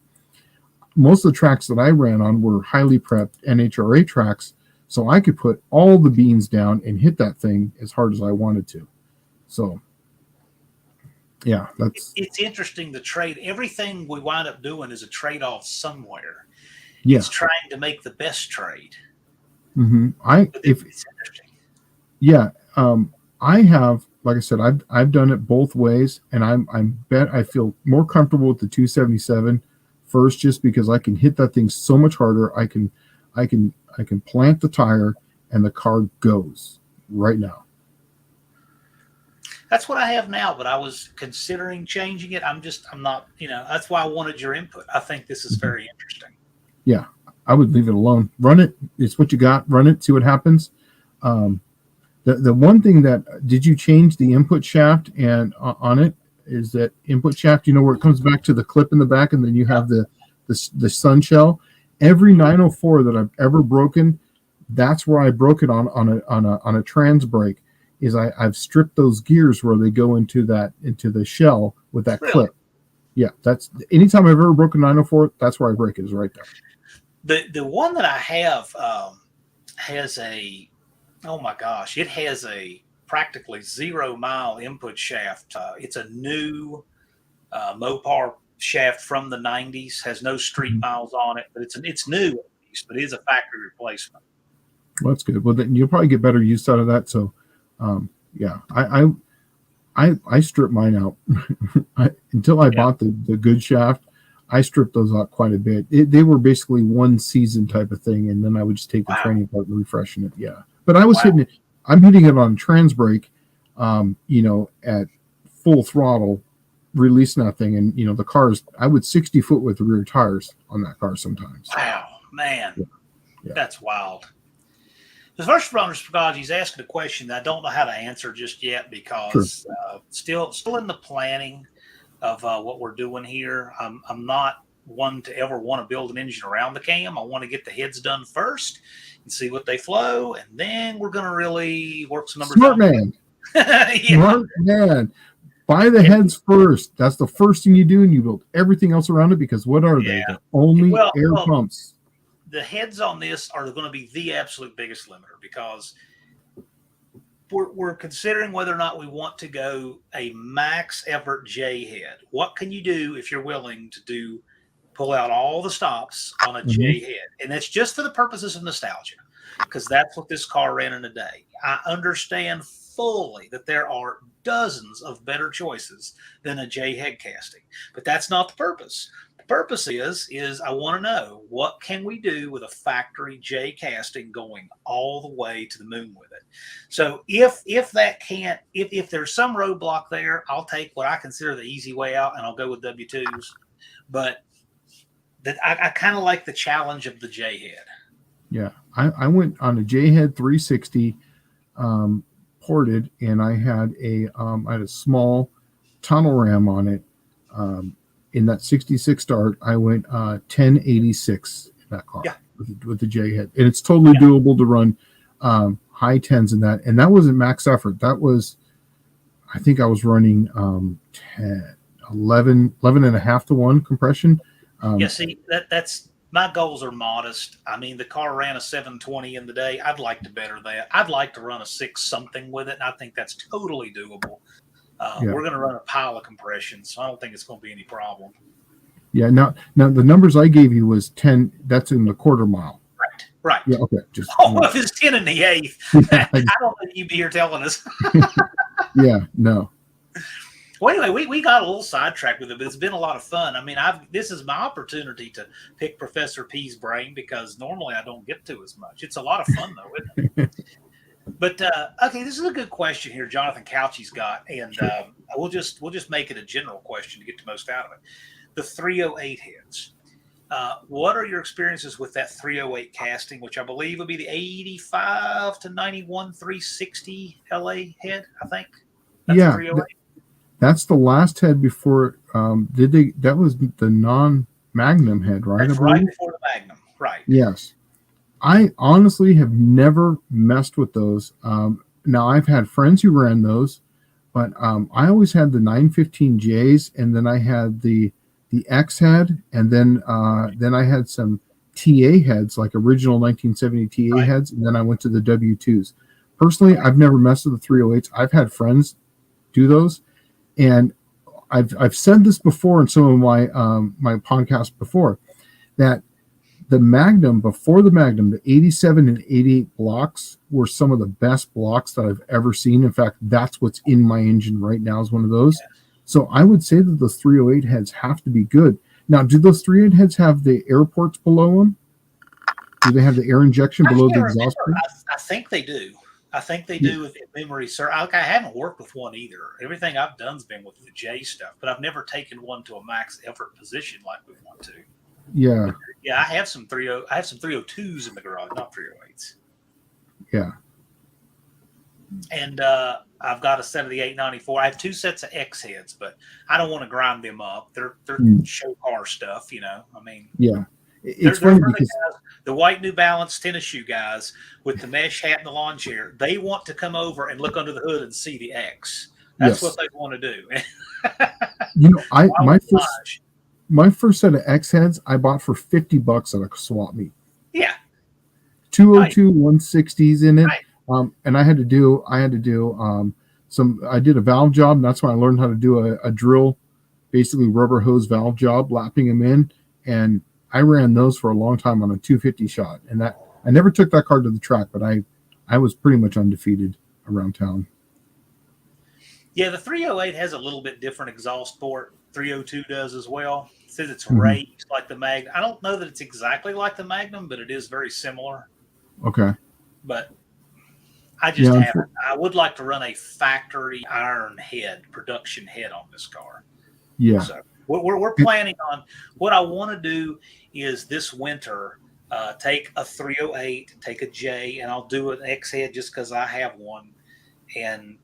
Speaker 2: Most of the tracks that I ran on were highly prepped NHRA tracks, so I could put all the beans down and hit that thing as hard as I wanted to. So, yeah,
Speaker 1: it's interesting. The trade, everything we wind up doing is a trade-off somewhere.
Speaker 2: Yeah.
Speaker 1: It's trying to make the best trade.
Speaker 2: Mm-hmm.
Speaker 1: It's interesting.
Speaker 2: Yeah, I have, like I said, I've done it both ways, and I feel more comfortable with the 277 first, just because I can hit that thing so much harder. I can plant the tire, and the car goes right now.
Speaker 1: That's what I have now, but I was considering changing it. I'm not, that's why I wanted your input. I think this is very interesting.
Speaker 2: Yeah, I would leave it alone. Run it. It's what you got. Run it. See what happens. The one thing did you change the input shaft and on it? Is that input shaft, where it comes back to the clip in the back, and then you have the sun shell. Every 904 that I've ever broken, that's where I broke it on a trans brake. Is I've stripped those gears where they go into the shell with that clip. Yeah, that's anytime I've ever broken 904, that's where I break it, is right there.
Speaker 1: The one that I have has a, oh my gosh, it has a practically 0 mile input shaft. It's a new Mopar shaft from the 90s, has no street miles on it, but it's new at least, but it is a factory replacement.
Speaker 2: Well, that's good. Well, then you'll probably get better use out of that. So, yeah, I stripped mine out until I bought the good shaft. I stripped those out quite a bit. They were basically one season type of thing, and then I would just take the training part and refreshing it. Yeah, but I was hitting it. I'm hitting it on trans brake, at full throttle, releasing that thing, and the cars. I would 60 foot with the rear tires on that car sometimes.
Speaker 1: Wow, man,
Speaker 2: yeah.
Speaker 1: That's wild. The first responder, he's asking a question that I don't know how to answer just yet, because still in the planning of what we're doing here. I'm not one to ever want to build an engine around the cam. I want to get the heads done first and see what they flow, and then we're going to really work some numbers.
Speaker 2: Smart man. Smart man. Buy the heads first. That's the first thing you do, and you build everything else around it, because what are they? They're only air pumps.
Speaker 1: The heads on this are going to be the absolute biggest limiter, because we're considering whether or not we want to go a max effort J head. What can you do if you're willing to pull out all the stops on a J head? And that's just for the purposes of nostalgia, because that's what this car ran in a day. I understand fully that there are dozens of better choices than a J head casting, but that's not the purpose. Purpose is I want to know, what can we do with a factory J casting going all the way to the moon with it? So if there's some roadblock there, I'll take what I consider the easy way out, and I'll go with W2s. But I kind of like the challenge of the J head. Yeah,
Speaker 2: I went on a J head 360 ported, and I had a small tunnel ram on it. In that 66 start, I went 1086 in that car with the J head, and it's totally doable to run high tens in that. And that wasn't max effort. That was, I think I was running 11 and a half to 1 compression.
Speaker 1: See, that's my goals are modest. I mean, the car ran a 720 in the day. I'd like to better that. I'd like to run a 6 something with it, and I think that's totally doable. We're going to run a pile of compression, so I don't think it's going to be any problem.
Speaker 2: Yeah. Now the numbers I gave you was 10. That's in the quarter mile.
Speaker 1: Right.
Speaker 2: Yeah. Okay.
Speaker 1: If it's 10 in the eighth, I don't think you'd be here telling us.
Speaker 2: Yeah. No.
Speaker 1: Well, anyway, we got a little sidetracked with it, but it's been a lot of fun. I mean, this is my opportunity to pick Professor P's brain, because normally I don't get to as much. It's a lot of fun, though, isn't it? But okay, this is a good question here. Jonathan Couchy's got, and we'll just make it a general question to get the most out of it. The 308 heads. What are your experiences with that 308 casting, which I believe would be the 85 to 91 360 LA head? I think. That's
Speaker 2: that's the last head before. That was the non-Magnum head, right?
Speaker 1: That's right before the Magnum, right?
Speaker 2: Yes. I honestly have never messed with those. Now I've had friends who ran those, but I always had the 915Js, and then I had the X head, and then I had some TA heads, like original 1970 TA
Speaker 1: Right.
Speaker 2: heads, and then I went to the W2s. Personally, I've never messed with the 308s. I've had friends do those, and I've said this before in some of my my podcasts before, that the Magnum, before the Magnum, the 87 and 88 blocks were some of the best blocks that I've ever seen. In fact, that's what's in my engine right now, is one of those. So I would say that those 308 heads have to be good. Now, do those 308 heads have the air ports below them? Do they have the air injection below the exhaust port?
Speaker 1: I think they do. I think they do with memory, sir. I haven't worked with one either. Everything I've done's been with the J stuff, but I've never taken one to a max effort position like we want to.
Speaker 2: Yeah.
Speaker 1: Yeah, I have some 302s in the garage, not 308s.
Speaker 2: Yeah.
Speaker 1: And I've got a set of the 894. I have two sets of X heads, but I don't want to grind them up. They're show car stuff, you know. I mean,
Speaker 2: yeah. It's funny because
Speaker 1: the white New Balance tennis shoe guys with the mesh hat and the lawn chair, they want to come over and look under the hood and see the X. That's what they want to do.
Speaker 2: You know, my first set of X heads I bought for $50 at a swap meet.
Speaker 1: Yeah.
Speaker 2: 202 160s in it. Right. And I did a valve job, and that's when I learned how to do a drill, basically rubber hose valve job, lapping them in. And I ran those for a long time on a 250 shot. And that I never took that car to the track, but I was pretty much undefeated around town.
Speaker 1: Yeah, the 308 has a little bit different exhaust port. 302 does as well. It says it's raised like the Magnum. I don't know that it's exactly like the Magnum, but it is very similar.
Speaker 2: Okay.
Speaker 1: But I just haven't. I would like to run a factory iron head, production head on this car.
Speaker 2: Yeah.
Speaker 1: So we're planning on, what I want to do is this winter take a 308, take a J, and I'll do an X head just because I have one, and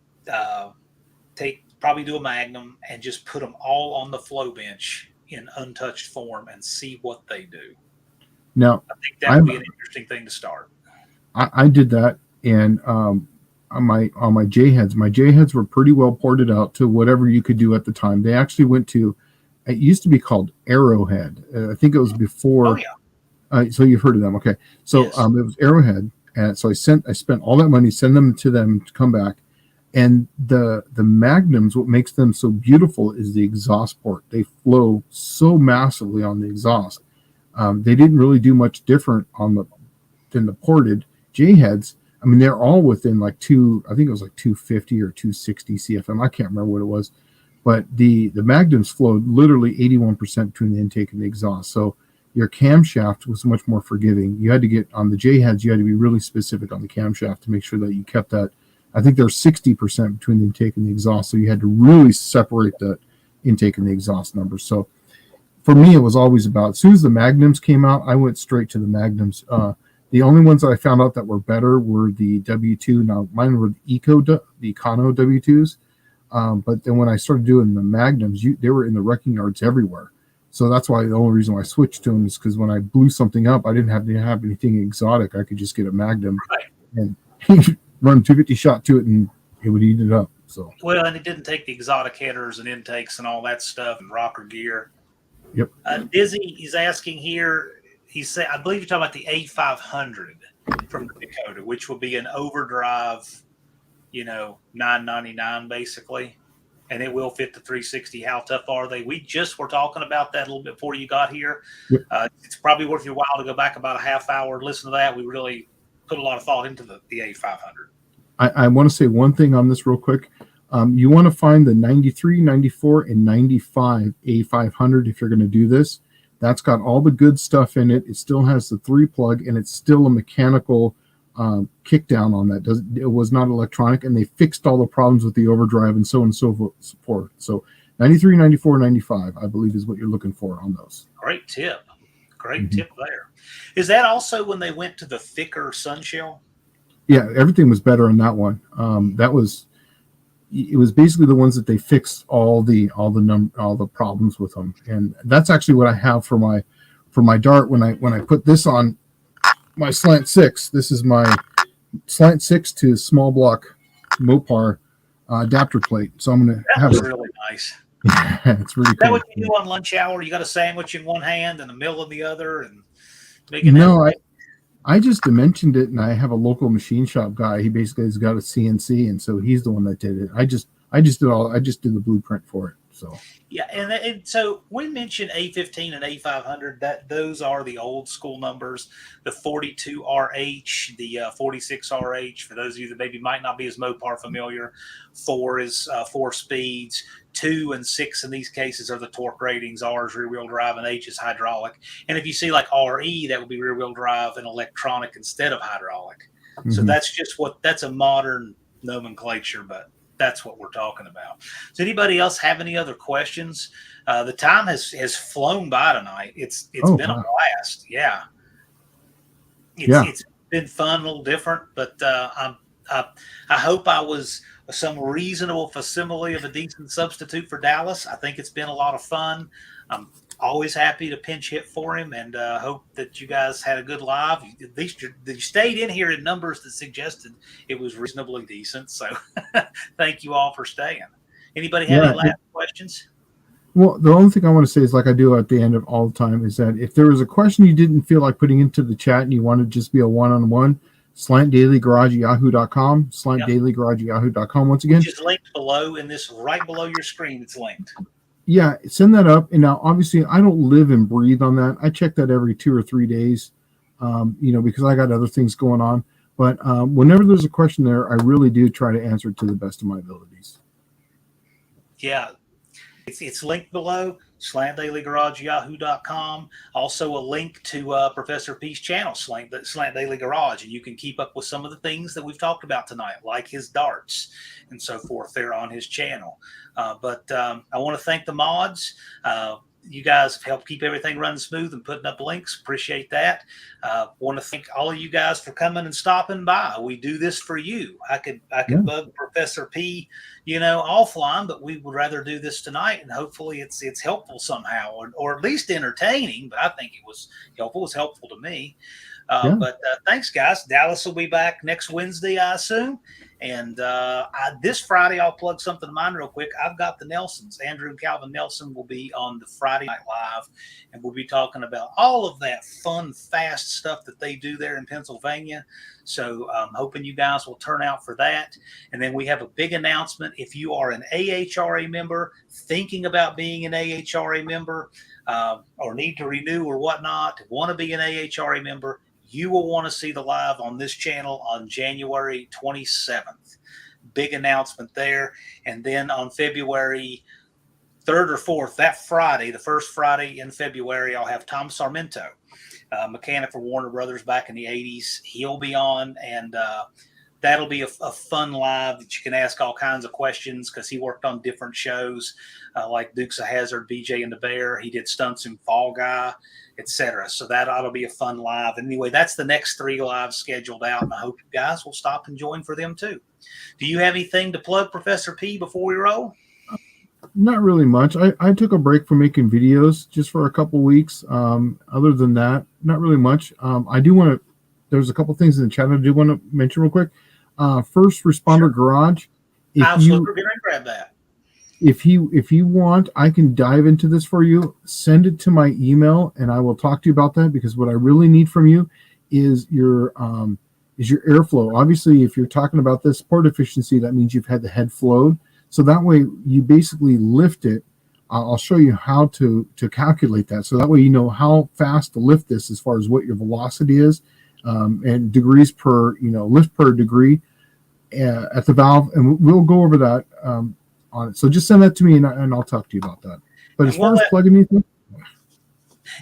Speaker 1: probably do a Magnum and just put them all on the flow bench in untouched form and see what they do.
Speaker 2: Now,
Speaker 1: I think that would be an interesting thing to start.
Speaker 2: I did that, and on my J heads were pretty well ported out to whatever you could do at the time. They actually went to, it used to be called Arrowhead. I think it was before.
Speaker 1: Oh yeah.
Speaker 2: So you've heard of them, okay? So
Speaker 1: yes.
Speaker 2: It was Arrowhead, and so I spent all that money, send them to come back. And the Magnums, what makes them so beautiful is the exhaust port. They flow so massively on the exhaust. They didn't really do much different than the ported J heads. I mean, they're all within like I think it was like 250 or 260 CFM. I can't remember what it was, but the Magnums flowed literally 81% between the intake and the exhaust. So your camshaft was much more forgiving. You had to get on the J heads. You had to be really specific on the camshaft to make sure that you kept that. I think there's 60% between the intake and the exhaust. So you had to really separate the intake and the exhaust numbers. So for me, it was always about, as soon as the Magnums came out, I went straight to the Magnums. The only ones that I found out that were better were the W2. Now, mine were the Econo W2s. But then when I started doing the Magnums, they were in the wrecking yards everywhere. So that's why the only reason why I switched to them is because when I blew something up, I didn't have to have anything exotic. I could just get a Magnum and run 250 shot to it, and it would eat it up. So
Speaker 1: and it didn't take the exotic headers and intakes and all that stuff and rocker gear.
Speaker 2: Yep.
Speaker 1: Dizzy, he's asking here. He said, I believe you're talking about the A500 from the Dakota, which will be an overdrive, $999 basically, and it will fit the 360. How tough are they? We just were talking about that a little bit before you got here.
Speaker 2: Yep.
Speaker 1: It's probably worth your while to go back about a half hour and listen to that. We really put a lot of thought into the A500.
Speaker 2: I want to say one thing on this real quick. You want to find the 93, 94, and 95 A500 if you're going to do this. That's got all the good stuff in it. It still has the 3-plug, and it's still a mechanical kick down on that. It was not electronic, and they fixed all the problems with the overdrive and so on and so forth. So 93, 94, 95, I believe, is what you're looking for on those.
Speaker 1: Great tip. Great tip there. Is that also when they went to the thicker sunshell?
Speaker 2: Yeah, everything was better on that one. It was basically the ones that they fixed all the problems with them, and that's actually what I have for my Dart. When I put this on, my slant 6. This is my slant 6 to small block Mopar adapter plate. So I'm going to
Speaker 1: That
Speaker 2: have
Speaker 1: was
Speaker 2: it.
Speaker 1: really nice.
Speaker 2: It's really
Speaker 1: Is that
Speaker 2: cool.
Speaker 1: what you do on lunch hour? You got a sandwich in one hand and a meal in the other, and
Speaker 2: No, I just mentioned it, and I have a local machine shop guy. He basically has got a CNC, and so he's the one that did it. I just did the blueprint for it. So
Speaker 1: yeah, and so we mentioned A15 and A500. That those are the old school numbers. The 42RH, the 46RH. For those of you that maybe might not be as Mopar familiar, 4 is 4 speeds. 2 and 6 in these cases are the torque ratings. R is rear wheel drive and H is hydraulic. And if you see like RE, that would be rear wheel drive and electronic instead of hydraulic. So that's a modern nomenclature, but that's what we're talking about. Does anybody else have any other questions? The time has flown by tonight. It's been a blast. Yeah. It's been fun, a little different, but I hope I was some reasonable facsimile of a decent substitute for Dallas. I think it's been a lot of fun. I'm always happy to pinch hit for him, and hope that you guys had a good live. At least you stayed in here in numbers that suggested it was reasonably decent. So thank you all for staying. Anybody have any last questions?
Speaker 2: Well, the only thing I want to say is, like I do at the end of all the time, is that if there was a question you didn't feel like putting into the chat and you wanted to just be a one-on-one, slantdailygarage@yahoo.com, slantdailygarage@yahoo.com. Once again,
Speaker 1: which is linked below in this, right below your screen. It's linked.
Speaker 2: Yeah, send that up. And now, obviously, I don't live and breathe on that. I check that every 2 or 3 days, because I got other things going on. But whenever there's a question there, I really do try to answer it to the best of my abilities.
Speaker 1: Yeah, it's linked below, slantdailygarage@yahoo.com. Also a link to Professor P's channel, Slant Daily Garage, and you can keep up with some of the things that we've talked about tonight, like his darts and so forth there on his channel. But I want to thank the mods. You guys have helped keep everything running smooth and putting up links. Appreciate that. Want to thank all of you guys for coming and stopping by. We do this for you. I could bug Professor P, offline, but we would rather do this tonight, and hopefully it's helpful somehow, or at least entertaining. But I think it was helpful. It was helpful to me. But thanks, guys. Dallas will be back next Wednesday, I assume. And this Friday, I'll plug something of mine real quick. I've got the Nelsons. Andrew and Calvin Nelson will be on the Friday Night Live, and we'll be talking about all of that fun, fast stuff that they do there in Pennsylvania. So I'm hoping you guys will turn out for that. And then we have a big announcement. If you are an AHRA member, thinking about being an AHRA member, or need to renew or whatnot, want to be an AHRA member, you will want to see the live on this channel on January 27th. Big announcement there. And then on February 3rd or 4th, that Friday, the first Friday in February, I'll have Tom Sarmento, mechanic for Warner Brothers back in the 80s. He'll be on, and that'll be a fun live that you can ask all kinds of questions, because he worked on different shows like Dukes of Hazzard, BJ and the Bear. He did stunts in Fall Guy, etc. So that ought to be a fun live. Anyway, that's the next 3 lives scheduled out, and I hope you guys will stop and join for them too. Do you have anything to plug, Professor P, before we roll?
Speaker 2: Not really much. I took a break from making videos just for a couple weeks. Other than that, not really much. I do want to, there's a couple things in the chat I do want to mention real quick. First Responder Garage.
Speaker 1: Absolutely, we're going to grab that.
Speaker 2: If you want, I can dive into this for you. Send it to my email, and I will talk to you about that, because what I really need from you is your airflow. Obviously, if you're talking about this port efficiency, that means you've had the head flowed. So that way, you basically lift it. I'll show you how to calculate that. So that way, you know how fast to lift this as far as what your velocity is, and degrees per, lift per degree at the valve, and we'll go over that. On it. So just send that to me, and I'll talk to you about that. But as far as plugging anything,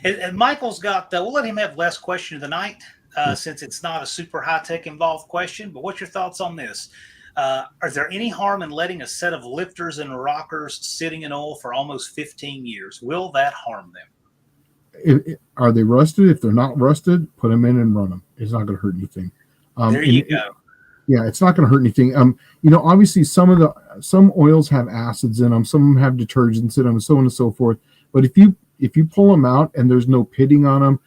Speaker 1: and Michael's got, we'll let him have last question of the night, since it's not a super high-tech involved question. But what's your thoughts on this? Is there any harm in letting a set of lifters and rockers sitting in oil for almost 15 years? Will that harm them?
Speaker 2: Are they rusted? If they're not rusted, put them in and run them. It's not going to hurt anything.
Speaker 1: There you go.
Speaker 2: Yeah, it's not going to hurt anything. Obviously some oils have acids in them, some of them have detergents in them, and so on and so forth. But if you pull them out and there's no pitting on them,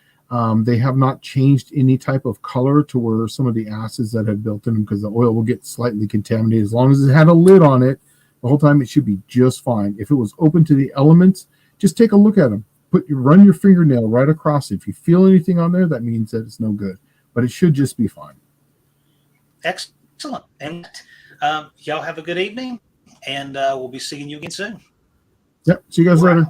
Speaker 2: They have not changed any type of color to where some of the acids that have built in them, because the oil will get slightly contaminated. As long as it had a lid on it the whole time, it should be just fine. If it was open to the elements, just take a look at them. Run your fingernail right across it. If you feel anything on there, that means that it's no good. But it should just be fine.
Speaker 1: Excellent. And y'all have a good evening, and we'll be seeing you again soon.
Speaker 2: Yep. See you guys later.